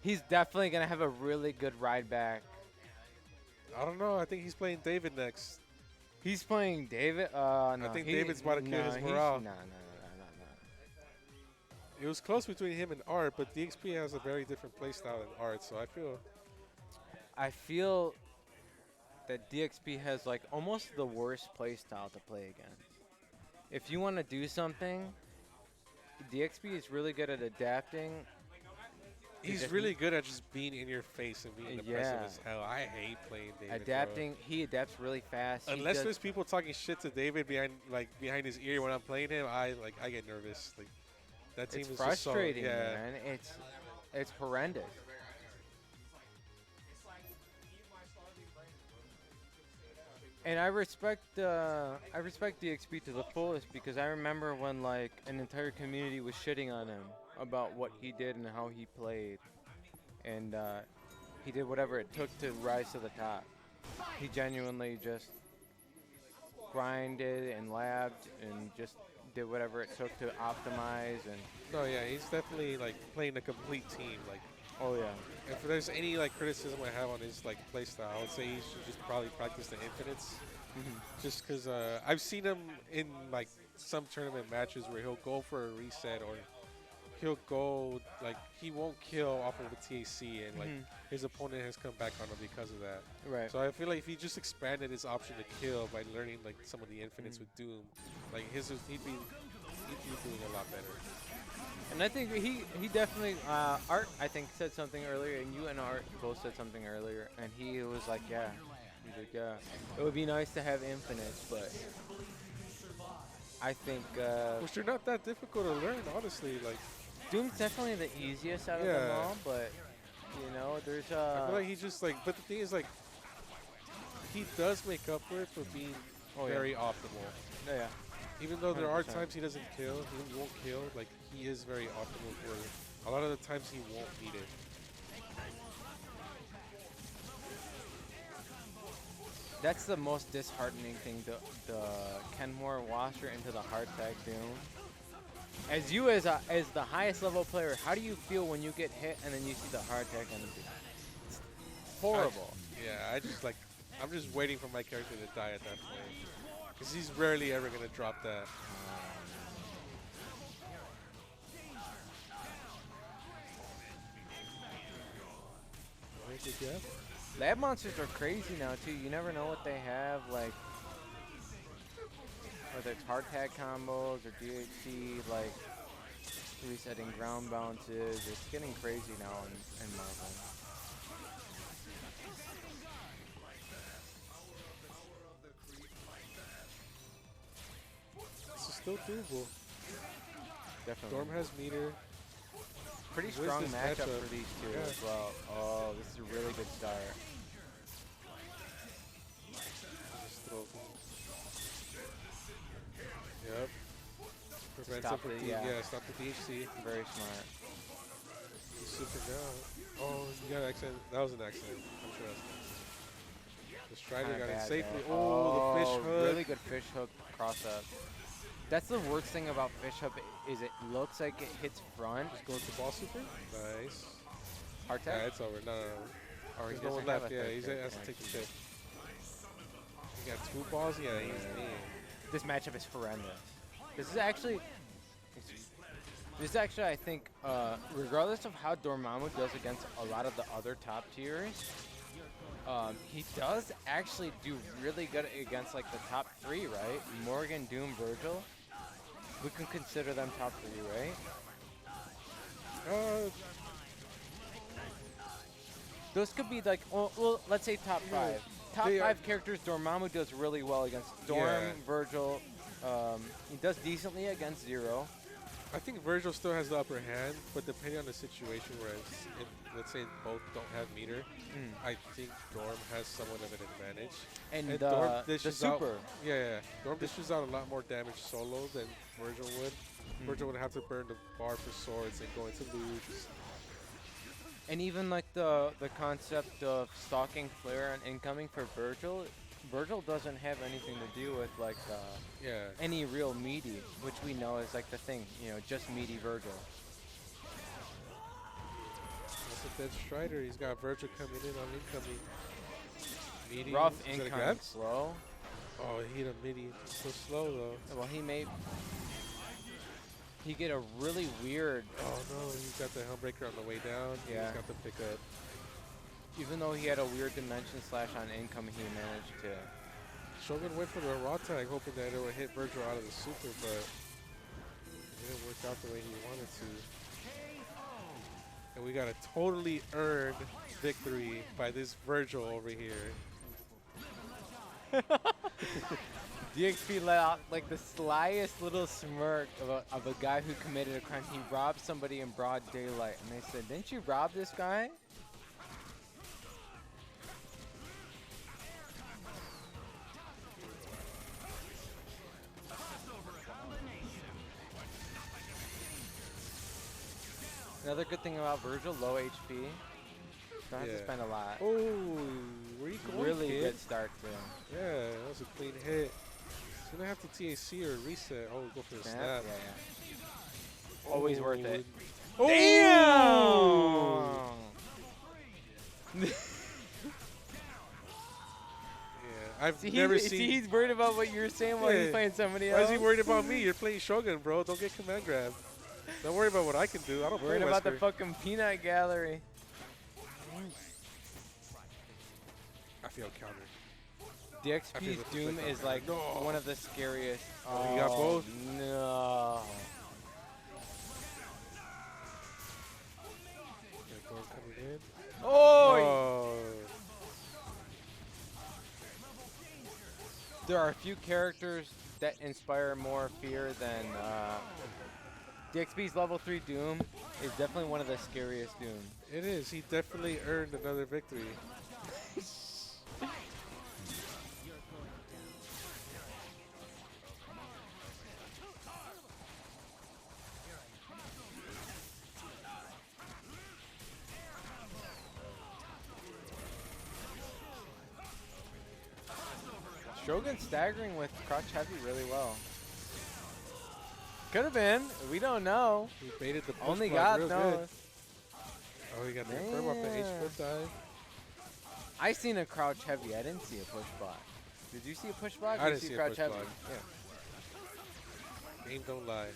He's definitely gonna have a really good ride back. I don't know. I think he's playing David next. He's playing David. No, I think David's about to kill his morale. No. It was close between him and Art, but DXP has a very different playstyle than Art, so I feel that DXP has like almost the worst playstyle to play against. If you want to do something, DXP is really good at adapting. he's really good at just being in your face and being aggressive Yeah. as hell. I hate playing David. Adapting, bro. he adapts really fast. Unless there's people talking shit to David behind his ear when I'm playing him, I get nervous. Like that team it's is frustrating, just so, yeah. man. It's horrendous. And I respect DXP to the fullest because I remember when like an entire community was shitting on him about what he did and how he played, and he did whatever it took to rise to the top. He genuinely just grinded and labbed and just did whatever it took to optimize and. No, yeah, he's definitely like playing a complete team. Like, Oh yeah. if there's any like criticism I have on his like playstyle, I would say he should just probably practice the infinites. Just because I've seen him in like some tournament matches where he'll go for a reset or he'll go like he won't kill off of a TAC and like his opponent has come back on him because of that. Right. So I feel like if he just expanded his option to kill by learning like some of the infinites with Doom, like he'd be doing a lot better. And I think he definitely Art I think said something earlier, and you and Art both said something earlier, and he was like, yeah, he's like, yeah, it would be nice to have infinites, but I think Which they're not that difficult to learn, honestly. Like Doom's definitely the easiest out of them Yeah. all, but you know, there's I feel like he's just like, but the thing is like, he does make up for it for being very optimal. yeah. Even though there are 100%. times he doesn't kill, he won't kill, like he is very optimal for it. A lot of the times he won't beat it. That's the most disheartening thing, the Kenmore Washer into the hard tag Doom. As you as the highest level player, how do you feel when you get hit and then you see the hard tag on the Doom? It's horrible. I'm just waiting for my character to die at that point. Because he's rarely ever going to drop that. Lab monsters are crazy now too. You never know what they have, like whether it's hard tag combos or DHC, like resetting ground bounces. It's getting crazy now in Marvel. It's still doable. Definitely. Storm has meter. pretty Who is strong this matchup matchup? for these two Yeah. as well. Oh, this is a really good start. Just throw. Yep. Prevent Stop him it, from yeah. stop the DHC. Very smart. Super down. Oh, you got an accident. That was an accident. I'm sure that's the Strider Kinda got it bad safely. there. Oh, the fish hook. Really good fish hook cross up. That's the worst thing about fish hook is it looks like it hits front. Just going to ball super. Nice. Hard Yeah, tap. it's over. No. Or he There's no one doesn't have left. a Yeah, third he tip. has to Yeah. take the tip. He got 2 balls. Yeah, he's This matchup is horrendous. This is actually, I think, regardless of how Dormammu does against a lot of the other top tiers, he does actually do really good against like the top 3, right? Morgan, Doom, Virgil. We can consider them top 3, right? Those could be like, well, let's say top 5. Top They 5 characters, Dormammu does really well against Storm, Yeah. Virgil. He does decently against Zero. I think Virgil still has the upper hand, but depending on the situation, whereas if let's say both don't have meter, I think Dorm has somewhat of an advantage. And Dorm the dishes out- super. Yeah. Dorm dishes out a lot more damage solo than Virgil would. Virgil would have to burn the bar for swords and go into loops. And even like the concept of stalking flare and incoming for Virgil, Virgil doesn't have anything to do with like Yeah. any real meaty, which we know is like the thing, you know, just meaty Virgil. That's a dead Strider. He's got Virgil coming in on incoming. Meaty. Rough Is that a incoming, grab? slow. Oh, he hit a midi. So slow though. Well, he get a really weird, Oh no, he's got the Helmbreaker on the way down. Yeah. He's got the pickup. even though he had a weird dimension slash on income, he managed to. Shogun went for the raw tag, hoping that it would hit Virgil out of the super, but it didn't work out the way he wanted to. And we got a totally earned victory by this Virgil over here. DXP let out like the slyest little smirk of a guy who committed a crime. He robbed somebody in broad daylight, and they said, "Didn't you rob this guy?" Another good thing about Virgil, low HP. Don't have to Yeah. spend a lot. Oh, where you going, Really kid? good start too. Yeah, that was a clean hit. He's gonna have to TAC or reset. Oh, go for the snap. Yeah. Always worth it. Oh! Damn! Yeah, I've See, never see, seen. he's worried about what you're saying while he's Yeah. playing somebody Why else. is he worried about me? You're playing Shogun, bro. Don't get command grab. Don't worry about what I can do. I don't Worried play about the Wesker. fucking peanut gallery. I feel countered. I feel DXP's the Doom deflect is on like that. No. one of the scariest. Oh, you got both? No. Yeah, Thorn coming in. Oh! Oh. There are a few characters that inspire more fear than DXP's level 3 Doom is definitely one of the scariest Doom. It is. He definitely earned another victory. Shogun staggering with crouch heavy really well. Could have been. We don't know. He baited the push Only block God real knows. good. Oh, he got the confirm off the H Man. foot dive. I seen a crouch heavy. I didn't see a push block. Did you see a push block? I Or didn't you see a crouch push heavy? block. Yeah. Game don't lie.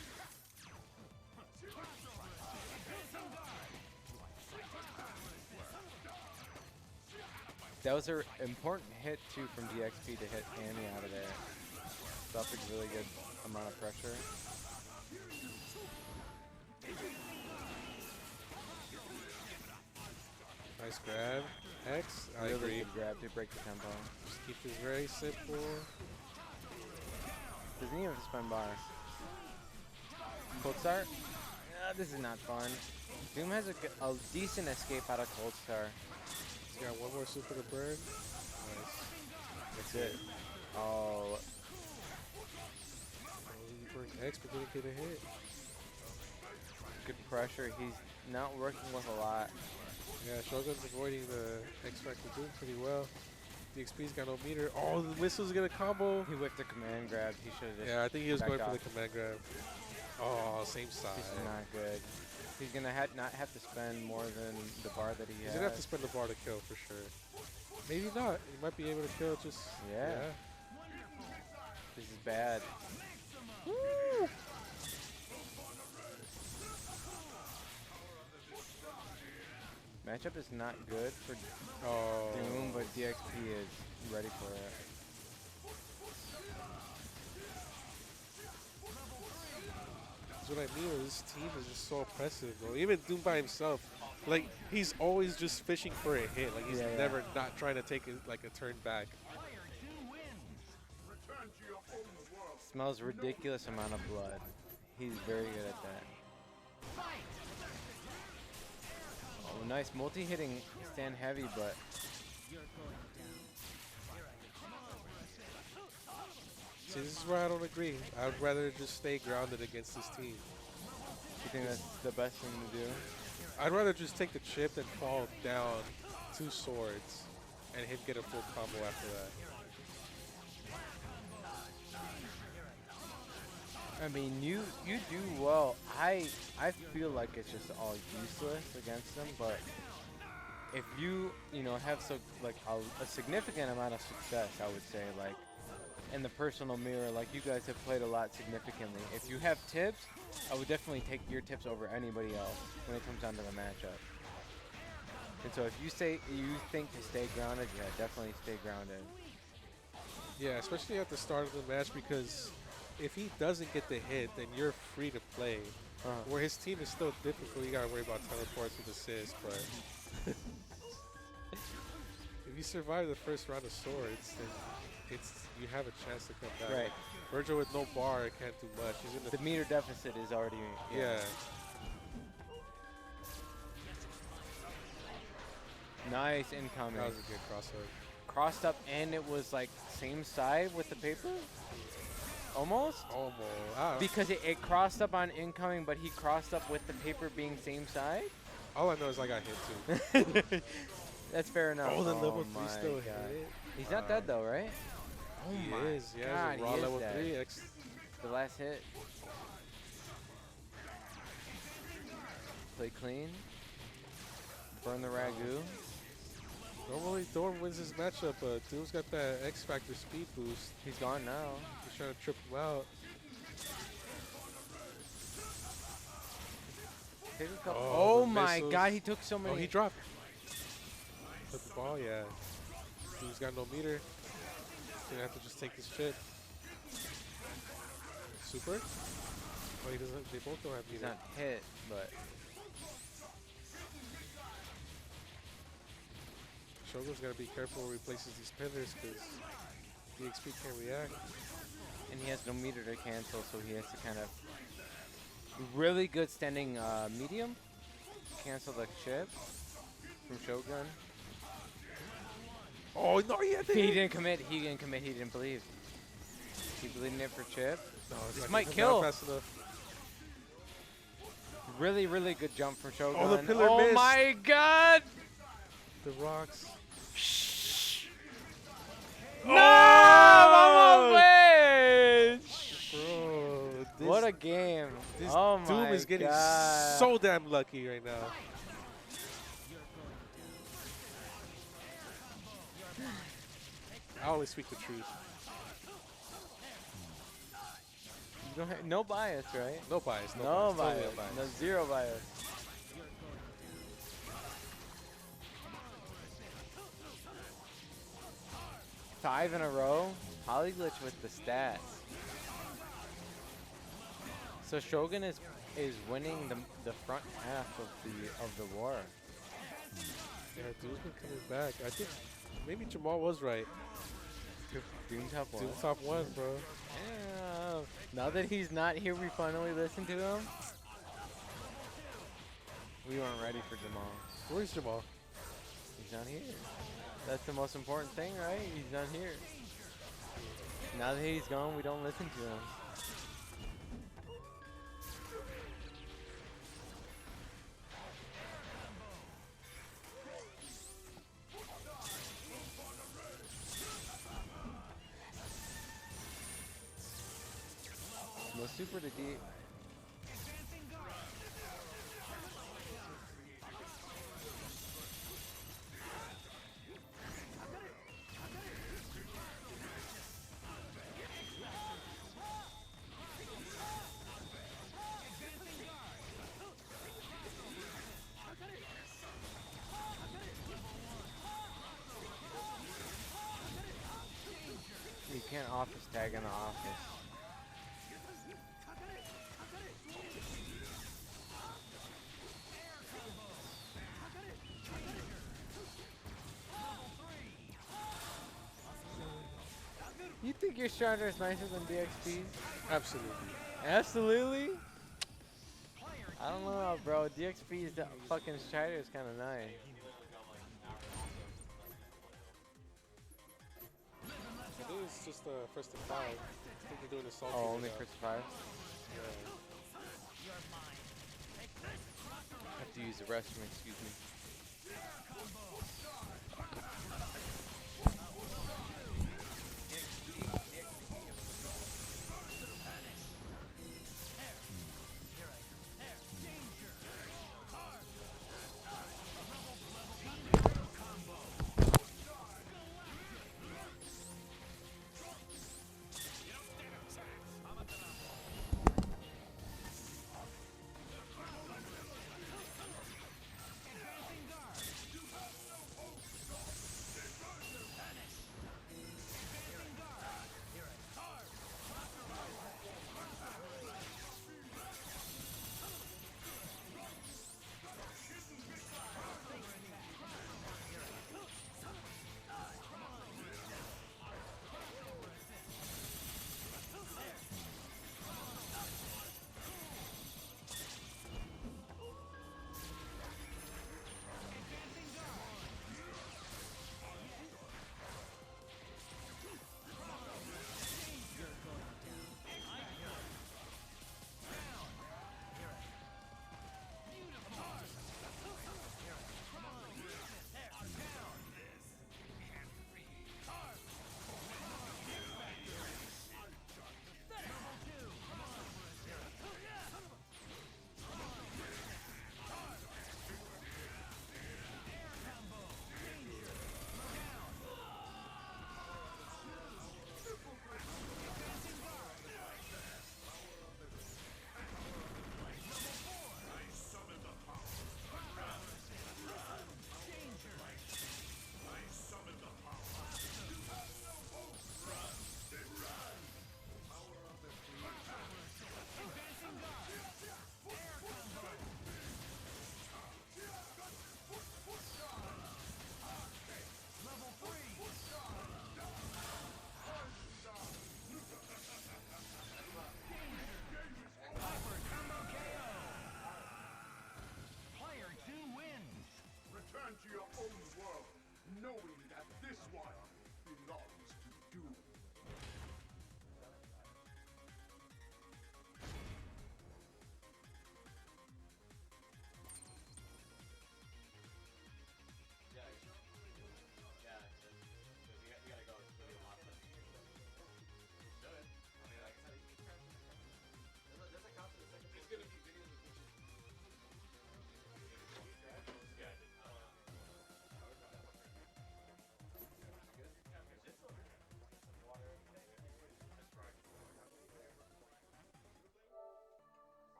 That was an important hit too from DXP to hit Annie out of there. Suffered really good amount of pressure. Nice grab. X. I Really agree. good grab to break the tempo. Just keep it very simple. Doesn't even have to spend bar. Cold start? This is not fun. Doom has a decent escape out of Cold Star. He's got one more super to burn. Nice. That's it. Oh, He burned X but didn't get a hit. good pressure. He's not working with a lot. Yeah, Shogun's avoiding the X Factor Doom pretty well. DXP's got no meter. Oh, the missile's gonna combo. He whipped the command grab. He should have just Yeah, I think he was backed going for off. the command grab. Oh, same side. This is not good. He's gonna not have to spend more than the bar that he He's has. gonna have to spend the bar to kill for sure. Maybe not. He might be able to kill just. Yeah. This is bad. Matchup is not good for Oh. Doom, but DXP is ready for it. That's what I mean. This team is just so oppressive, bro. Even Doom by himself, like he's always just fishing for a hit. Like he's Yeah, yeah. never not trying to take like a turn back. Smells ridiculous amount of blood. He's very good at that. Oh, nice multi-hitting stand heavy, but See, this is where I don't agree. I'd rather just stay grounded against this team. you think that's the best thing to do? I'd rather just take the chip and fall down 2 swords and him get a full combo after that. I mean, you do well. I feel like it's just all useless against them, but if you have a significant amount of success, I would say, like in the personal mirror, like you guys have played a lot significantly. If you have tips, I would definitely take your tips over anybody else when it comes down to the matchup. And so if you think to stay grounded, yeah, definitely stay grounded. Yeah, especially at the start of the match, because if he doesn't get the hit, then you're free to play. Where his team is still difficult, you gotta worry about teleports with assists, but if you survive the first round of swords, then you have a chance to come back. Right. Virgil with no bar can't do much. He's in The meter deficit is already yeah. Nice incoming. That was a good crossover. Crossed up, and it was like same side with the paper? Almost? Almost. Ah, Because it crossed up on incoming, but he crossed up with the paper being same side? all I know is I got hit too. That's fair enough. Oh, the level 3 my still God. hit. He's not dead though, right? Oh He my is. Yeah, God, he's a raw he is level dead. 3. X The last hit. Play clean. Burn the ragu. Normally, Thorn wins this matchup, but Doom's got that X Factor speed boost. He's gone now. He's trying to trip him out. Take a couple. Oh, Oh the my missiles. God, he took so many. Oh, he dropped. Took the ball, yeah. Doom's got no meter. He's gonna have to just take this chip. Super? Oh, he doesn't. They both don't have He's meter. not hit, but Shogun's gotta be careful where he places these pillars because DXP can't react. and he has no meter to cancel, so he has to kind of really good standing medium. Cancel the chip from Shogun. Oh no, he had to He hit. didn't commit. He didn't commit. He didn't believe. He believed in it for chip. No, it's This not might getting kill. down fast enough. Really, really good jump from Shogun. Oh, the pillar Oh missed. my God! The rocks. No! I'm a witch! Bro, this, What a game! this Oh Doom my is getting God. so damn lucky right now. I always speak the truth. You don't have, no bias, right? No bias. No, No bias. Totally bias. unbiased. No, zero bias. Five in a row. Polyglitch with the stats. So Shogun is winning the front half of the war. Yeah, Doom's been coming back. I think maybe Jamal was right. Doom top one. Doom top 1, bro. Yeah. Now that he's not here, we finally listen to him. We weren't ready for Jamal. Where's Jamal? He's not here. That's the most important thing, right? He's not here. Now that he's gone, we don't listen to him. No super to D. You can't office tag in the office. You think your Strider is nicer than DXP's? Absolutely. Absolutely? I don't know, bro. DXP's fucking Strider is kind of nice. I think it's just the first to 5. I think they're doing the salty. Oh, only first 5? Yeah. I have to use the restroom, excuse me.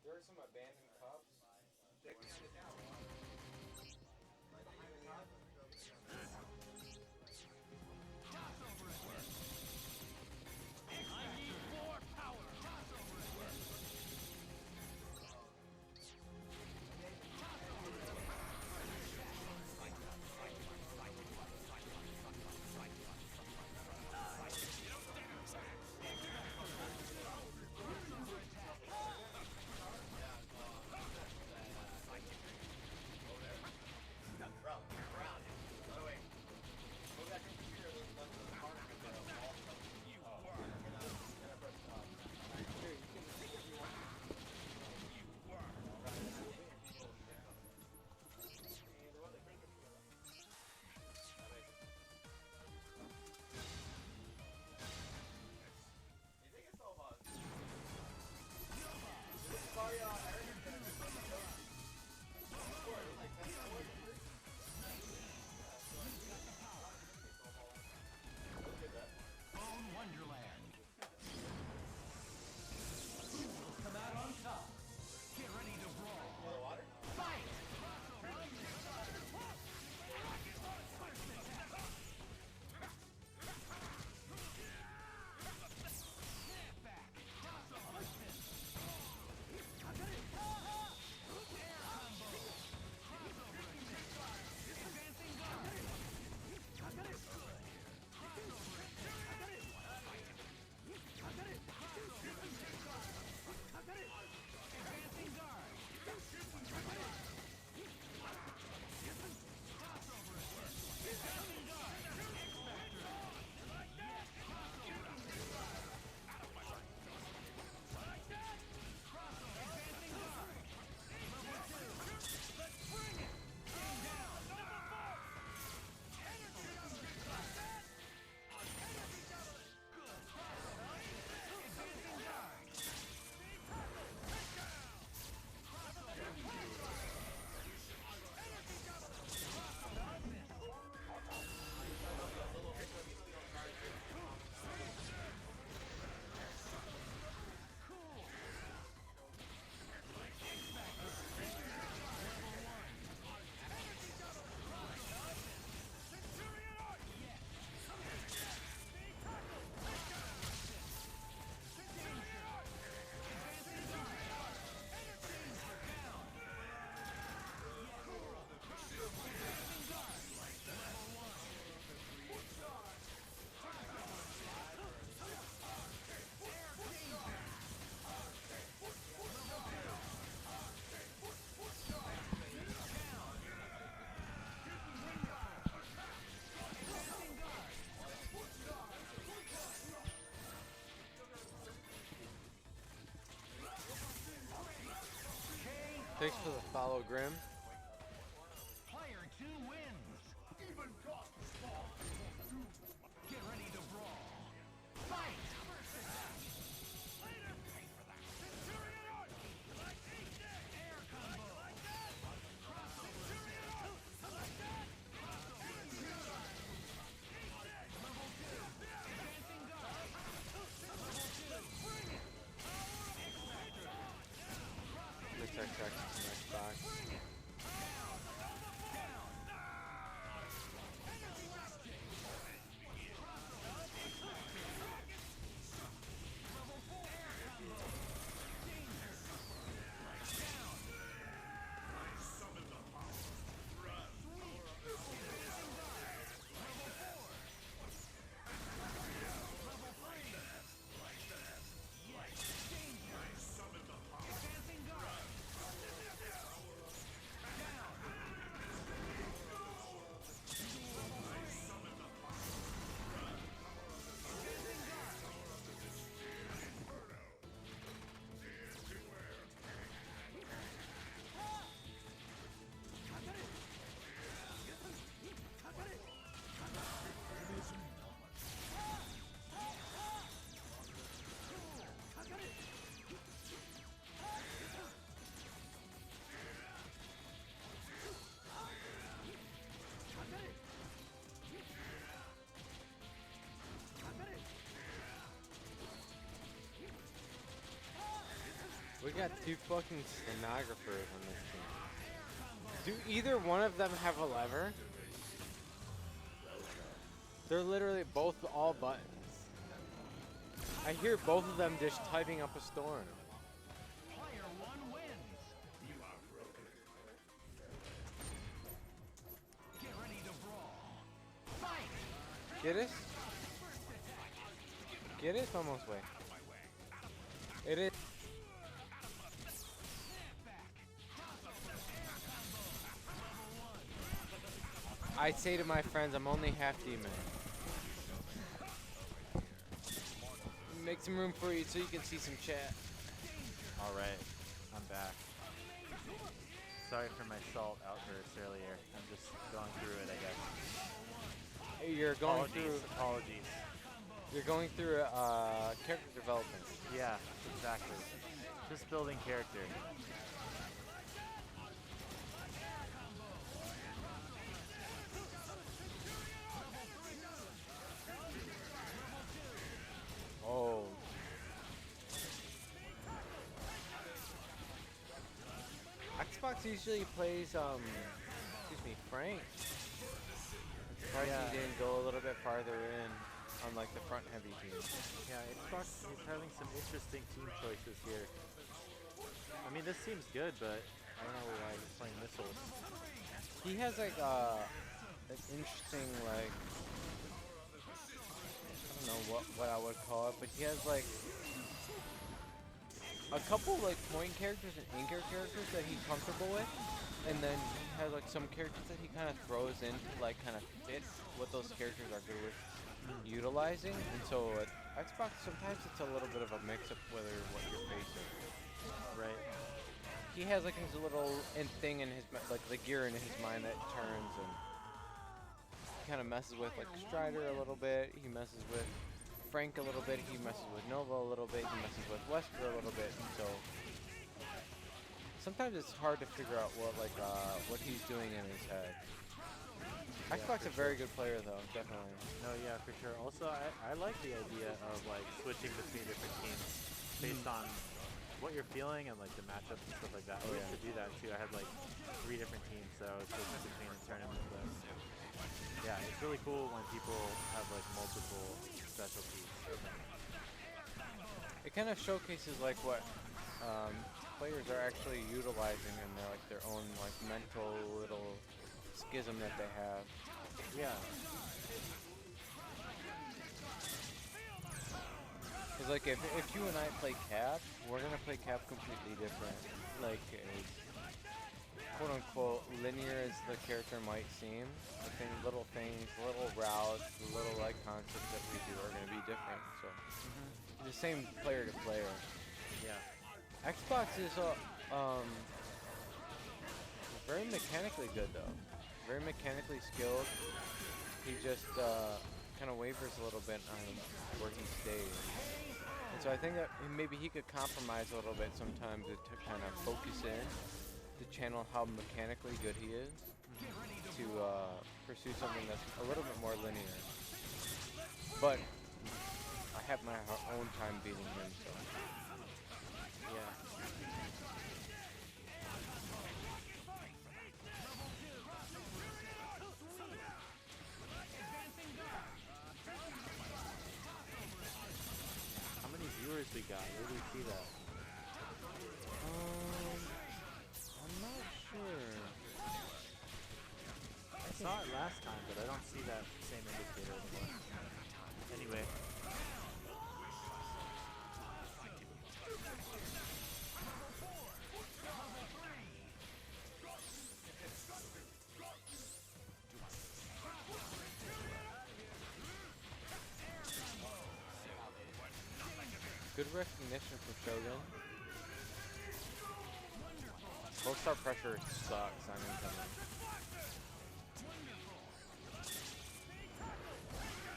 There are some abandoned cups. Thanks for the follow, Grim. Protect Xbox. We got two fucking stenographers on this team. Do either one of them have a lever? They're literally both all buttons. I hear both of them just typing up a storm. Get it? Get it? Almost way. It is. I say to my friends, I'm only half demon. Make some room for you so you can see some chat. Alright, I'm back. Sorry for my salt outburst earlier. I'm just going through it, I guess. You're going Apologies. You're going through character development. Yeah, exactly. Just building character. Oh. Xbox usually plays, excuse me, Frank. I'm surprised he didn't go a little bit farther in on like the front heavy team. Yeah, Xbox is having some interesting team choices here. I mean, this seems good, but I don't know why he's playing missiles. He has like an interesting like, I don't know what I would call it, but he has like a couple like point characters and anchor characters that he's comfortable with, and then he has like some characters that he kind of throws in to like kind of fit what those characters are good with utilizing. And so at Xbox sometimes it's a little bit of a mix of whether what you're facing. Right. He has like his little thing in his like the gear in his mind that turns and kind of messes with like Strider a little bit. He messes with Frank a little bit. He messes with Nova a little bit. He messes with Wesker a little bit. And so sometimes it's hard to figure out what he's doing in his head. Yeah, Xbox a very good player though, definitely. No, yeah, for sure. Also, I like the idea of like switching between different teams based on what you're feeling and like the matchups and stuff like that. I used to do that too. I had like 3 different teams that I was switching between in tournaments. But yeah, it's really cool when people have like multiple specialties. It kind of showcases like what players are actually utilizing in their own like mental little schism that they have. Yeah. Cause like if you and I play Cap, we're gonna play Cap completely different. Like as quote unquote linear as the character might seem, little things, little routes, the little like concepts that we do are gonna be different. So the same player to player. Yeah. Xbox is Very mechanically good though. Very mechanically skilled. He just kind of wavers a little bit on where he stays. And so I think that maybe he could compromise a little bit sometimes to kind of focus in to channel how mechanically good he is to pursue something that's a little bit more linear. But I have my own time beating him, so yeah. How many viewers we got? Where do we see that? I'm not sure. I saw it last time, but I don't see that same indicator anymore. Anyway. Good recognition from Shogun. Full star pressure sucks on incoming.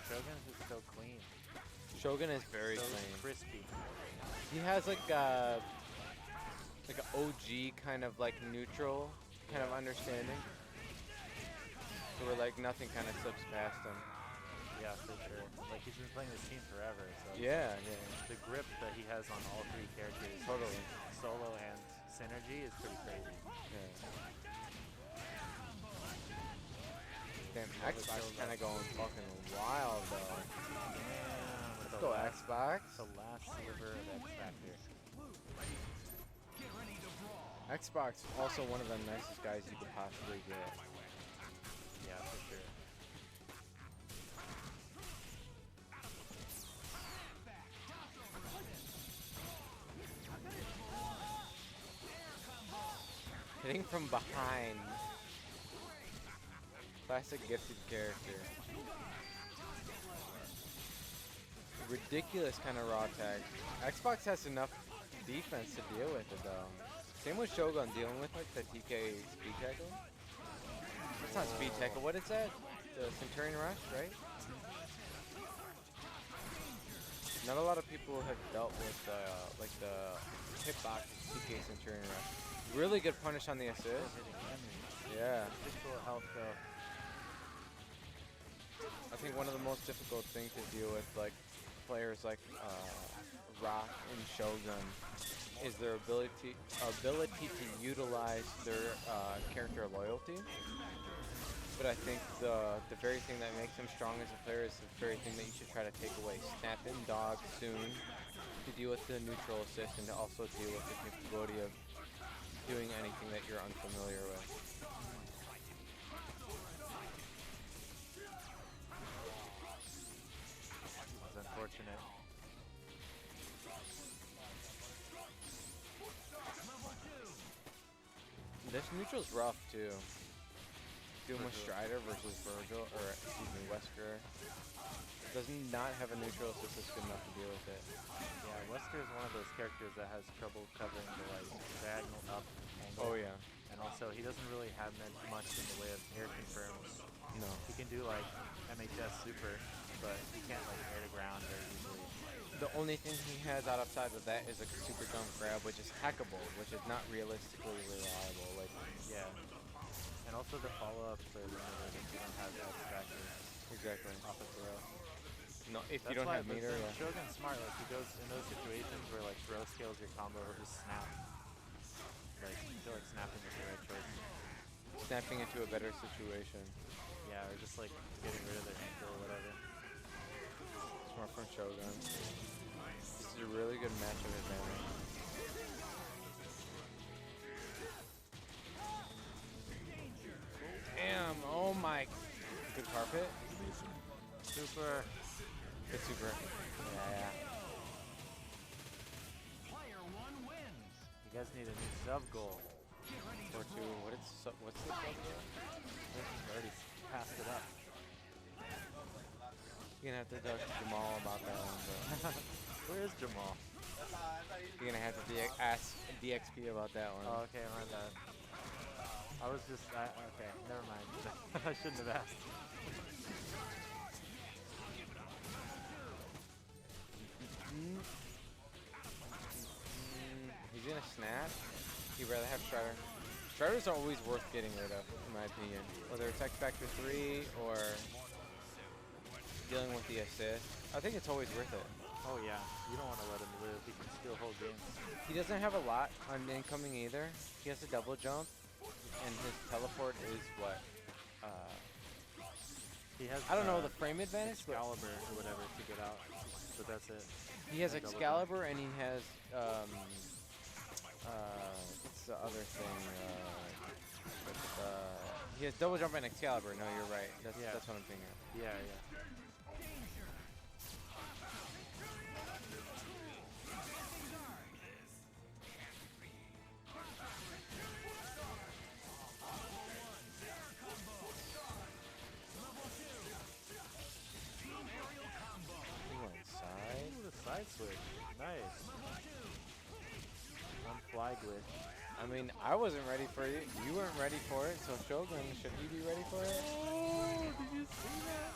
Shogun's just so clean. Shogun is very So clean. crispy. He has like an OG kind of like neutral kind of understanding. So where like nothing kind of slips past him. Yeah, for sure. Like he's been playing this team forever, so Yeah. the grip that he has on all three characters, Totally. solo and synergy, is pretty crazy. Yeah. Damn, Xbox kind of going fucking wild though. Damn, Let's go Xbox. The last sliver of X Factor. Xbox also one of the nicest guys you could possibly get. Yeah, for sure. Hitting from behind. Classic gifted character. Ridiculous kind of raw tag. Xbox has enough defense to deal with it though. Same with Shogun dealing with like the TK speed tackle. That's not speed tackle. What is that? The Centurion Rush, right? Not a lot of people have dealt with like the hitbox TK Centurion Rush. Really good punish on the assist. Yeah. Physical health though. I think one of the most difficult things to deal with, like players like Rock and Shogun, is their ability to utilize their character loyalty. But I think the very thing that makes them strong as a player is the very thing that you should try to take away. Snap in dog soon to deal with the neutral assist and to also deal with the capability of doing anything that you're unfamiliar with. It's unfortunate. This neutral's rough too. Doing with Strider versus Virgil, or excuse me, Wesker. Does not have a neutral assist that's good enough to deal with it. Yeah, Wesker is one of those characters that has trouble covering the like diagonal up Oh angle. yeah. And also, he doesn't really have much in the way of air confirms. No. He can do like MHS super, but he can't like air to ground very easily. The only thing he has outside of that is a super jump grab, which is hackable, which is not realistically reliable. Like, Yeah. And also the follow-ups are limited if you don't have X Factor exactly. off of throw. No, if That's you don't why, have but meter, then yeah. Shogun's smart. Like he goes in those situations where like throw scales your combo, he'll just snap. Like I feel like snapping is the right choice. Snapping into a better situation. Yeah, or just like getting rid of their ankle or whatever. Smart from Shogun. This is a really good matchup advantage. Damn, oh my. Good carpet. Super. Good super. Yeah. You guys need a new sub goal. 4-2. What's the sub goal? You already passed it up. You're gonna have to talk to Jamal about that one, bro. Where is Jamal? You're gonna have to ask DXP about that one. Oh, okay, my bad. I was just, okay, never mind. I shouldn't have asked. He's gonna snap. He'd rather have Strider. Striders are always worth getting rid of, in my opinion. Whether it's X Factor 3 or dealing with the assist. I think it's always worth it. Oh yeah, you don't want to let him live. He can steal whole games. He doesn't have a lot on incoming either. He has a double jump, and his teleport is what? He has. I don't know the frame advantage, but Excalibur or whatever to get out, but that's it. he has And double Excalibur and he has what's the other thing? He has double jump and Excalibur. No, you're right. That's Yeah. that's what I'm thinking. Yeah, yeah. He went inside. Ooh, the side switch. Nice. One fly glitch. I mean, I wasn't ready for it. You weren't ready for it, so Shogun, should he be ready for it? Oh, did you see that?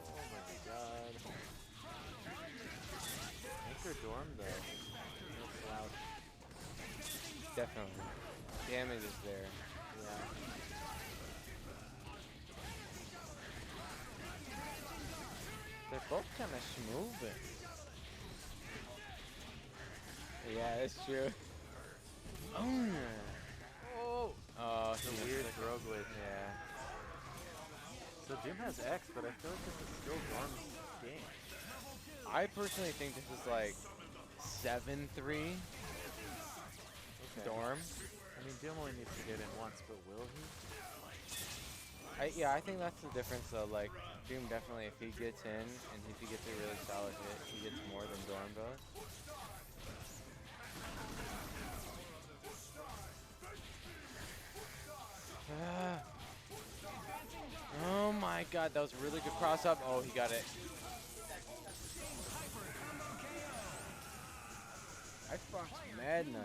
Oh my god. Anchor Dorm though. No slouch. Definitely. Damage is there. Yeah. They're both kind of schmoving. Yeah, that's true. Oh, The weird throw glitch. Yeah. So Doom has X, but I feel like this is still Dorm's game. I personally think this is like 7-3 Okay. Dorm. I mean, Doom only needs to get in once, but will he? Yeah, I think that's the difference though. Like, Doom definitely, if he gets in and if he gets a really solid hit, he gets more than Dorm does. Oh my god, that was a really good cross up. Oh, he got it. I fucked mad nice.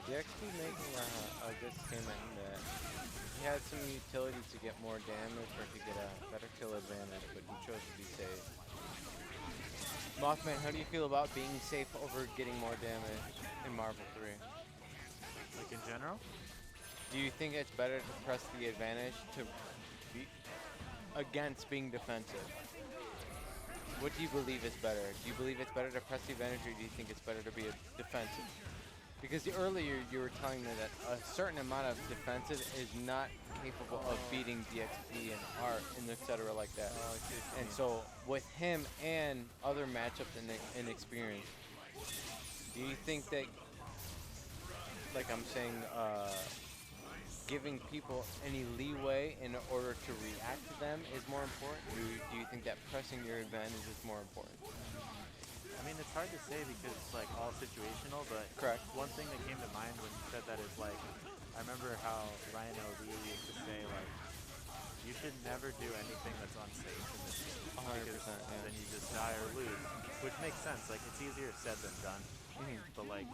The XP making a good statement that he had some utility to get more damage or to get a better kill advantage, but he chose to be safe. Mothman, how do you feel about being safe over getting more damage in Marvel 3? Like in general? Do you think it's better to press the advantage to be against being defensive? What do you believe is better? Do you believe it's better to press the advantage, or do you think it's better to be defensive? Because earlier you were telling me that a certain amount of defensive is not capable of beating DXP and art and etc. like that. And so with him and other matchups and experience, do you think that, like I'm saying, giving people any leeway in order to react to them is more important? Or do you think that pressing your advantage is more important? I mean, it's hard to say because it's like all situational, but Correct. one thing that came to mind when you said that is like, I remember how Ryan L.D. used to say like, you should never do anything that's unsafe in this game. 100%, Because yeah. then you just die or lose, which makes sense. Like, it's easier said than done. But like,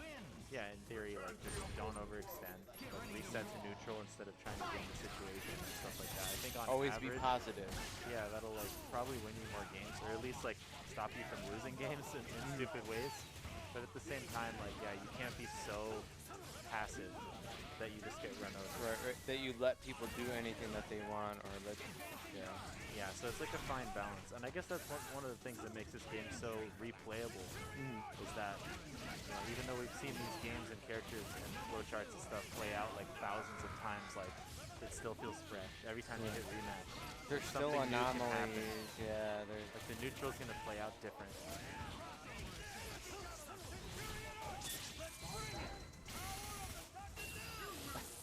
yeah, in theory, like just don't overextend. Like, reset to neutral instead of trying to game the situation and stuff like that. I think on Always average, be positive. yeah, that'll like probably win you more games, or at least like stop you from losing games in stupid ways. But at the same time, like, yeah, you can't be so passive that you just get run over. Right, that you let people do anything that they want, or let, yeah. Yeah, so it's like a fine balance, and I guess that's one of the things that makes this game so replayable. Is that, you know, even though we've seen these games and characters and flowcharts and stuff play out like thousands of times, like it still feels fresh every time you hit rematch. There's still Something new can happen. anomalies. Yeah, there's. Like the neutral's gonna play out different.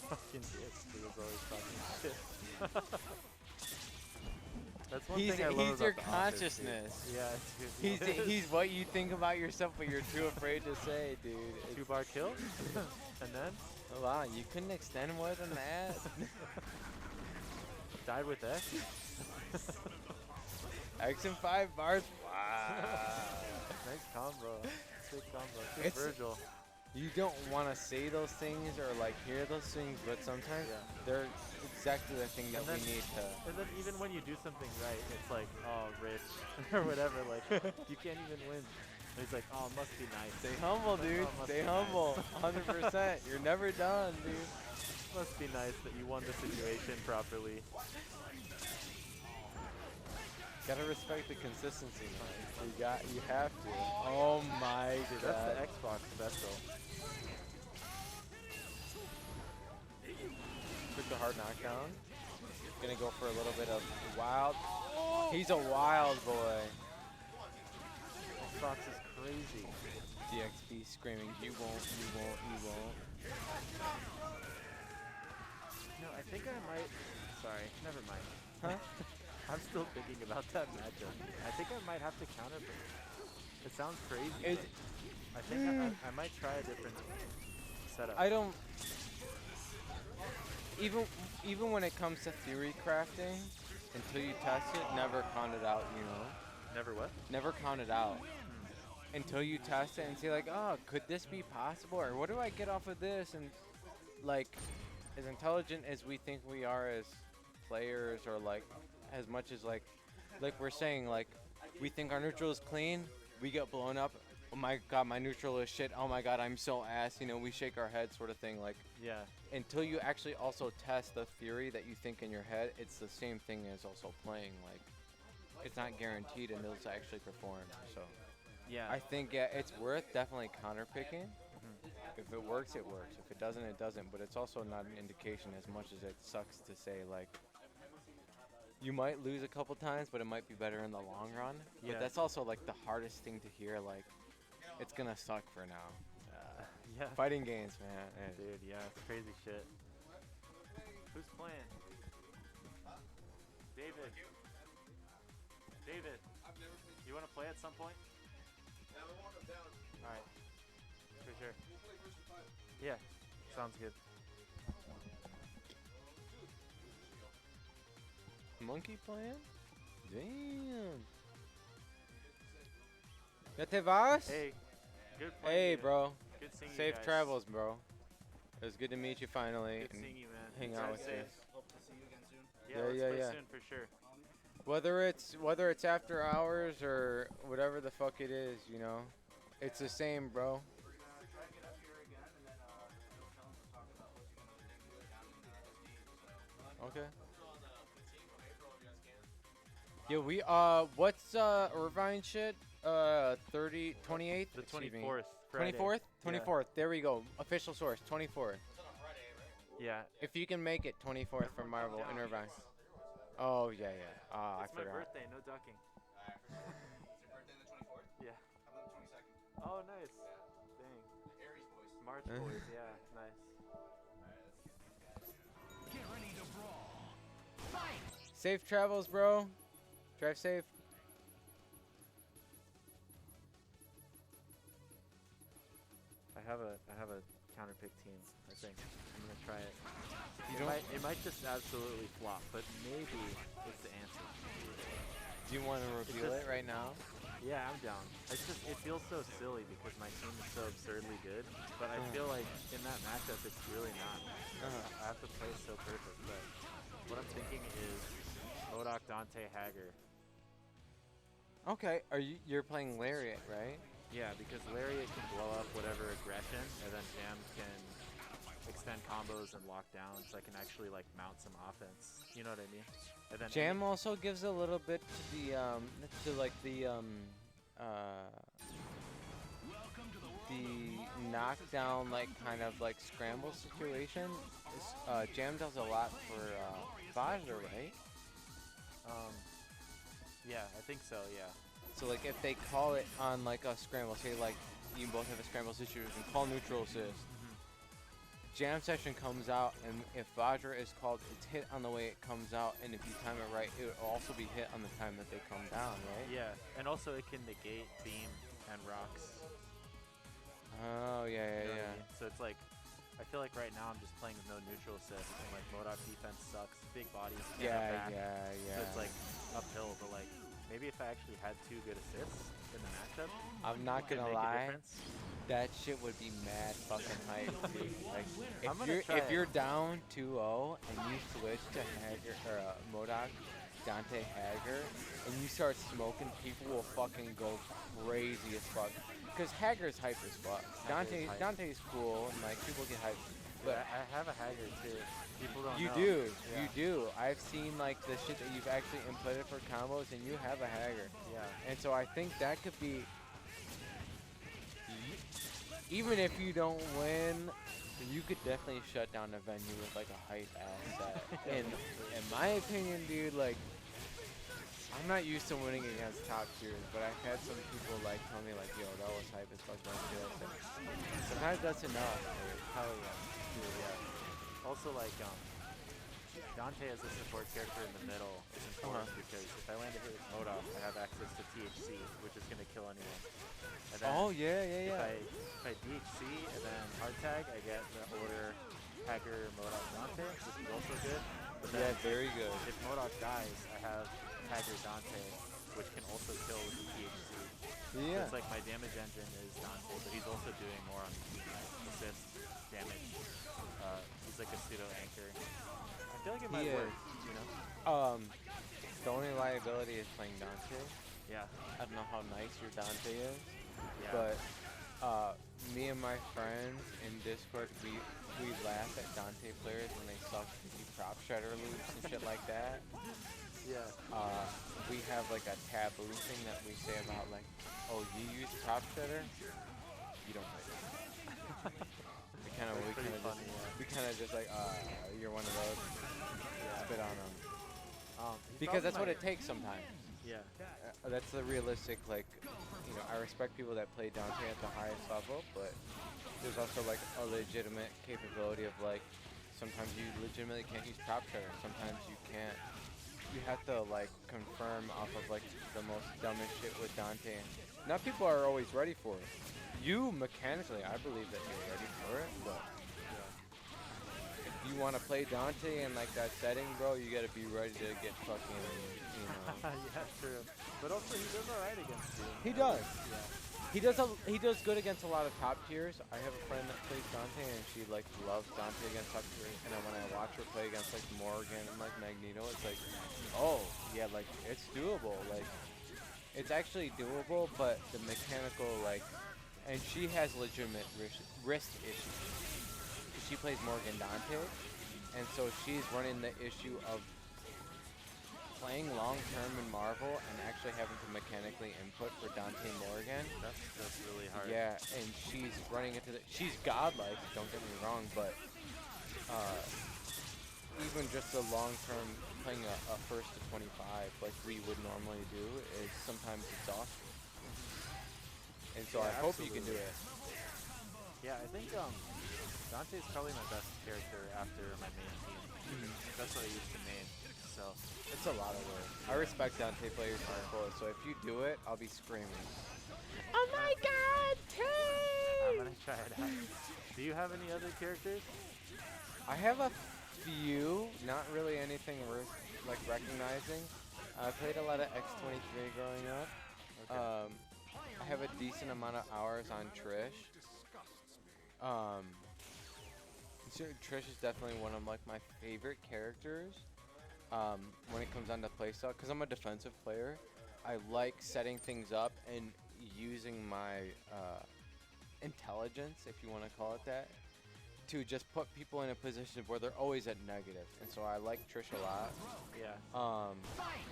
Fucking DXP is always talking shit. That's one He's thing I love your about The Office, dude. consciousness. Yeah, He's what you think about yourself, but you're too afraid to say, dude. It's- 2-bar kill, and then Wow, you couldn't extend more than that. died with X. X and 5 bars. Wow. Nice combo. Sick combo. Good It's- Virgil. You don't want to say those things or like hear those things, but sometimes Yeah. they're exactly the thing that And we then- need to. And then even when you do something right, it's like, oh, rich or whatever. Like you can't even win. And he's like, oh, it must be nice. Stay humble, dude. Oh, must Stay be humble. nice. 100%. You're never done, dude. Must be nice that you won the situation properly. Gotta respect the consistency, man. You have to. Oh my Dude, god. that's the Xbox special. Took the hard knockdown. Gonna go for a little bit of wild. He's a wild boy. Xbox is crazy. DXB screaming, you won't, you won't, you won't. No, I think I might. Sorry, never mind. Huh? I'm still thinking about that matchup. I think I might have to counter break. It sounds crazy. Is- but I think I might try a different setup. I don't. Even when it comes to theory crafting, until you test it, never count it out. You know, Never what? never count it out until you test it and see like, oh, could this be possible, or what do I get off of this? And like, as intelligent as we think we are as players, or like, as much as like we're saying, like, we think our neutral is clean, we get blown up. Oh my god, my neutral is shit. Oh my god, I'm so ass. You know, we shake our head, sort of thing. Like, Yeah. until you actually also test the theory that you think in your head, it's the same thing as also playing. Like, it's not guaranteed and those actually perform. So Yeah. I think it's worth definitely counter picking. If it works, it works. If it doesn't, it doesn't. But it's also not an indication, as much as it sucks to say, like, you might lose a couple times, but it might be better in the long run. Yeah. But that's also like the hardest thing to hear. Like, it's gonna suck for now. Yeah. Fighting games, man. Dude, yeah, it's crazy shit. Who's playing? David. David. You want to play at some point? Alright. For sure. Yeah. Sounds good. Monkey playing? Damn. Ya te vas? Hey. Good playing Hey, you. bro. Good seeing you Safe guys. travels, bro. It was good to meet you finally. Good and seeing you, man. hang Drive out with you. safe. Hope to see you again soon. Yeah, Yeah, let's yeah, play yeah. soon for sure. Whether it's after hours or whatever the fuck it is, you know, it's the same, bro. We're gonna try to get up here again, and then you'll come and talk about what you're gonna do down in SD. Okay. Yeah, we what's Irvine shit? 28th. The Excuse me. 24th. Friday. 24th? Yeah. 24th. There we go. Official source. 24th. Yeah. If you can make it, 24th for Marvel in Irvine. Oh yeah, yeah. Ah, I It's my forgot. birthday, no ducking. It's your birthday on the 24th? Yeah. How about the 22nd? Oh, nice. Dang. Aries boys. March boys, yeah, nice. Safe travels, bro. Drive safe. I have a counter pick team, I think. I'm gonna try it. You It might just absolutely flop, but maybe it's the answer. Do you want to reveal just- it right now? Yeah, I'm down. It's just, it feels so silly because my team is so absurdly good, but I feel like in that matchup it's really not. I have to play so perfect, but what I'm thinking is Modok, Dante, Hager. Okay. You're playing Lariat, right? Yeah, because Lariat can blow up whatever aggression, and then Jam can extend combos and lock down, so I can actually like mount some offense. You know what I mean? And then Jam also gives a little bit to the knockdown, like kind of like scramble situation. Jam does a lot for Vajra, right? Yeah, I think so. Yeah. So like if they call it on like a scramble, say like you both have a scramble situation, call neutral assist. jam session comes out, and if Vajra is called, it's hit on the way it comes out, and if you time it right, it will also be hit on the time that they come down, right? Yeah, and also it can negate beam and rocks. Oh, yeah, You know what I yeah. mean? So it's like, I feel like right now I'm just playing with no neutral assist, and like MODOK defense sucks, big bodies, Yeah, back. yeah. So it's like uphill, but like maybe if I actually had 2 good assists in the matchup, I'm not it could gonna make a lie, difference. that shit would be mad fucking hype, dude. Like, I'm gonna try if it. you're down 2-0 and you switch to Hager or MODOK, Dante Hager, and you start smoking, people will fucking go crazy as fuck. Because Hager's hype as fuck. Hager's hype. Dante's cool, and like people get hyped. But But I have a Hager too. People don't you know. do, Yeah. you do. I've seen like the shit that you've actually inputted for combos, and you have a Hager. Yeah. And so I think that could be, even if you don't win, you could definitely shut down a venue with like a hype ass set. And in my opinion, dude, like, I'm not used to winning against top tiers, but I've had some people like tell me like, yo, that was hype as fuck. Don't do that. Sometimes that's enough. Dude. Hell yeah. Yeah. Also, like, Dante as a support character in the middle is important because if I land a hit with MODOK, I have access to THC, which is going to kill anyone. And then Oh yeah. If I DHC and then hard tag, I get the order Hager, MODOK, Dante, which is also good. But then Yeah, very good. if MODOK dies, I have Hager Dante, which can also kill with the THC. So Yeah. it's like my damage engine is Dante, but he's also doing more on the assist damage. He's like a pseudo anchor. I feel like it might He work, is. you know? The only liability is playing Dante. Yeah. I don't know how nice your Dante is, Yeah. but me and my friends in Discord, we laugh at Dante players when they suck prop shredder loops and shit like that. Yeah. We have like a taboo thing that we say about like, oh, you use prop shredder, you don't play. That's pretty funny, We kind of just like, you're one of those. Spit on them. He's Because that's what probably it takes sometimes. Yeah. That's the realistic, like, you know, I respect people that play Dante at the highest level, but there's also like a legitimate capability of like, sometimes you legitimately can't use prop shredder, sometimes you can't. You have to like confirm off of like the most dumbest shit with Dante. Not people are always ready for it. You mechanically, I believe that you're ready for it, but if you want to play Dante in like that setting, bro, you gotta be ready to get fucking, you know. Yeah, true. But also, he does alright against you. He does. Yeah. He does good against a lot of top tiers. I have a friend that plays Dante, and she like loves Dante against top tiers. And then when I watch her play against like Morgan and like Magneto, it's like, oh yeah, like it's doable. Like it's actually doable, but the mechanical like, and she has legitimate wrist issues. She plays Morgan Dante, and so she's running the issue of playing long term in Marvel and actually having to mechanically input for Dante Morgan. That's really hard. Yeah, and she's running into she's godlike, don't get me wrong, but even just the long term playing a first to 25 like we would normally do is sometimes exhausting. And so Yeah, I hope you can do absolutely. it. Yeah, I think Dante's probably my best character after my main team. That's what I used to main. So It's a lot of work. I respect Dante players to the fullest, so if you do it, I'll be screaming. Oh my god, I'm Tay! gonna try it out. Do you have any other characters? I have a few, not really anything worth like recognizing. I played a lot of X23 growing up. Okay. I have a decent amount of hours on Trish. So Trish is definitely one of like my favorite characters. When it comes down to playstyle, because I'm a defensive player, I like setting things up and using my intelligence, if you want to call it that, to just put people in a position where they're always at negative. And so I like Trish a lot. Yeah.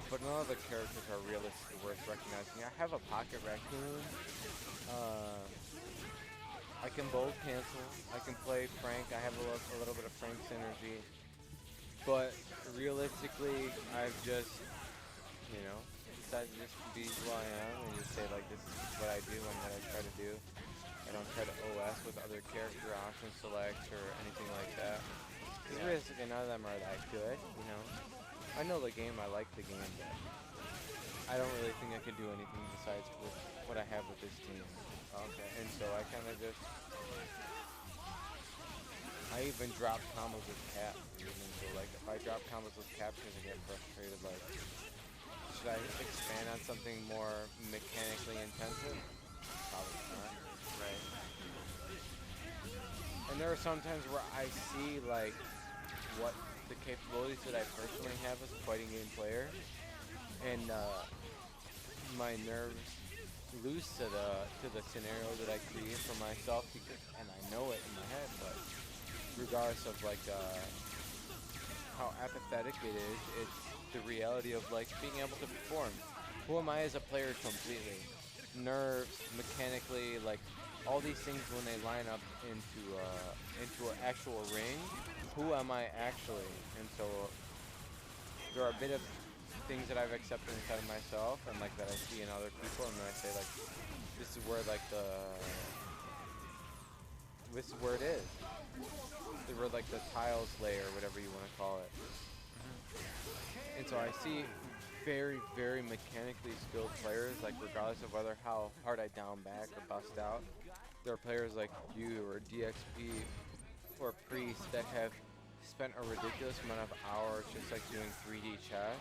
But none of the characters are realistically worth recognizing. I have a Pocket Raccoon. I can bold cancel. I can play Frank. I have a little bit of Frank synergy. But realistically, I've just, you know, decided to just be who I am and just say like this is what I do and what I try to do. And don't try to OS with other character option selects or anything like that. Because Yeah. realistically, none of them are that good, you know. I know the game, I like the game, but I don't really think I can do anything besides with what I have with this team. Okay. And so I kind of just, I even drop combos with Cap. Even so, like, if I drop combos with Cap because I get frustrated, like, should I expand on something more mechanically intensive? Probably not. Right. And there are some times where I see, like, what the capabilities that I personally have as a fighting game player, and my nerves loose to the scenario that I create for myself, because, and I know it in my head, but regardless of like how apathetic it is, it's the reality of like being able to perform. Who am I as a player completely? Nerves, mechanically, like all these things when they line up into an actual ring. Who am I actually? And so there are a bit of things that I've accepted inside of myself and like that I see in other people, and then I say like, this is where like this is where it is. This is where like the tiles lay or whatever you want to call it. And so I see very, very mechanically skilled players, like regardless of whether how hard I down back or bust out. There are players like you or DXP or Priest that have spent a ridiculous amount of hours just like doing 3D chess.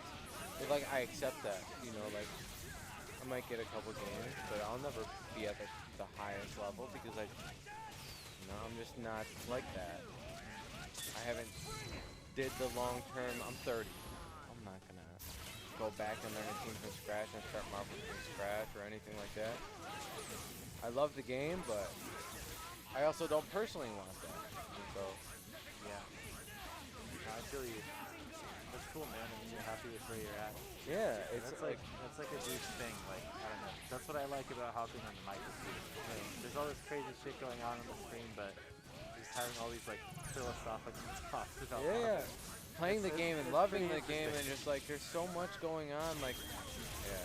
But like I accept that, you know, like I might get a couple games, but I'll never be at the highest level because I'm just not like that. I haven't did the long term. I'm 30. I'm not gonna go back and learn a team from scratch and start Marvel from scratch or anything like that. I love the game, but I also don't personally want that. And so, Yeah. No, I feel you. That's cool, man. I mean, you're happy with where you're at. yeah, it's That's like a huge thing. Like, I don't know. That's what I like about hopping on the mic with you. Like, there's all this crazy shit going on the screen, but just having all these like philosophical talks about yeah, Marvel. playing the It's- game and it's loving pretty the game and interesting. just like there's so much going on. Like, yeah,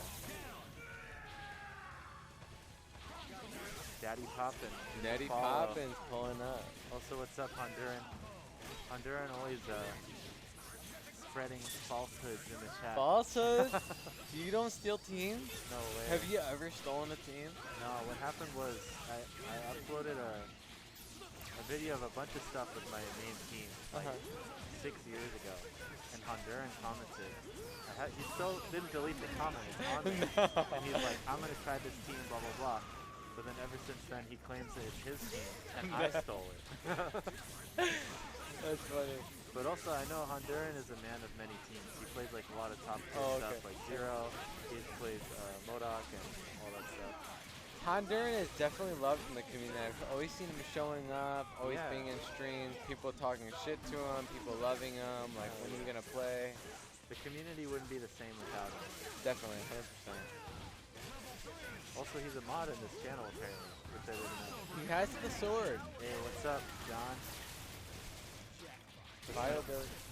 Daddy Poppin'. Nettie Follow. Poppins pulling up. Also, what's up, Honduran? Honduran always spreading falsehoods in the chat. Falsehood? You don't steal teams? No way. Have you ever stolen a team? No, what happened was I uploaded a video of a bunch of stuff with my main team like 6 years ago, and Honduran commented. He still didn't delete the comment. It's on there. And he's like, I'm going to try this team, blah, blah, blah. But then ever since then, he claims that it's his team, and I stole it. That's funny. But also, I know Honduran is a man of many teams. He plays like a lot of top tier Oh, stuff, okay. like Zero. He plays MODOK and all that stuff. Honduran is definitely loved in the community. I've always seen him showing up, always Yeah. being in streams, people talking shit to him, people loving him, like when are you gonna play? The community wouldn't be the same without him. Definitely, 100%. Also, he's a mod in this channel apparently, which I didn't know. He has the sword. Hey, what's up, John?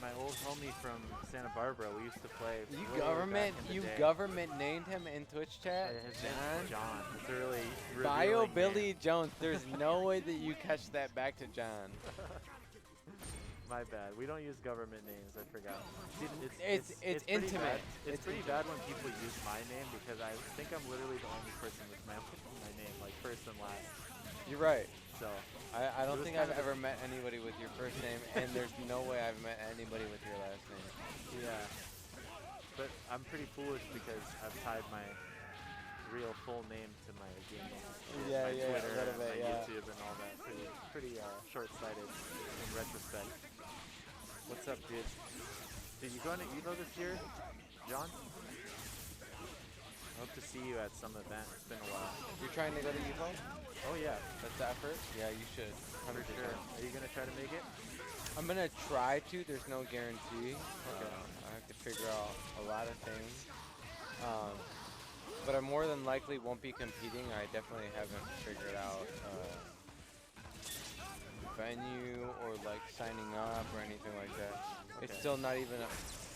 My old homie from Santa Barbara. We used to play. You way government, back in the you day. government named him in Twitch chat. Yeah, his John. name's John. It's a really Bio revealing Billy name. Jones. There's no way that you catch that back to John. My bad. We don't use government names. I forgot. See, It's pretty intimate. Bad. It's pretty bad when people use my name because I think I'm literally the only person with my name, like first and last. You're right. So I don't It was think kind I've of a- ever met anybody with your first name, and there's no way I've met anybody with your last name. yeah, but I'm pretty foolish because I've tied my real full name to my game name. Yeah, my yeah, Twitter a little and bit, my yeah. YouTube and all that. Pretty short-sighted in retrospect. What's up, dude? Did you go into Evo this year, John? I hope to see you at some event. It's been a while. You're trying to go to Evo? Oh yeah, That's the effort? Yeah, you should. for 100%. sure. Are you gonna try to make it? I'm gonna try to. There's no guarantee. Okay. I have to figure out a lot of things. But I more than likely won't be competing. I definitely haven't figured out venue or like signing up or anything like that. It's Okay. still not even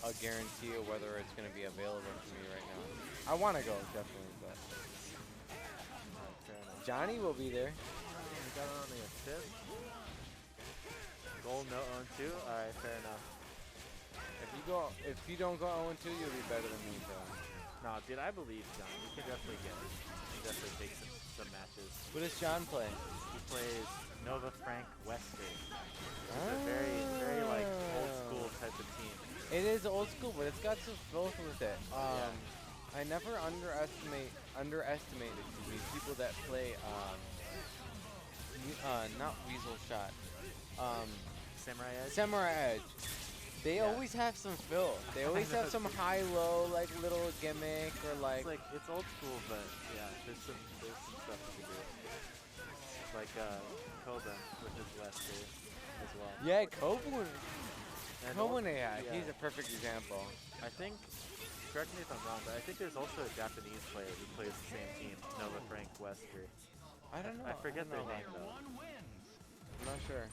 a guarantee of whether it's gonna be available to me right now. I want to go definitely, but Alright, fair enough. Johnny will be there. he got only a fifth. Gold no 0-2. All right, fair enough. If you don't go 0-2, you'll be better than me, bro. No, dude, I believe John. You can definitely get it. You can definitely take some matches. What does John play? He plays Nova Frank Wester. It's a very like old school type of team. It is old school, but it's got some filth with it. I never underestimated people that play not Weasel Shot. Samurai Edge. Samurai Edge. They always have some filth. They always have some high-low like little gimmick or like. It's old school, but yeah, there's some stuff to do. Like Koba, which is Wester as well. Yeah, Kobu. And He's a perfect example. I think, correct me if I'm wrong, but I think there's also a Japanese player who plays the same team, Nova Frank Wester. I don't know. I forget their don't know. name though. I'm not sure.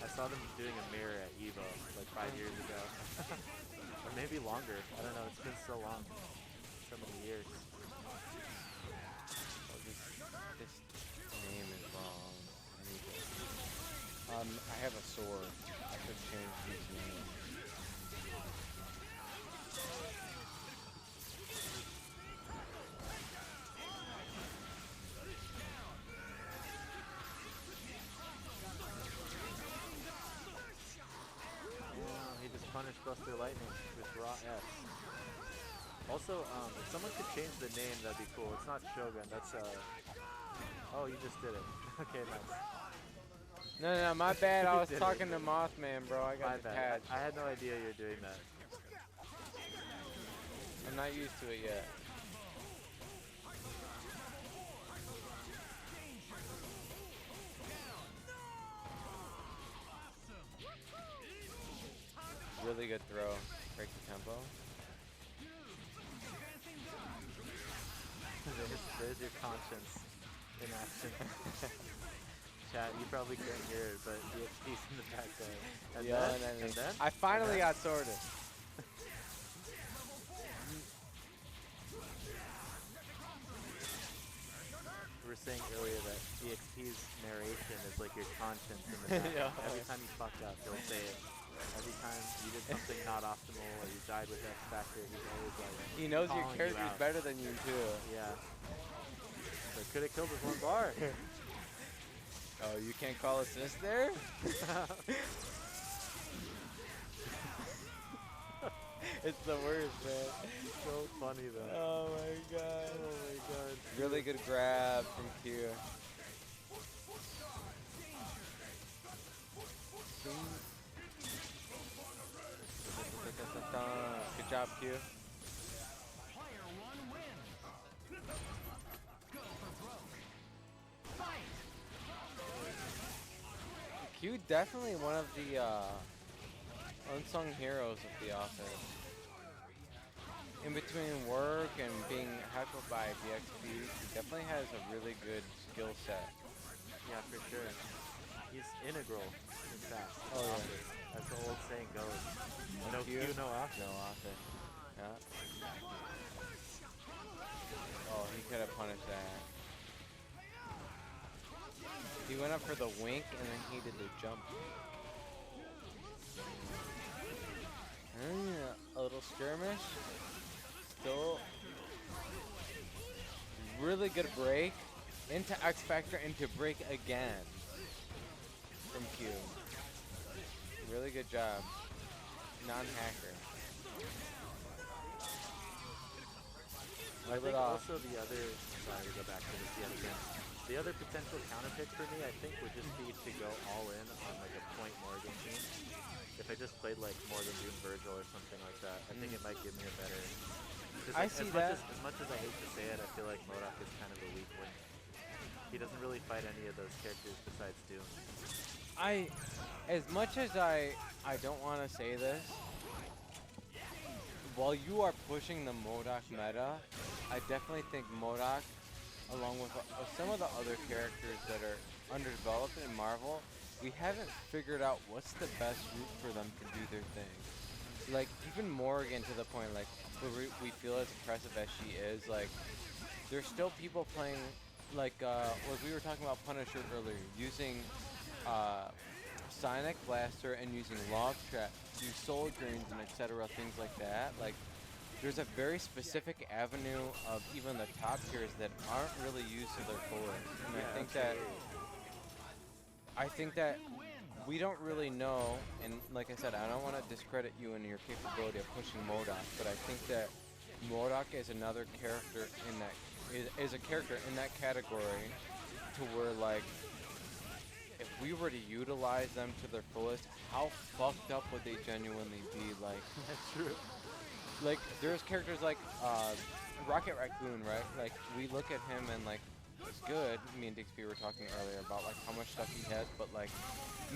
I saw them doing a mirror at Evo like 5 years ago. Or maybe longer. I don't know, it's been so long. So many years. Oh, this name is wrong. I have a sword. I could change these names. He just punished Buster Lightning with raw S. Also, if someone could change the name, that'd be cool. It's not Shogun, that's oh, you just did it. Okay, nice. No, my bad. I was Did it. talking to Mothman, bro. I My got the bad. patch. I had no idea you were doing that. I'm not used to it yet. Really good throw. Break the tempo. There's your conscience in action. Chat, you probably couldn't hear it, but he's in the back there. And then? I finally got sorted. We were saying earlier that EXP's narration is like your conscience in the back. Yeah. Every time you fuck up, he'll say it. Every time you did something not optimal or you died with X Factor, he's always like, He knows your calling you character's out. better than you too. Yeah. So could have killed with one bar. Oh, you can't call assist there? It's the worst, man. So funny though. Oh my god. Oh my god. Really good grab from Q. Good job, Q. Q definitely one of the unsung heroes of the offense. In between work and being heckled by BXP, he definitely has a really good skill set. Yeah, for sure. He's integral in fast. Oh, yeah. As the old saying goes. No Q, Q, no off. No offense. Yeah. Oh, he could have punished that. He went up for the wink and then he did the jump. A little skirmish. Still really good break into X Factor into break again from Q. Really good job. Non-hacker. I Leave think it off. also the other, sorry to go back to this yet again. The other potential counter pick for me, I think, would just be to go all in on like a Point Morgan team. If I just played like Morgan Doom Virgil or something like that, I think it might give me a better. I Like, see as that. As much as I hate to say it, I feel like MODOK is kind of a weak link. He doesn't really fight any of those characters besides Doom. As much as I don't want to say this, while you are pushing the MODOK meta, I definitely think MODOK, along with some of the other characters that are underdeveloped in Marvel, we haven't figured out what's the best route for them to do their thing. Like, even Morgan to the point, like, where we feel as impressive as she is, like, there's still people playing, like what we were talking about Punisher earlier, using Sonic Blaster and using Log Trap, do soul drains and etc. things like that. Like, there's a very specific avenue of even the top tiers that aren't really used to their fullest. And I think that we don't really know, and like I said, I don't want to discredit you in your capability of pushing MODOK, but I think that MODOK is another character in that is a character in that category to where, like, if we were to utilize them to their fullest, how fucked up would they genuinely be? Like, That's true. like there's characters like Rocket Raccoon, right? Like, we look at him and like, it's good. Me and Dixby were talking earlier about like how much stuff he has, but like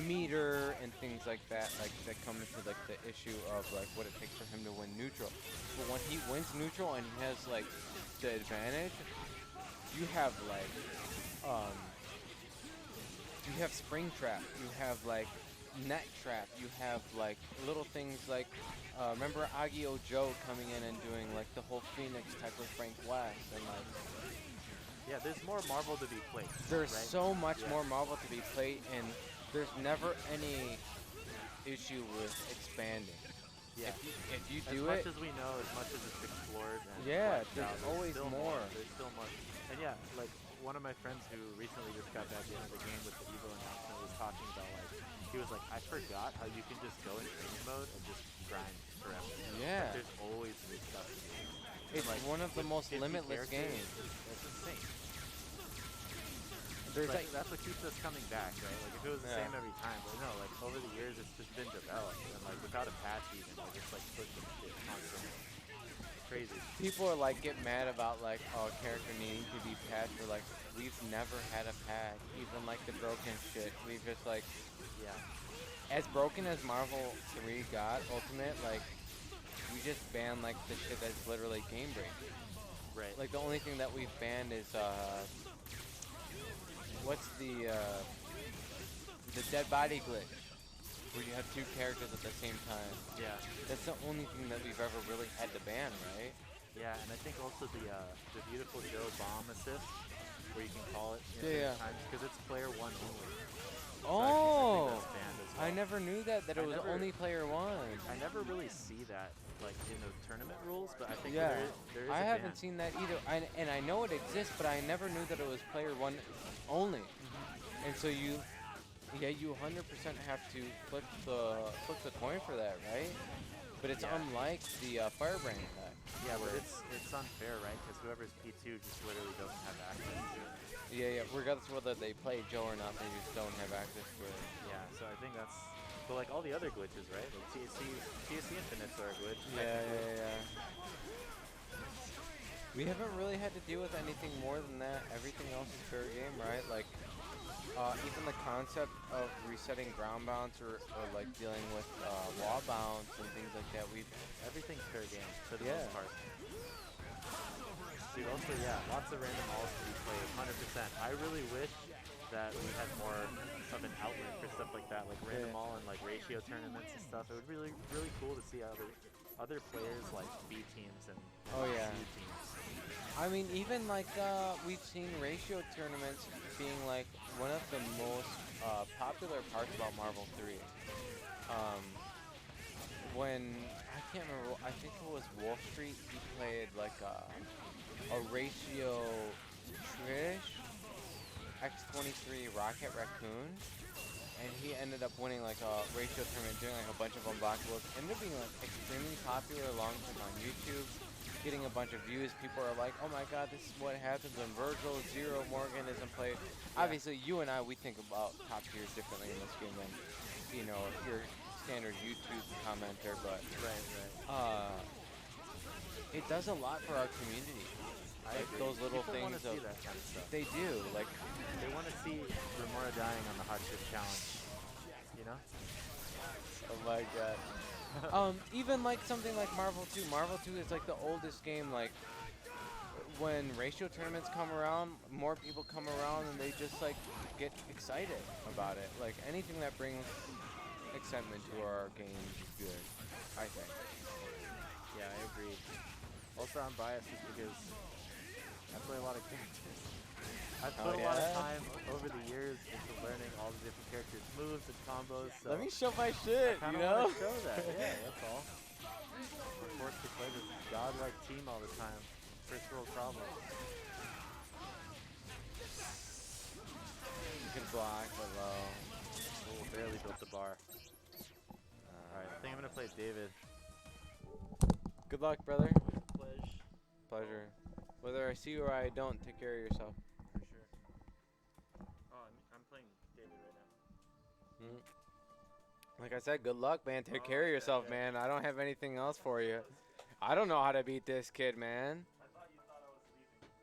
meter and things like that, like that come into like the issue of like what it takes for him to win neutral. But when he wins neutral and he has like the advantage, you have like you have spring trap, you have like net trap, you have like little things like remember Agio Joe coming in and doing like the whole Phoenix type of Frank West, and like Yeah, there's more Marvel to be played. there's right? so much Yeah. more Marvel to be played, and there's never any issue with expanding. Yeah. If you As do much it, as we know, as much as it's explored and Yeah, fleshed there's out, always still more. There's still more. And yeah, like one of my friends who recently just got back into the game with the Evo announcement was talking about, like, he was like, I forgot how you can just go in training mode and just grind forever. Yeah. Like, there's always new stuff to do. it's like, one of the with most 50 limitless characters, games. That's insane. There's Like, like that's what keeps us coming back, right? Like, if it was the Yeah. same every time, but no, like, over the years, it's just been developed, and like, without a patch even, like, it's like pushing shit constantly. Crazy. people are like get mad about like, oh, a character needing to be patched. We're like, we've never had a patch, even like the broken shit. We've just like, Yeah. as broken as Marvel 3 got Ultimate, like, we just banned like the shit that's literally game breaking. Right. Like, the only thing that we've banned is what's the dead body glitch, where you have two characters at the same time. Yeah. That's the only thing that we've ever really had to ban, right? Yeah, and I think also the Beautiful Joe bomb assist, where you can call it Yeah, infinite times, because it's player one only. So I Oh, think that's banned as well. I never knew that I it was never- only player one. I never really see that, like, in the tournament rules, but I think Yeah, there is I a haven't ban. seen that either. And I know it exists, but I never knew that it was player one only. And so you 100% have to flip the coin for that, right? But it's Yeah. unlike the Firebrand attack. Yeah, but where- it's unfair, right? Because whoever's P2 just literally doesn't have access to it. Yeah, regardless of whether they play Joe or not, they just don't have access to it. Yeah, so I think that's... But like all the other glitches, right? Like TSC Infinites are a glitch. technically. Yeah. We haven't really had to deal with anything more than that. Everything else is fair game, right? Like, even the concept of resetting ground bounce or like dealing with wall bounce and things like that, Everything's fair game for the Yeah. most part. Dude, also, yeah, lots of random alls to be played, 100%. I really wish that we had more of an outlet for stuff like that, like random Yeah. all and like ratio tournaments and stuff. It would be really cool to see other players like B teams and Oh, yeah. C teams. I mean, even like we've seen ratio tournaments being like one of the most popular parts about Marvel 3. When I can't remember, I think it was Wall Street. He played like a ratio Trish X23 Rocket Raccoon, and he ended up winning like a ratio tournament, doing like a bunch of unblockables. Ended up being like extremely popular long term on YouTube, getting a bunch of views. People are like, oh my god, this is what happens when Virgil Zero Morgan isn't played. Obviously, you and I, we think about top tiers differently in this game than, you know, your standard YouTube commenter, but Right. it does a lot for our community. I Like agree. those little People things want to of see that kind of stuff. they do. Like, They want to see Remora dying on the hot chip challenge. You know? oh my god. Even like something like Marvel 2. Marvel 2 is like the oldest game. Like, when ratio tournaments come around, more people come around and they just like get excited about it. Like, anything that brings excitement to our games is good, I think. Yeah, I agree. Also, I'm biased just because I play a lot of characters. I've Oh, put a lot of yeah? time over the years into learning all the different characters' moves and combos. So Let me show my I shit, kind you of know? want to show that. Yeah, that's all. We're forced to play this godlike team all the time. First world problem. You can block, but low. Oh, barely built the bar. Alright, I think I'm going to play David. Good luck, brother. Pledge. Pleasure. Whether I see you or I don't, take care of yourself. For sure. Oh, I'm playing David right now. Like I said, good luck, man. Take Oh, care of yeah, yourself, yeah. man. I don't have anything else for you. I don't know how to beat this kid, man. I thought you thought I was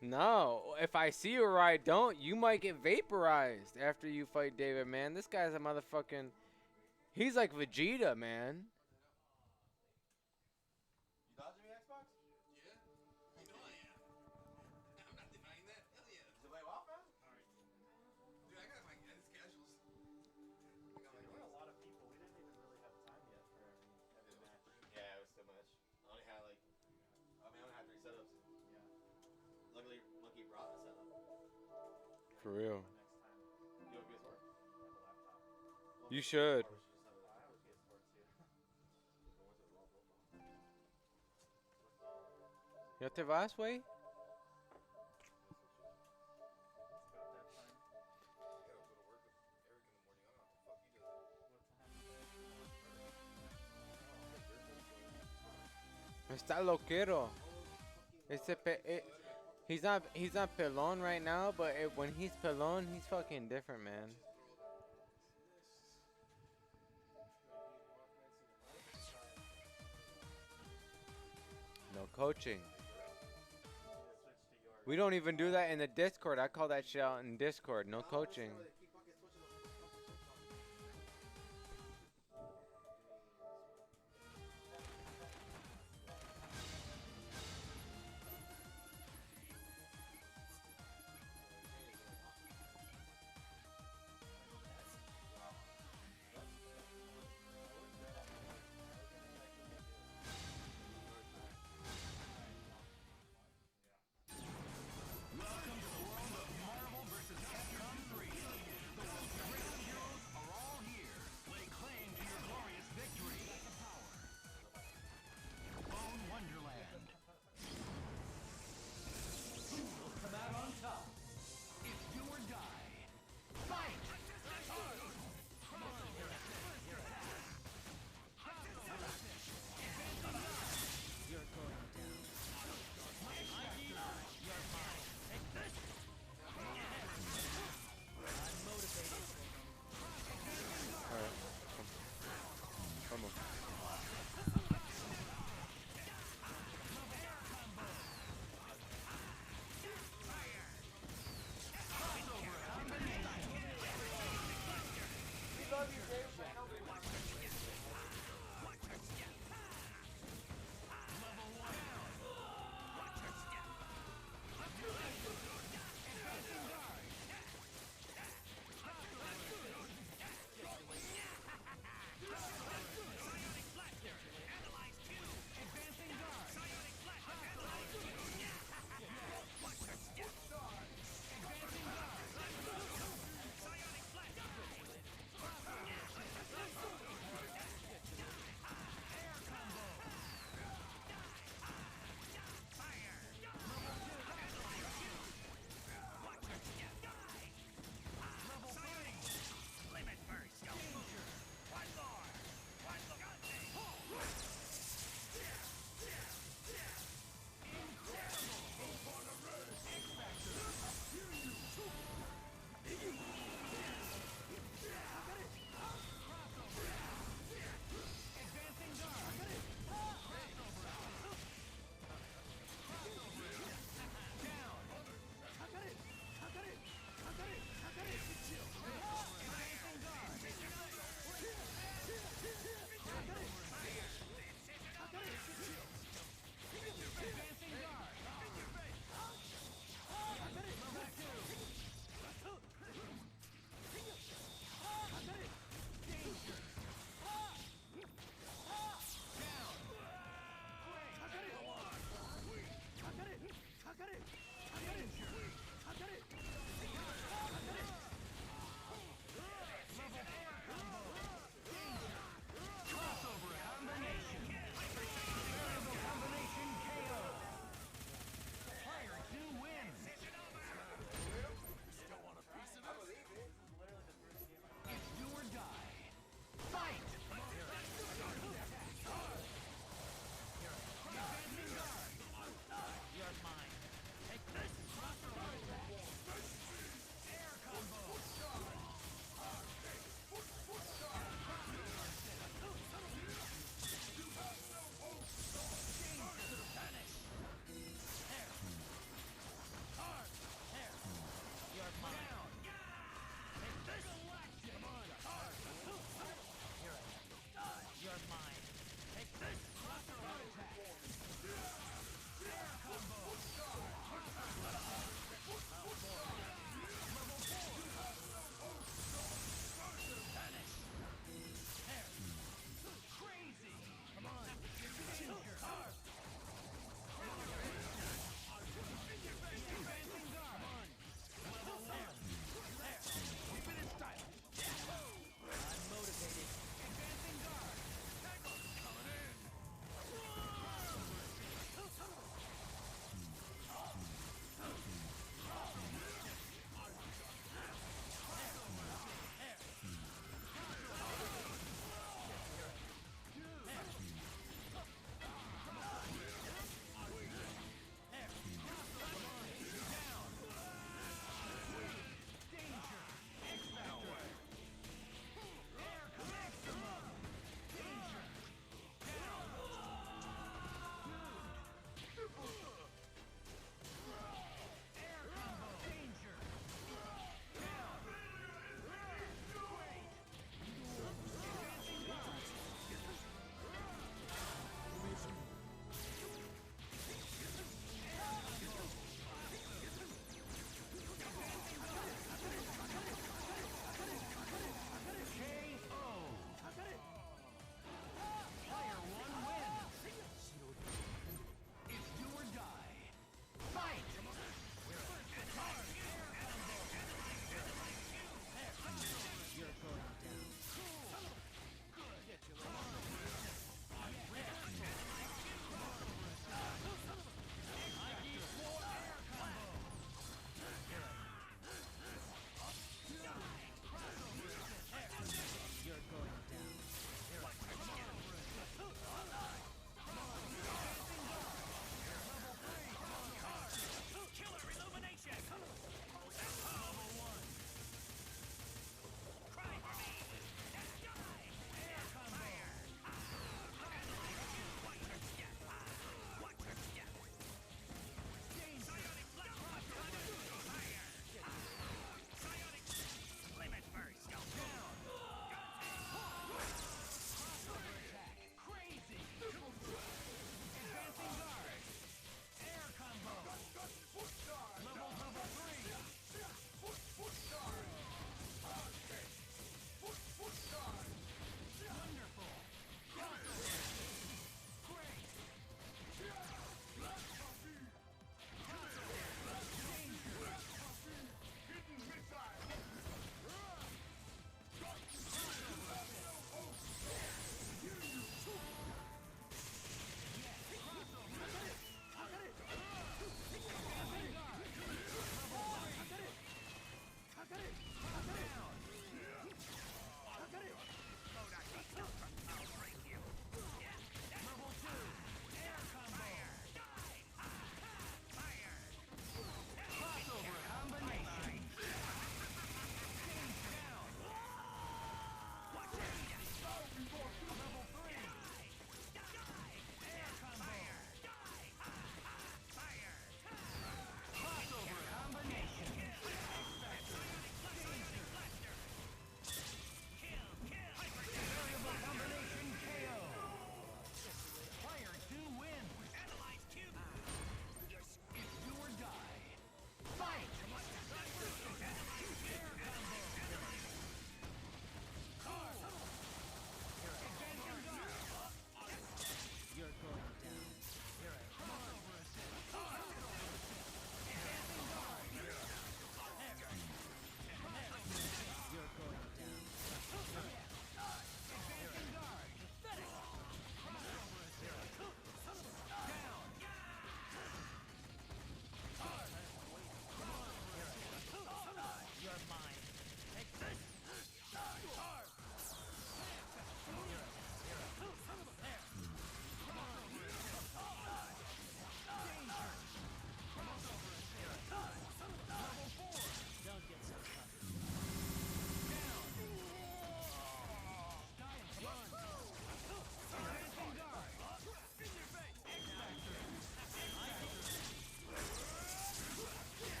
leaving. No, if I see you or I don't, you might get vaporized after you fight David, man. This guy's a motherfucking... He's like Vegeta, man. You dodging me, Xbox? Yeah. You know I am. I'm not denying that. Hell yeah. Is it way off, man? Alright. Dude, I got my schedules. There were a lot of people. We didn't even really have time yet for every match. Yeah, it was too much. I only had like, I only had 3 setups. Yeah. Luckily, Monkey brought a setup. For real. Next time, You have a PS4? I have a laptop. You should. Or we should just have I have a PS4 too. ¿Ya te vas, güey? It's about that time. What time? Está loquero. He's not pelon right now, but when he's pelon, he's fucking different, man. No coaching. We don't even do that in the Discord. I call that shit out in Discord. No coaching.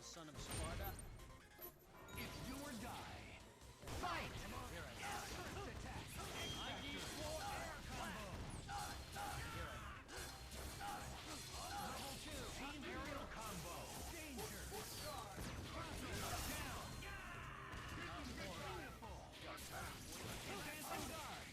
son of Sparta. It's do or die. Fight! First attack. X-Factor. Air combo. Level 2. Team aerial combo. Danger. Down. Advancing guard. Advancing guard.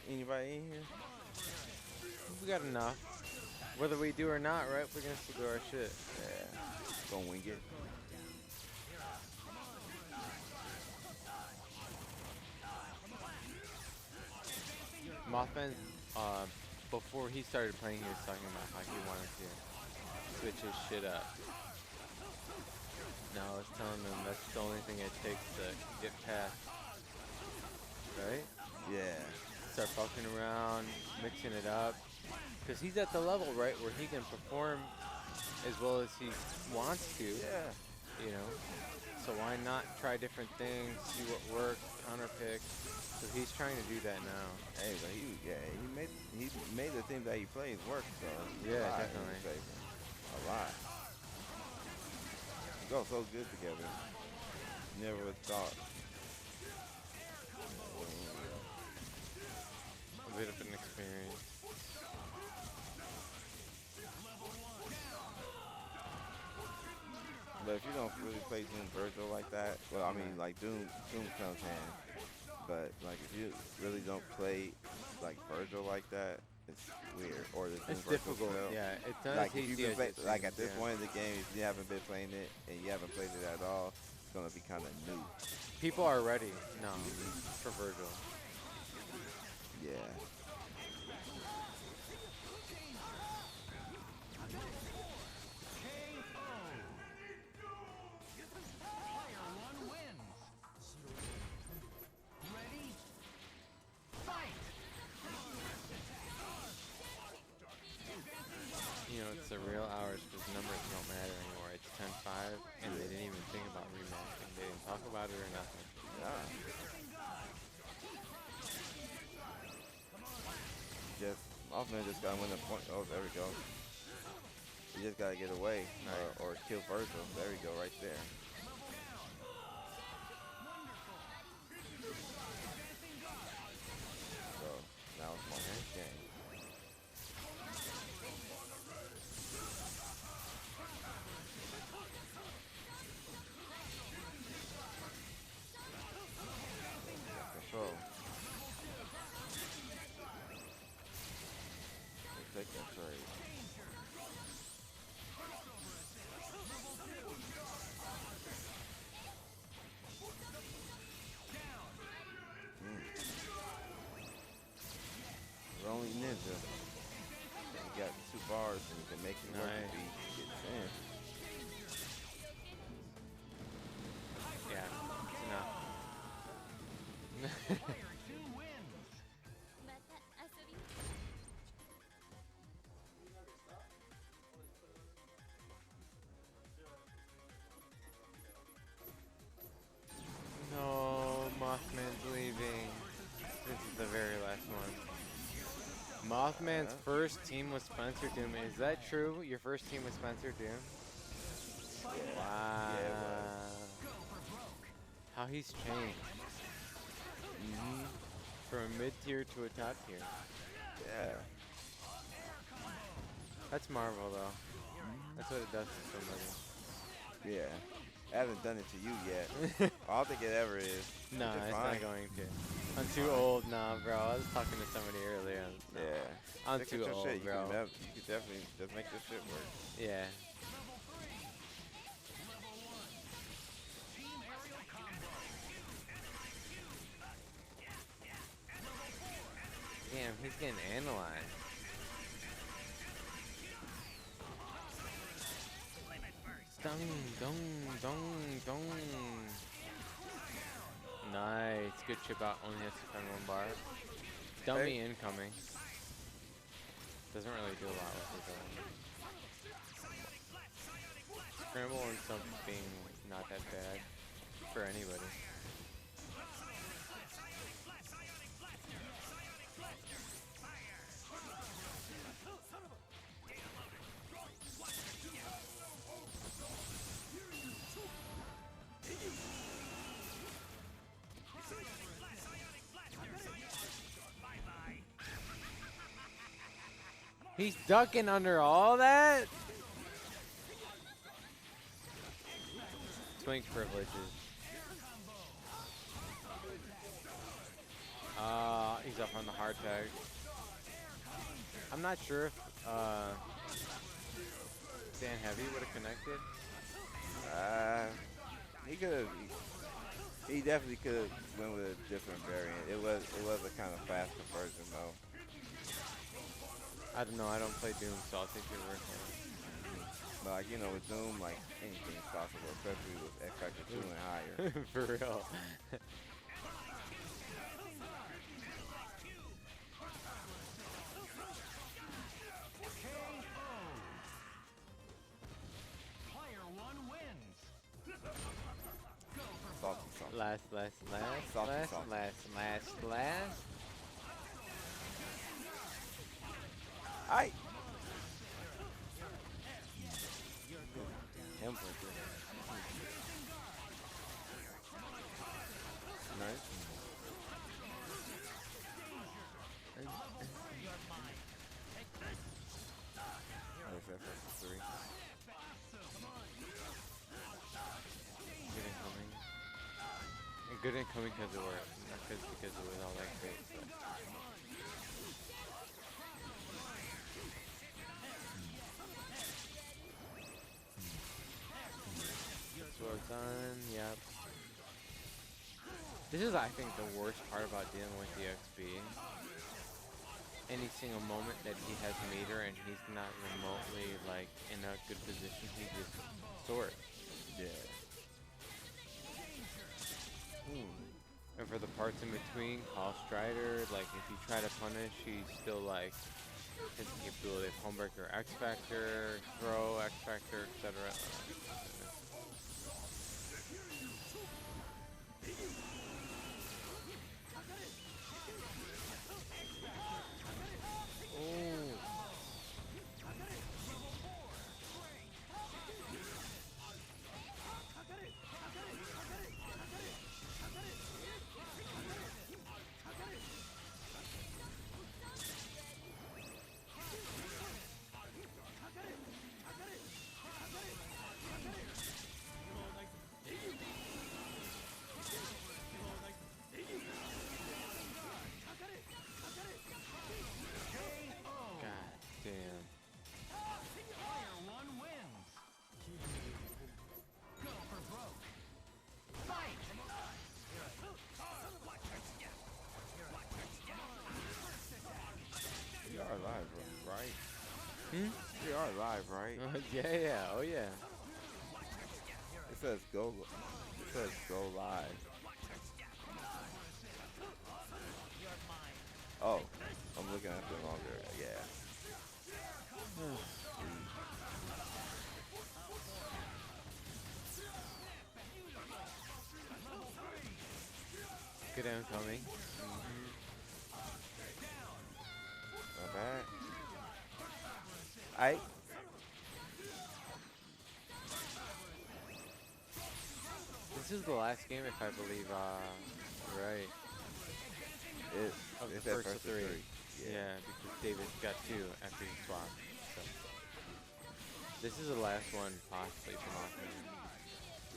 Anybody in here? We got enough. Whether we do or not, right? We're gonna still do our shit. Yeah. Gonna wing it. Mothman, before he started playing, he was talking about how he wanted to switch his shit up. Now I was telling him that's the only thing it takes to get past, right? Yeah. Start fucking around, mixing it up, because he's at the level, right, where he can perform as well as he wants to. Yeah. You know, so why not try different things, see what works, counterpick. So he's trying to do that now. Hey, but he made the team that he plays work, so Yeah, a lot in definitely. his favor. A lot. They go so good together. Never would have thought. A bit of an experience. But if you don't really play Doom Virgil like that, well, I mean, like Doom comes hand. But like if you really don't play like Virgil like that, it's weird. Or the Doom It's Virgil difficult. spell. Yeah, it's not Like as if easy you as play, it like seems, at this yeah. point in the game, if you haven't been playing it and you haven't played it at all, it's gonna be kind of new. People are ready now for Virgil. Yeah. Player 1 wins. Ready? Fight! You know, it's the real hours because numbers don't matter anymore. It's 10-5, and they didn't even think about rematching. They didn't talk about it or nothing. Yeah. Just Mothman just gotta win the point. Oh, there we go. You just gotta get away or kill Virgil. There we go, right there. So now it's Mothman's game. Control. Take that trade. Only Ninja. You got 2 bars and you can make it work if he gets in. Yeah, it's enough. Player 2 wins. No, Mothman's leaving. This is the very last one. Mothman's first team was Spencer Doom. Is that true? Your first team was Spencer Doom? Wow. How he's changed. From a mid-tier to a top tier. Yeah. That's Marvel, though. That's what it does to somebody. Yeah. I haven't done it to you yet. I don't think it ever is. No, Which is it's fine. not going to. I'm too old. Nah, bro. I was talking to somebody earlier. No. Yeah. I'm Stick too with your old, shit. bro. You can definitely just make this shit work. Yeah. Team aerial combo. Damn, he's getting analyzed. Dung, dung, dung, dung. Nice. Good chip out. Only has to spend 1 bar. Dummy incoming. Doesn't really do a lot with it though. Scramble and something not that bad for anybody. He's ducking under all that? Twink privileges. He's up on the hard tag. I'm not sure if Sand Heavy would have connected. He could have. He definitely could have went with a different variant. It was a kind of faster version though. I don't know. I don't play Doom, so I'll take your word for it. But like you know, with Doom, like anything's possible, especially with X Factor 2 and higher. For real. Player 1 wins. Salty, salty. Last. Salty, salty. Aight. Temple. Nice. Where's that first 3? Good incoming. And good incoming because it worked, not because it was all that great. But. Well done, yep. This is, I think, the worst part about dealing with the XP. Any single moment that he has meter and he's not remotely, like, in a good position, he just soars. Yeah. And for the parts in between, call Strider, like, if you try to punish, he's still, like, his capability of Homebreaker, X Factor, Throw, X Factor, etc. We are live, right? Yeah, oh yeah. It says go. It says go live. Oh, I'm looking at the longer. Yeah. Good incoming. Not bad. Aight. This is the last game, if I believe, right. Of the It's at first three. Yeah. Because David got 2 after he swapped. So. This is the last one, possibly, from Mothman.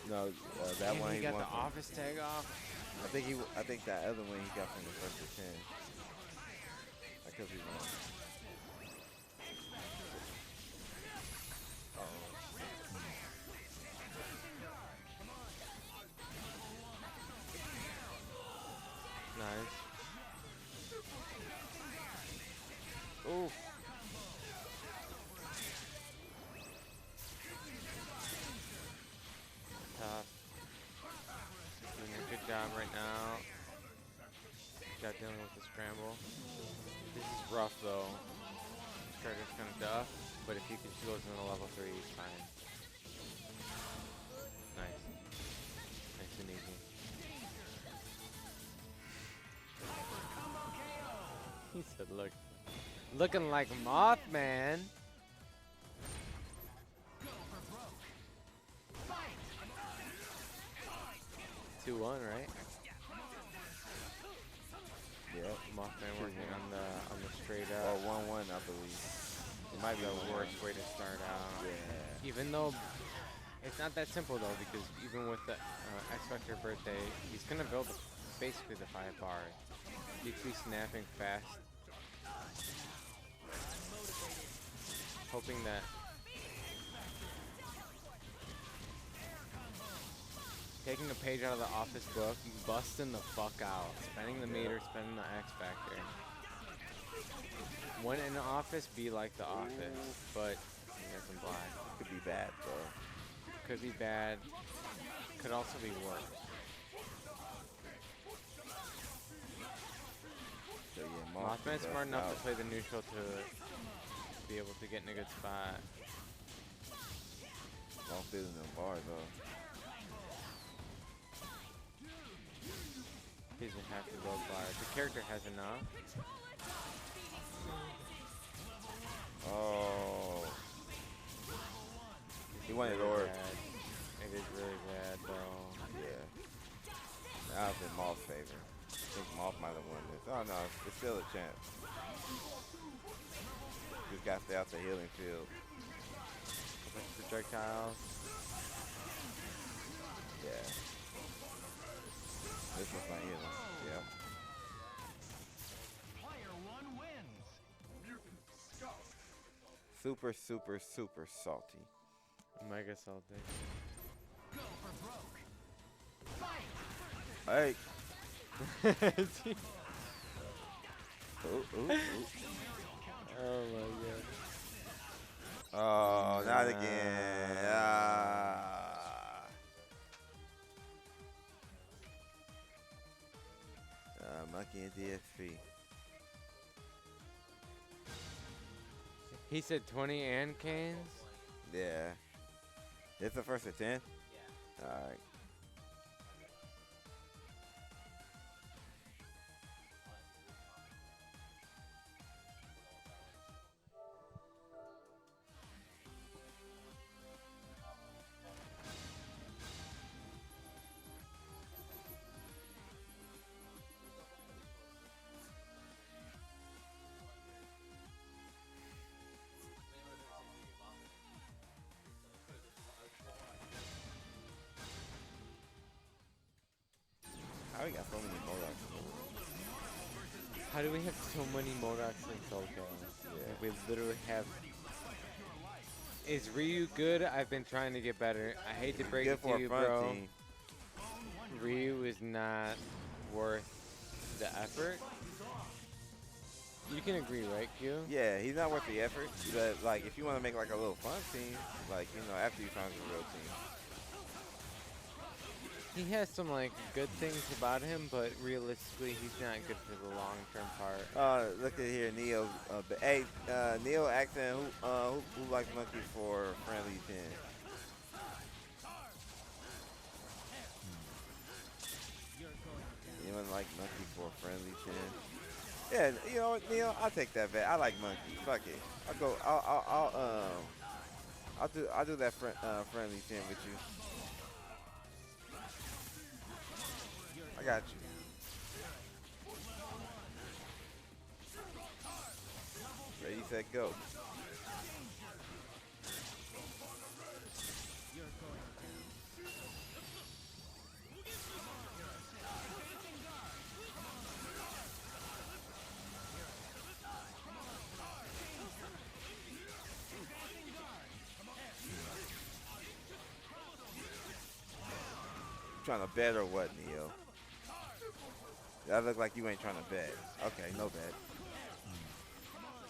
No, that one he got won the from- office tag off. I think that other one he got from the first to 10. I could be wrong. Nice. Oof. Tough. Doing a good job right now. Got dealing with the scramble. This is rough though. Strider's kind of tough, but if he can goes into level 3, he's fine. Nice. Nice and easy. He said, "Look, looking like Mothman." 2-1, right? Yeah. Mothman working on the straight Or up. 1-1, I believe. It might be the worst way to start out. Yeah. Even though it's not that simple though, because even with the X Factor birthday, he's gonna build basically the 5 bars. Needs to be snapping fast. Hoping that taking a page out of the office book, busting the fuck out, spending the meter, spending the X Factor. When in the office, be like the office, but he doesn't black. Could be bad, though. Could be bad. Could also be worse. So, yeah, Mothman's smart enough out. to play the neutral to be able to get in a good spot. Don't fit in them bars, though. He doesn't have to go far. The character has enough. Oh. He wanted Really orb. bad. It is really bad, though. Yeah. That was in Moth's favor. I think Moth might have won this. Oh, no. It's still a chance. Just got to stay out the healing field. Projectiles. Yeah. This was my healing. Yeah. Player 1 wins. Super, super, super salty. Mega salty. Go for broke. Fight. Hey. Ooh, ooh, ooh. Oh my god. Oh, not again. Monkey and DSP. He said 20 and cans? Yeah. It's the first of 10? Yeah. All right. How we got so many Modocs? How do we have so many Modocs in Soul Calibur? Yeah. We literally have. Is Ryu good? I've been trying to get better. I hate to break Good it for to a you, front bro. team. Ryu is not worth the effort. You can agree, right, Q? Yeah, he's not worth the effort. But like, if you want to make like a little fun team, like after you find a real team. He has some like good things about him, but realistically, he's not good for the long-term part. Look at here, Neo. Hey, Neo asking who likes Monkey for friendly 10. Anyone like Monkey for a friendly 10? Yeah, you know what, Neo? I'll take that bet. I like Monkey. Fuck it. I'll go. I'll do that friendly 10 with you. I got you. Ready, set, go. Trying to bet or what, Neo? That look like you ain't trying to bet. Okay, no bet.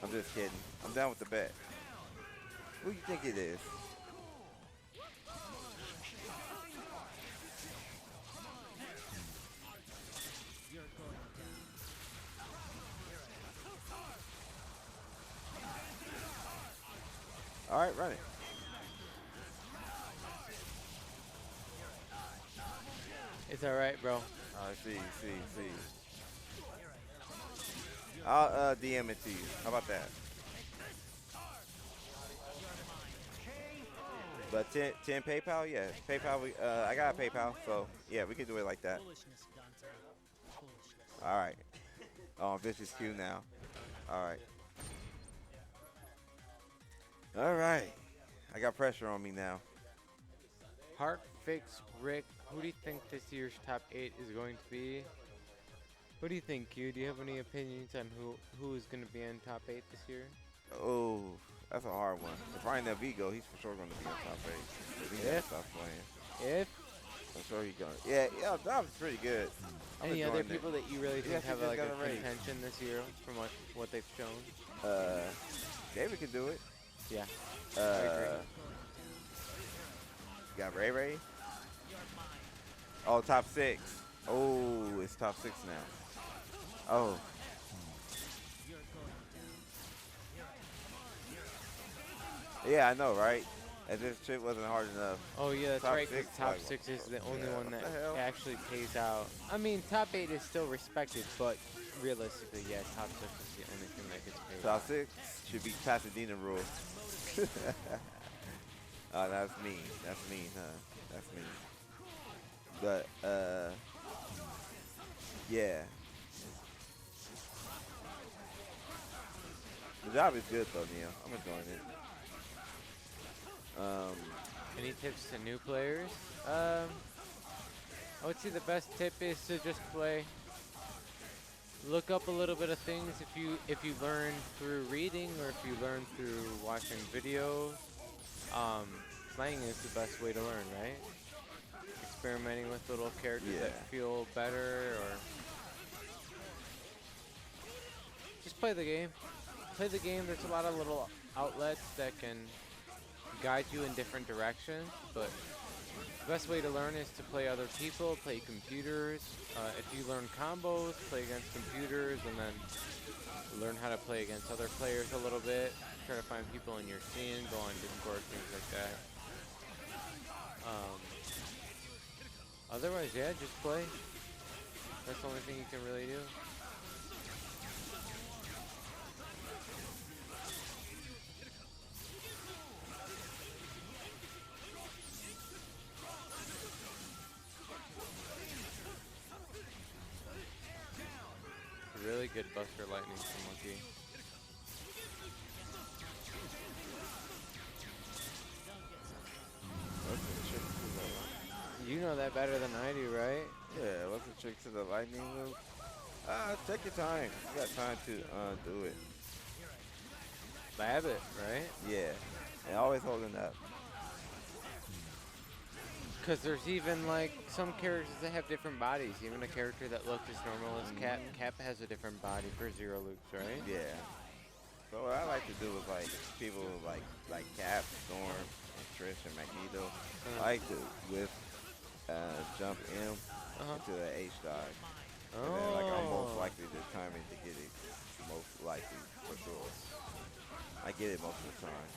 I'm just kidding. I'm down with the bet. Who you think it is? All right, run it. It's all right, bro. See. I'll DM it to you. How about that? But 10 PayPal, yeah. PayPal, I got a PayPal, so yeah, we can do it like that. All right. Oh, vicious Q now. All right. All right. I got pressure on me now. Heart Fix Rick, who do you think this year's top 8 is going to be? What do you think, Q? Do you have any opinions on who is going to be in top 8 this year? Oh, that's a hard one. If Ryan Vigo, he's for sure going to be in top 8. But he got to stop playing. If I'm sure he's going to. Yeah, Dom's pretty good. I'm any other enjoying it. people that you really think Yes, he have just like a got a raise. contention this year from what they've shown? David can do it. Yeah. You got Ray Ray. Oh, top 6. Oh, it's top 6 now. Oh. Yeah, I know, right? And this shit wasn't hard enough. Oh yeah, that's Top right. Because six, top like, 6 is the only yeah, one what that the hell? actually pays out. I mean, top 8 is still respected, but realistically, yeah, top 6 is the only thing that gets paid Top out. 6 should be Pasadena rule. Oh, that's mean. That's mean, huh? That's mean. But, yeah. The job is good, though, Neil. I'm enjoying it. Any tips to new players? I would say the best tip is to just play. Look up a little bit of things if you learn through reading or if you learn through watching videos. Playing is the best way to learn, right? Experimenting with little characters that feel better, or just play the game. Play the game. There's a lot of little outlets that can guide you in different directions, but the best way to learn is to play other people, play computers. If you learn combos, play against computers, and then learn how to play against other players a little bit. Try to find people in your scene, go on Discord, things like that. Otherwise, yeah, just play. That's the only thing you can really do. Really good Buster Lightning from Monkey. What's the trick to the lightning? You know that better than I do, right? Yeah, what's the trick to the lightning move? Take your time. You got time to do it. Lab it, right? Yeah. And always holding up. Because there's even like some characters that have different bodies. Even a character that looked as normal as Cap. Cap has a different body for Zero Loops, right? Yeah. So what I like to do is like people like Cap, Storm, and Trish, and Magneto. I like to whip jump M into the H dive. And then like I'm most likely to timing to get it. Most likely, for sure. I get it most of the time.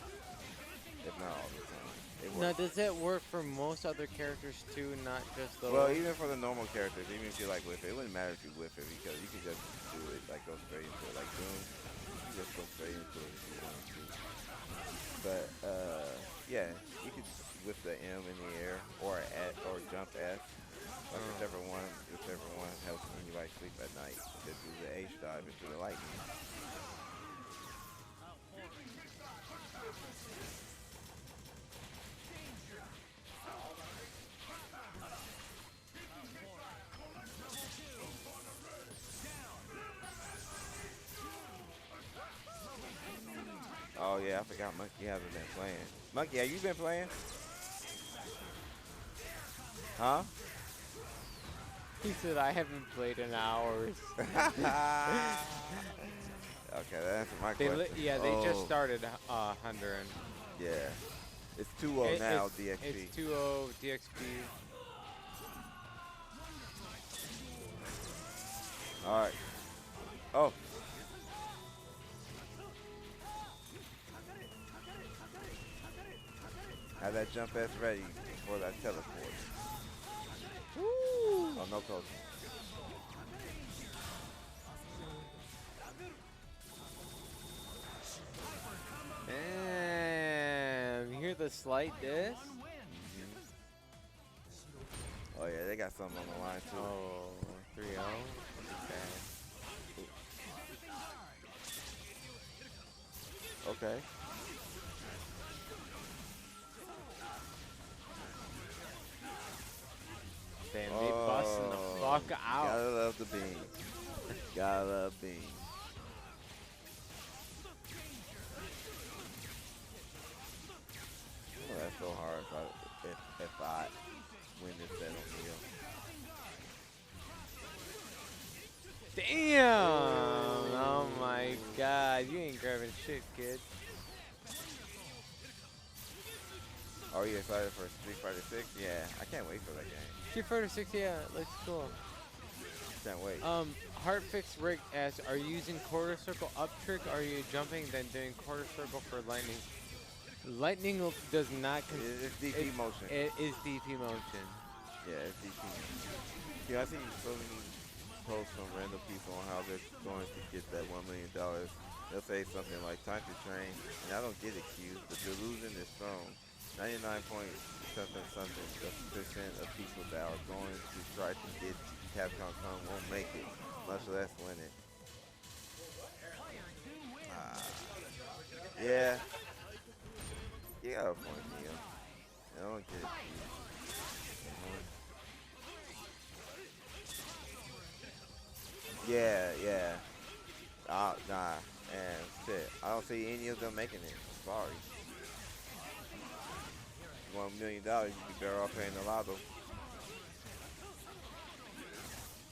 If not all the time. Now, does that work for most other characters too, not just the... Well, even for the normal characters, even if you like whiff it, it wouldn't matter if you whiff it because you can just do it, like go straight into it. Like Doom, you can just go straight into it if you want to. But, yeah, you could whip the M in the air or jump F. Like whichever one helps when you like sleep at night. Just do the H dive into the lightning. Oh yeah, I forgot Monkey hasn't been playing. Monkey, have you been playing? Huh? He said, I haven't played in hours. Okay, that answers my question. Yeah, they just started Honduran. Yeah. It's 2-0 now, DXP. It's 2-0 DXP. Alright. Oh. Have that jump S ready for that teleport. Woo! Oh, no coach. Damn, you hear the slight diss? Oh yeah, they got something on the line too. Oh, 3-0. Okay. Damn, they busting the fuck out. Gotta love the beam. Gotta love beans. Oh, that's so hard if I win this set on Neo. Damn! Oh my god, you ain't grabbing shit, kid. Are you excited for Street Fighter 6? Yeah, I can't wait for that game. Street Fighter 6, yeah, looks cool. Can't wait. Heartfix Rick asks, are you using quarter circle up trick, or are you jumping then doing quarter circle for lightning? Lightning does not It's DP motion. It is DP motion. Yeah, it's DP. Yeah, I see so many posts from random people on how they're going to get that $1 million. They'll say something like time to train, and I don't get excused, but the losing is thrown. 99 point something percent of people that are going to try to get Capcom won't make it, much less win it. Yeah. You got a point, Neo. I don't get it. Yeah. Nah, and shit. I don't see any of them making it. Sorry. $1 million, you'd be better off paying the lotto.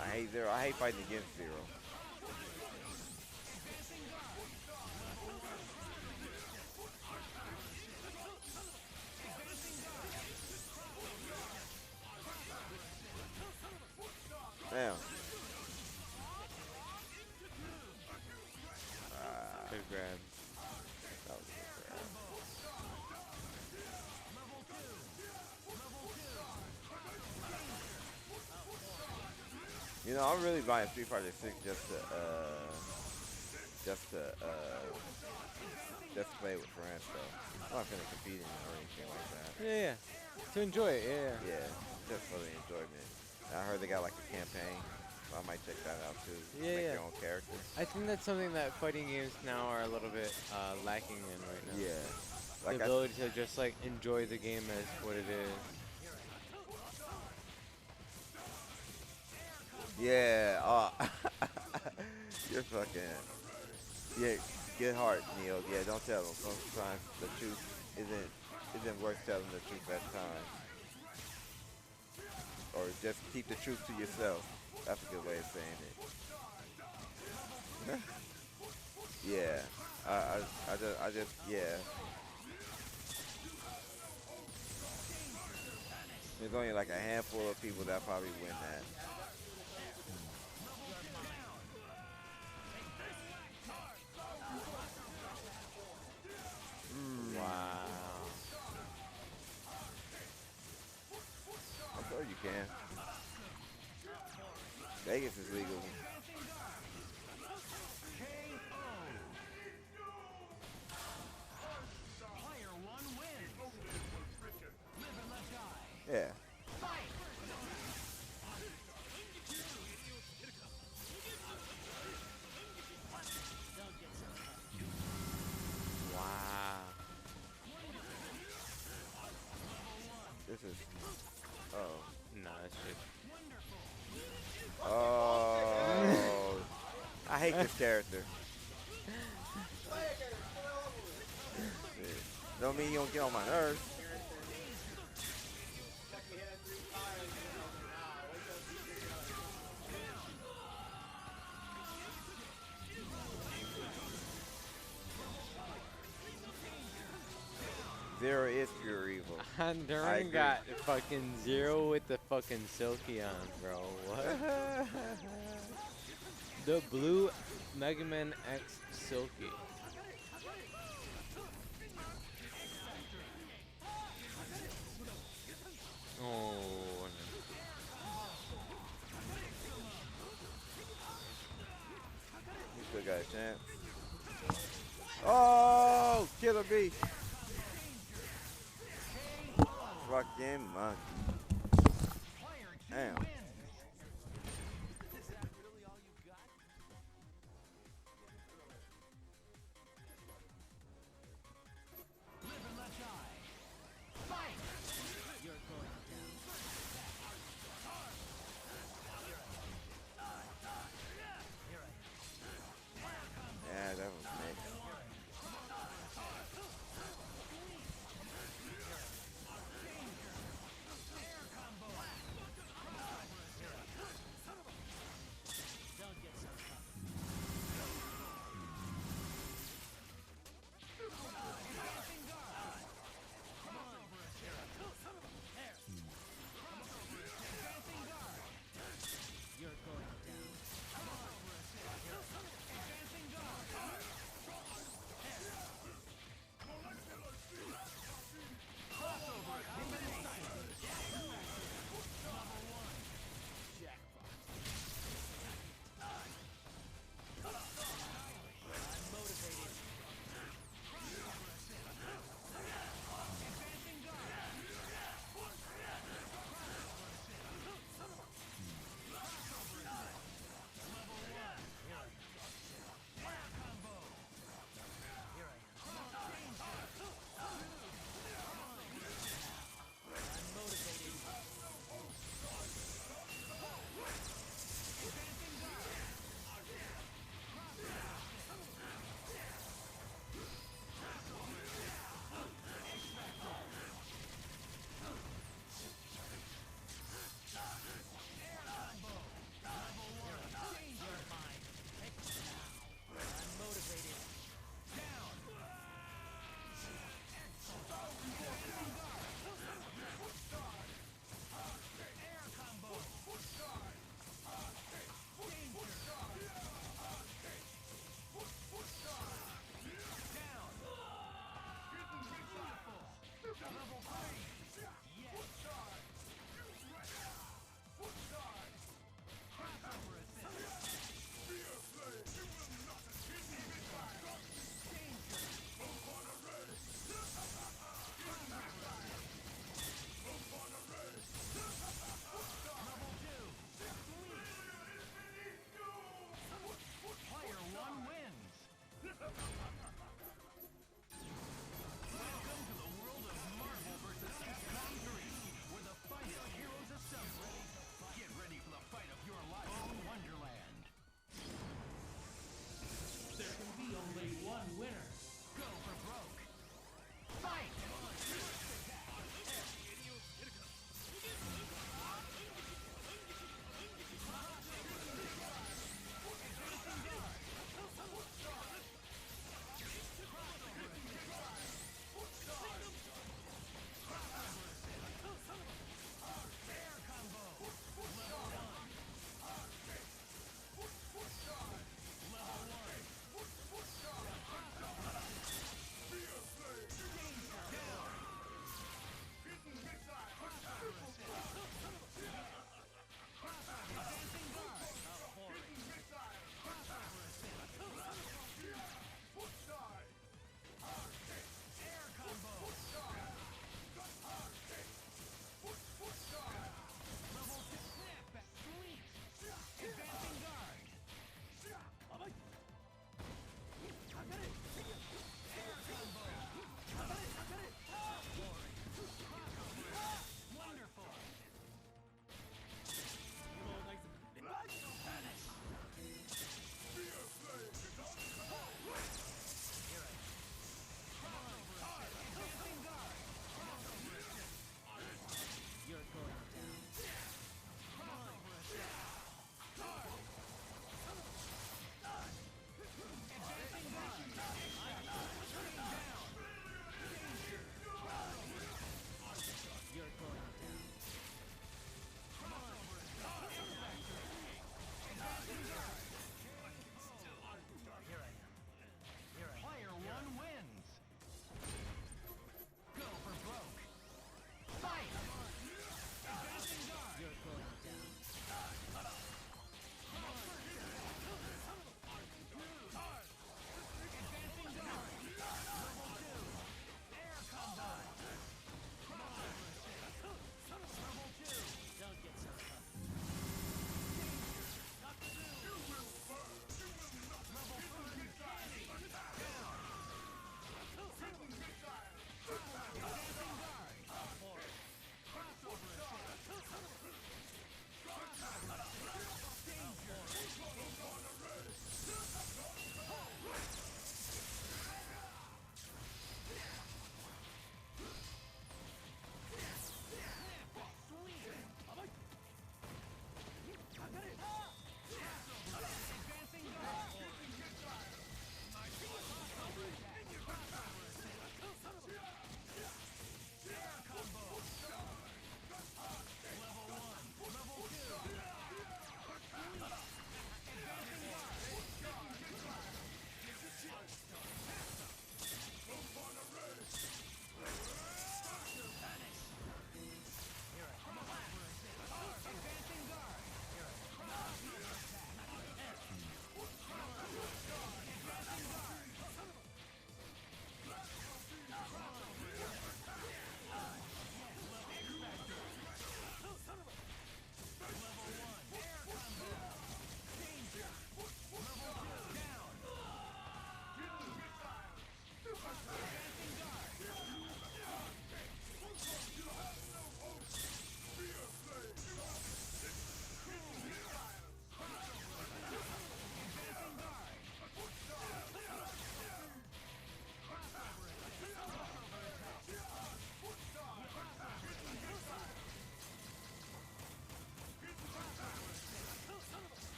I hate Zero. I hate fighting against Zero. Damn. Good grab. That was a good grab. You know, I'm really buying Street Fighter 6 just to play with friends though. I'm not gonna compete in it or anything like that. Yeah. To enjoy it, yeah. Yeah, just for the enjoyment. I heard they got like a campaign, so I might check that out too. Make your own character. I think that's something that fighting games now are a little bit lacking in right now. Yeah. The ability to just like enjoy the game as what it is. Yeah, you're fucking, yeah, good heart, Neil. Yeah, don't tell them. Sometimes the truth isn't worth telling the truth at times. Or just keep the truth to yourself. That's a good way of saying it. Yeah, I just, yeah. There's only like a handful of people that probably win that. Wow. I'm sure you can. Vegas is legal. Yeah. Wow. This is. Oh. Nah, that's shit. Oh. I hate this character. Don't mean you don't get on my nerves. Zero is pure evil. Honduran got fucking Zero with the fucking Silky on, bro. What? The blue Mega Man X Silky. Oh. You still got a chance. Oh, Killer B. Fucking monkey. Damn.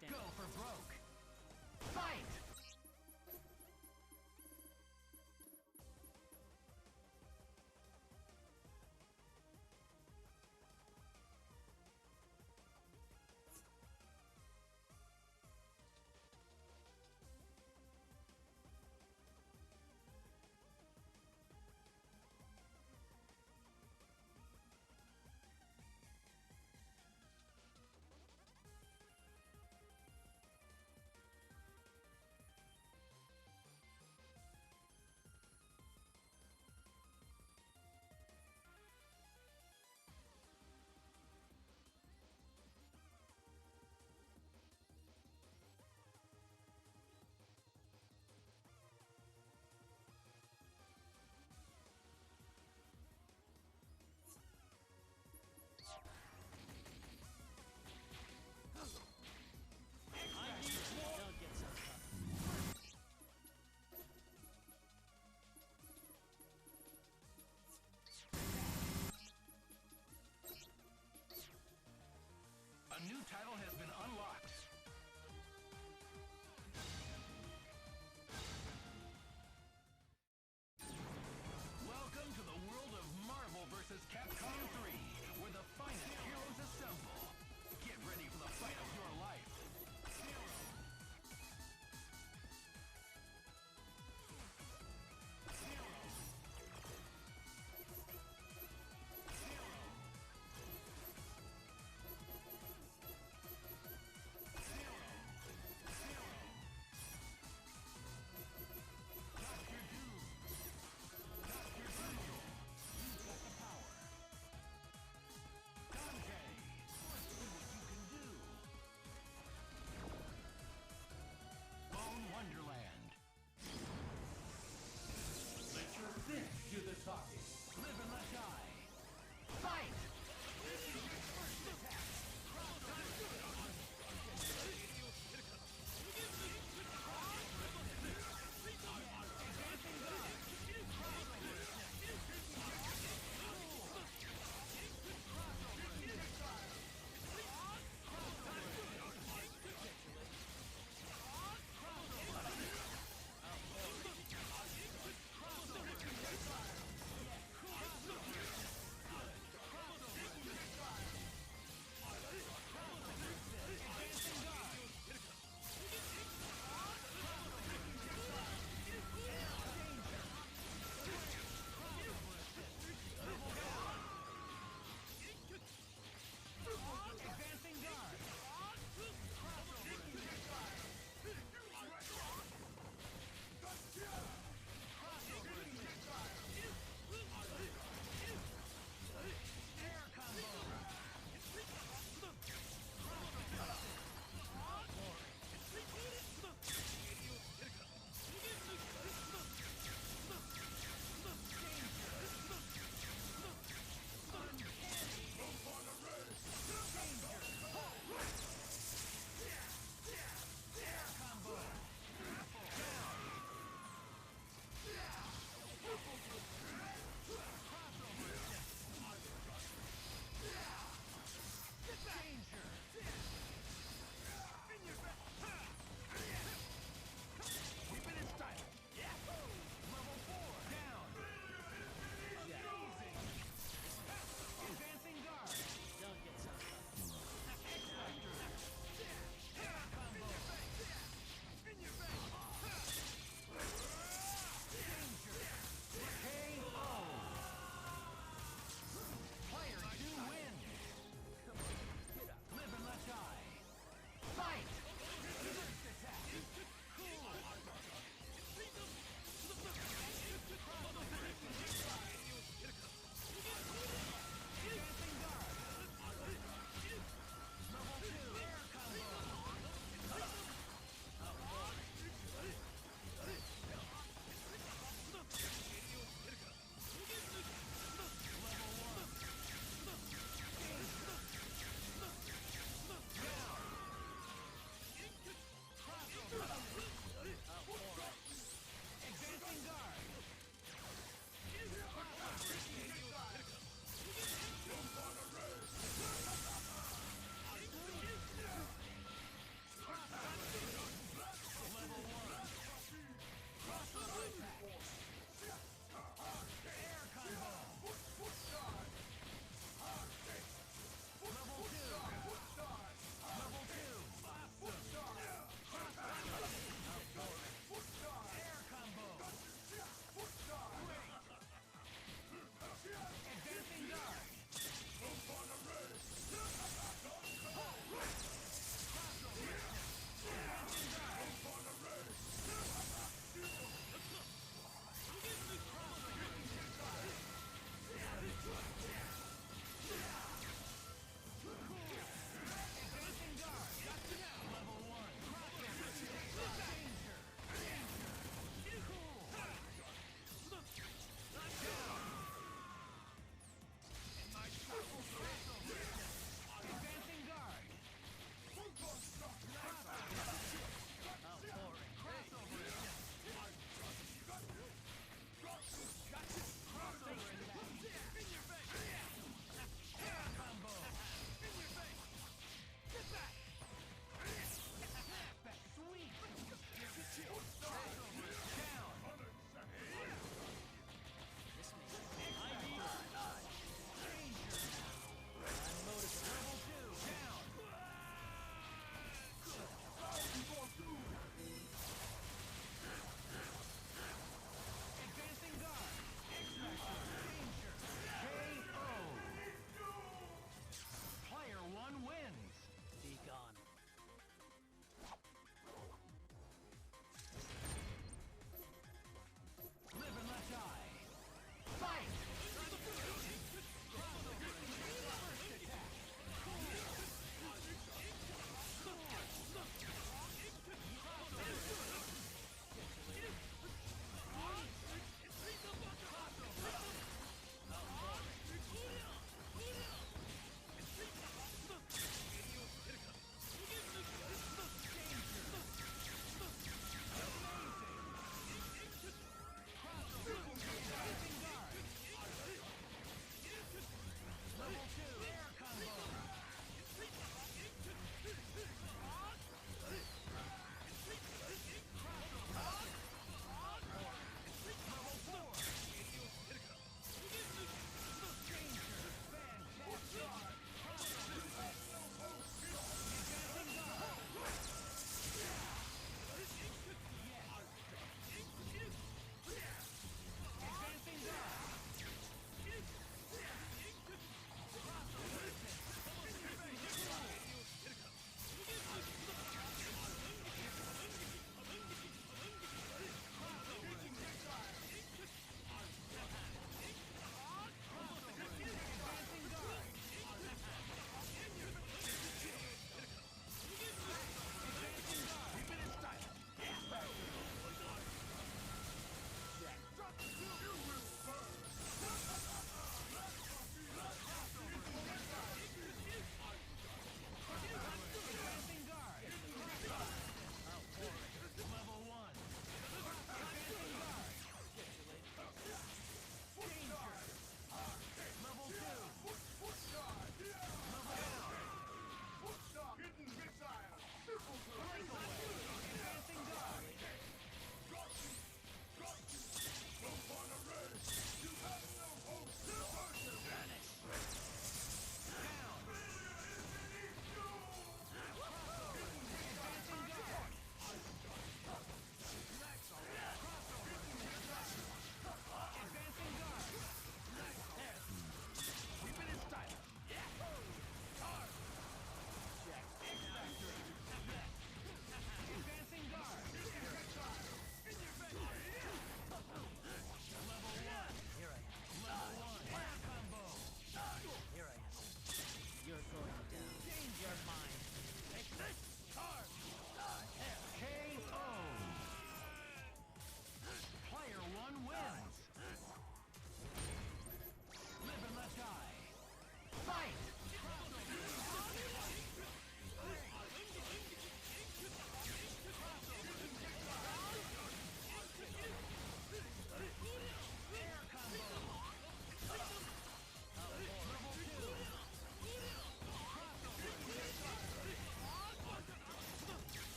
Go for broke. Fight!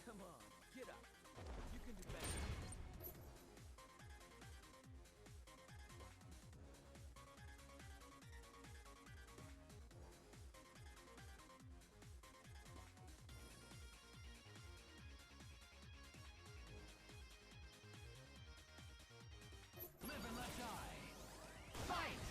Come on, get up. You can do better. Live and let die. Fight!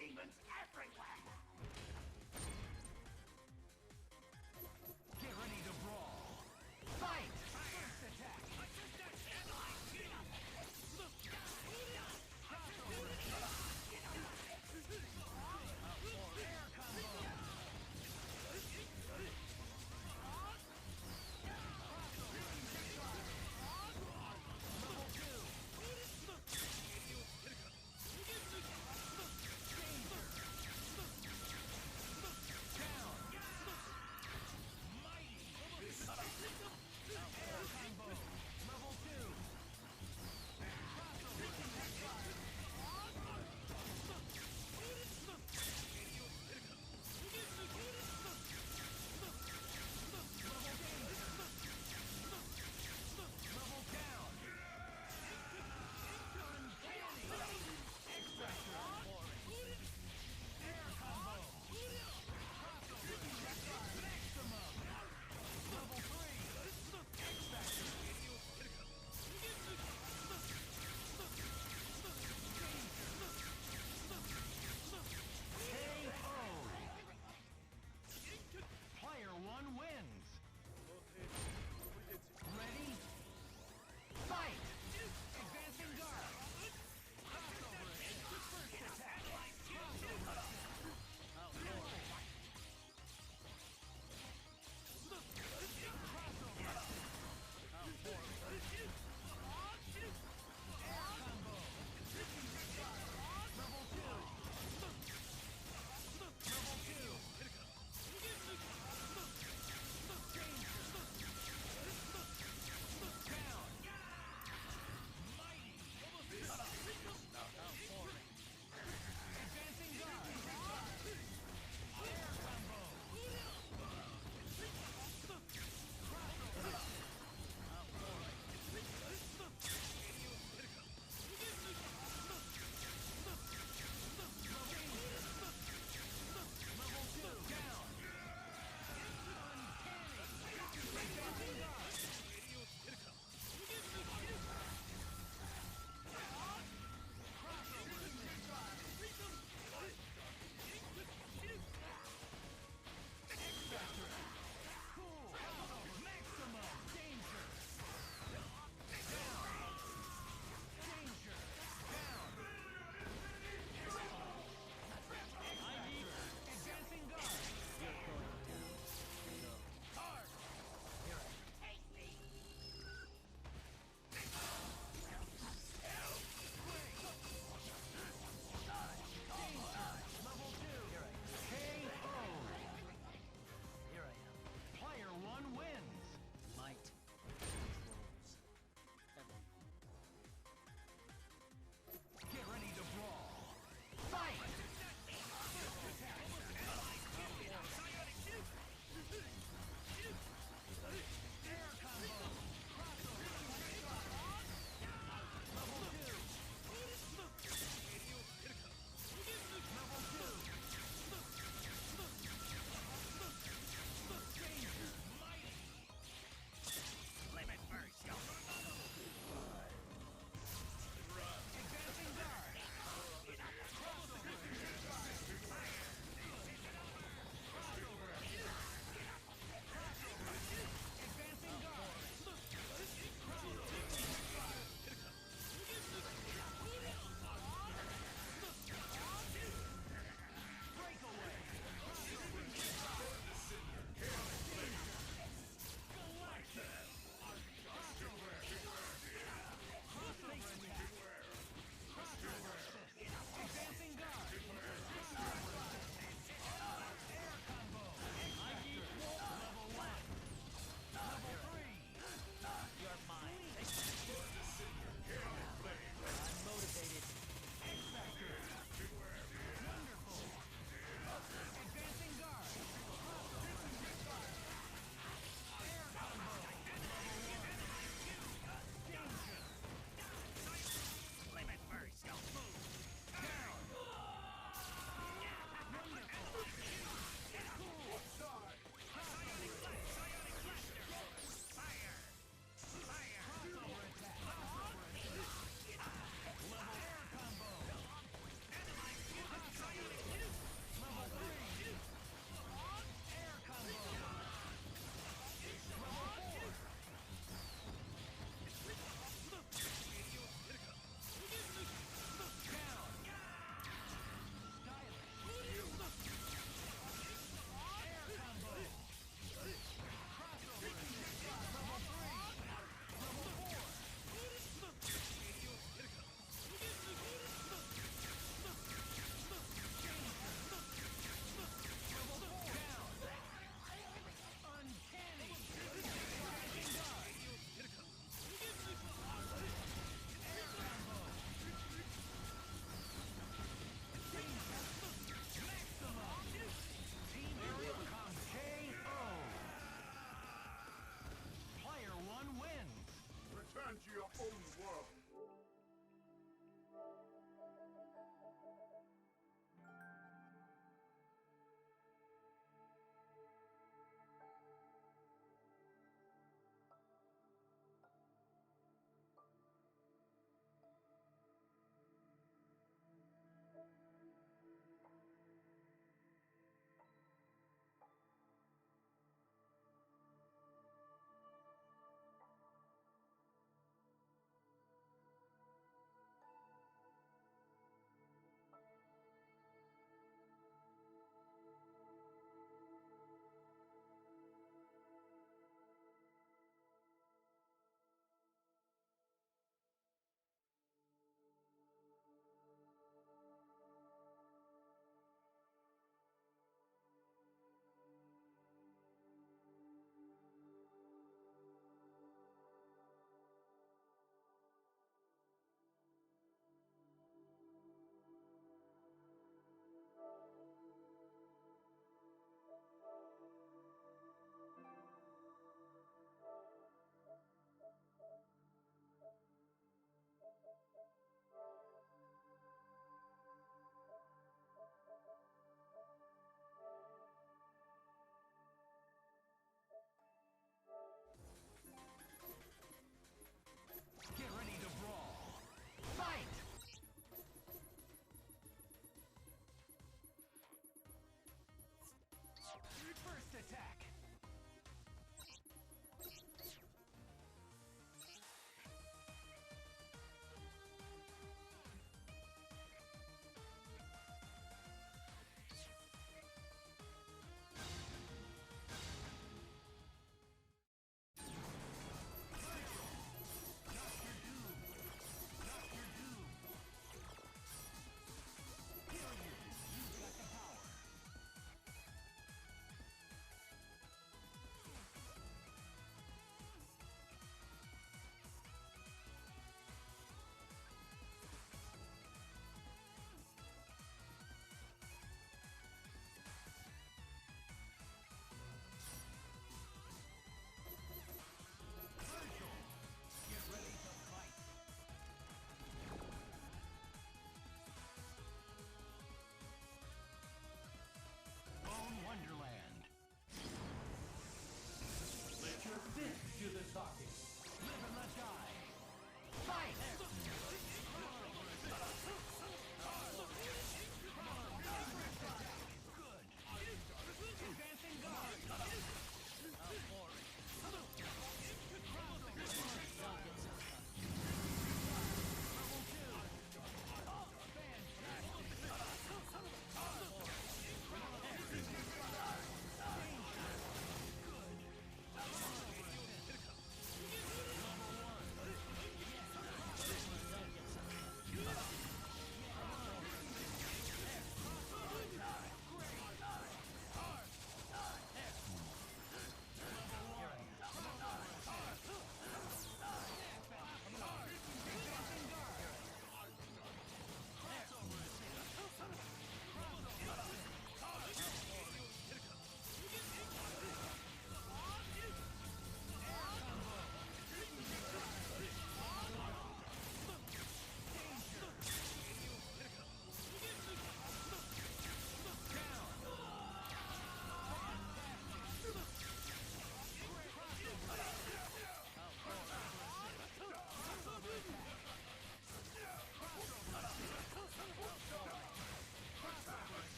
Demons everywhere. Get ready to brawl. Fight! First attack. Air combo. Level 2.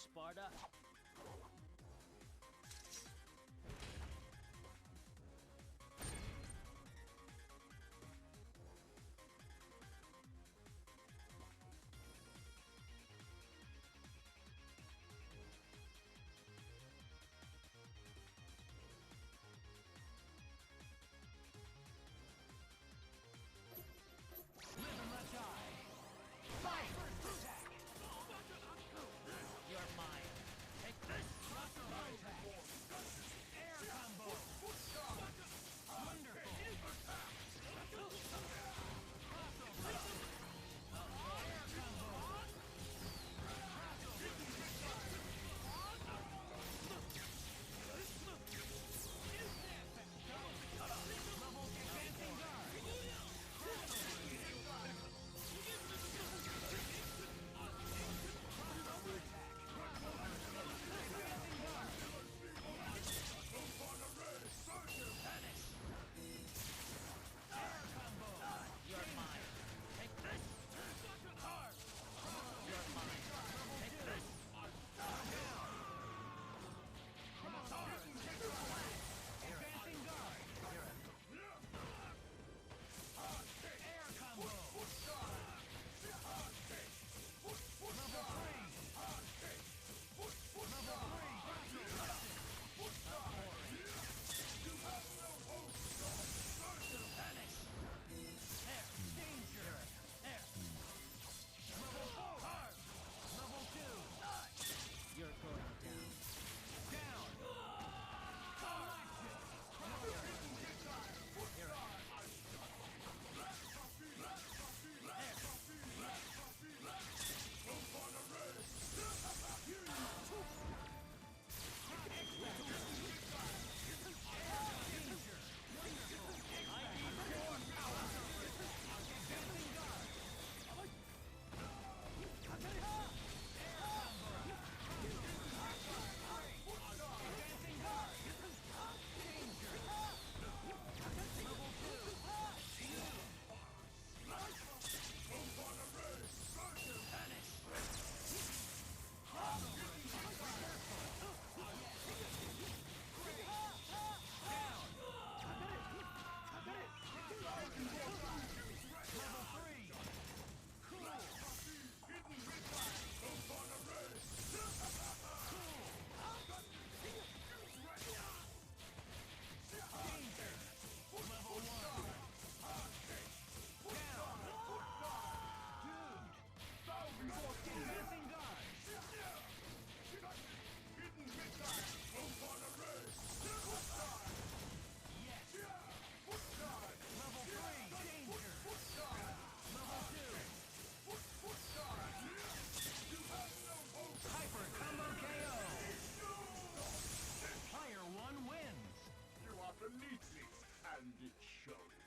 Sparta. Live and let die. Fight! First attack. You're mine. Take this. Rocket attack. Air combo. Wonderful. Air combo. Level advancing guard. You're mine. Take this. Hard. You're mine. Take this. Come on, advancing guard. Air combo. Level 3. Vanish. Air. Danger. Air. Level 4. Hard. Level 2. You're going down. Down. Collected. Here I am. Hyper combo KO. Player 1 wins. You are beneath me, and it shows.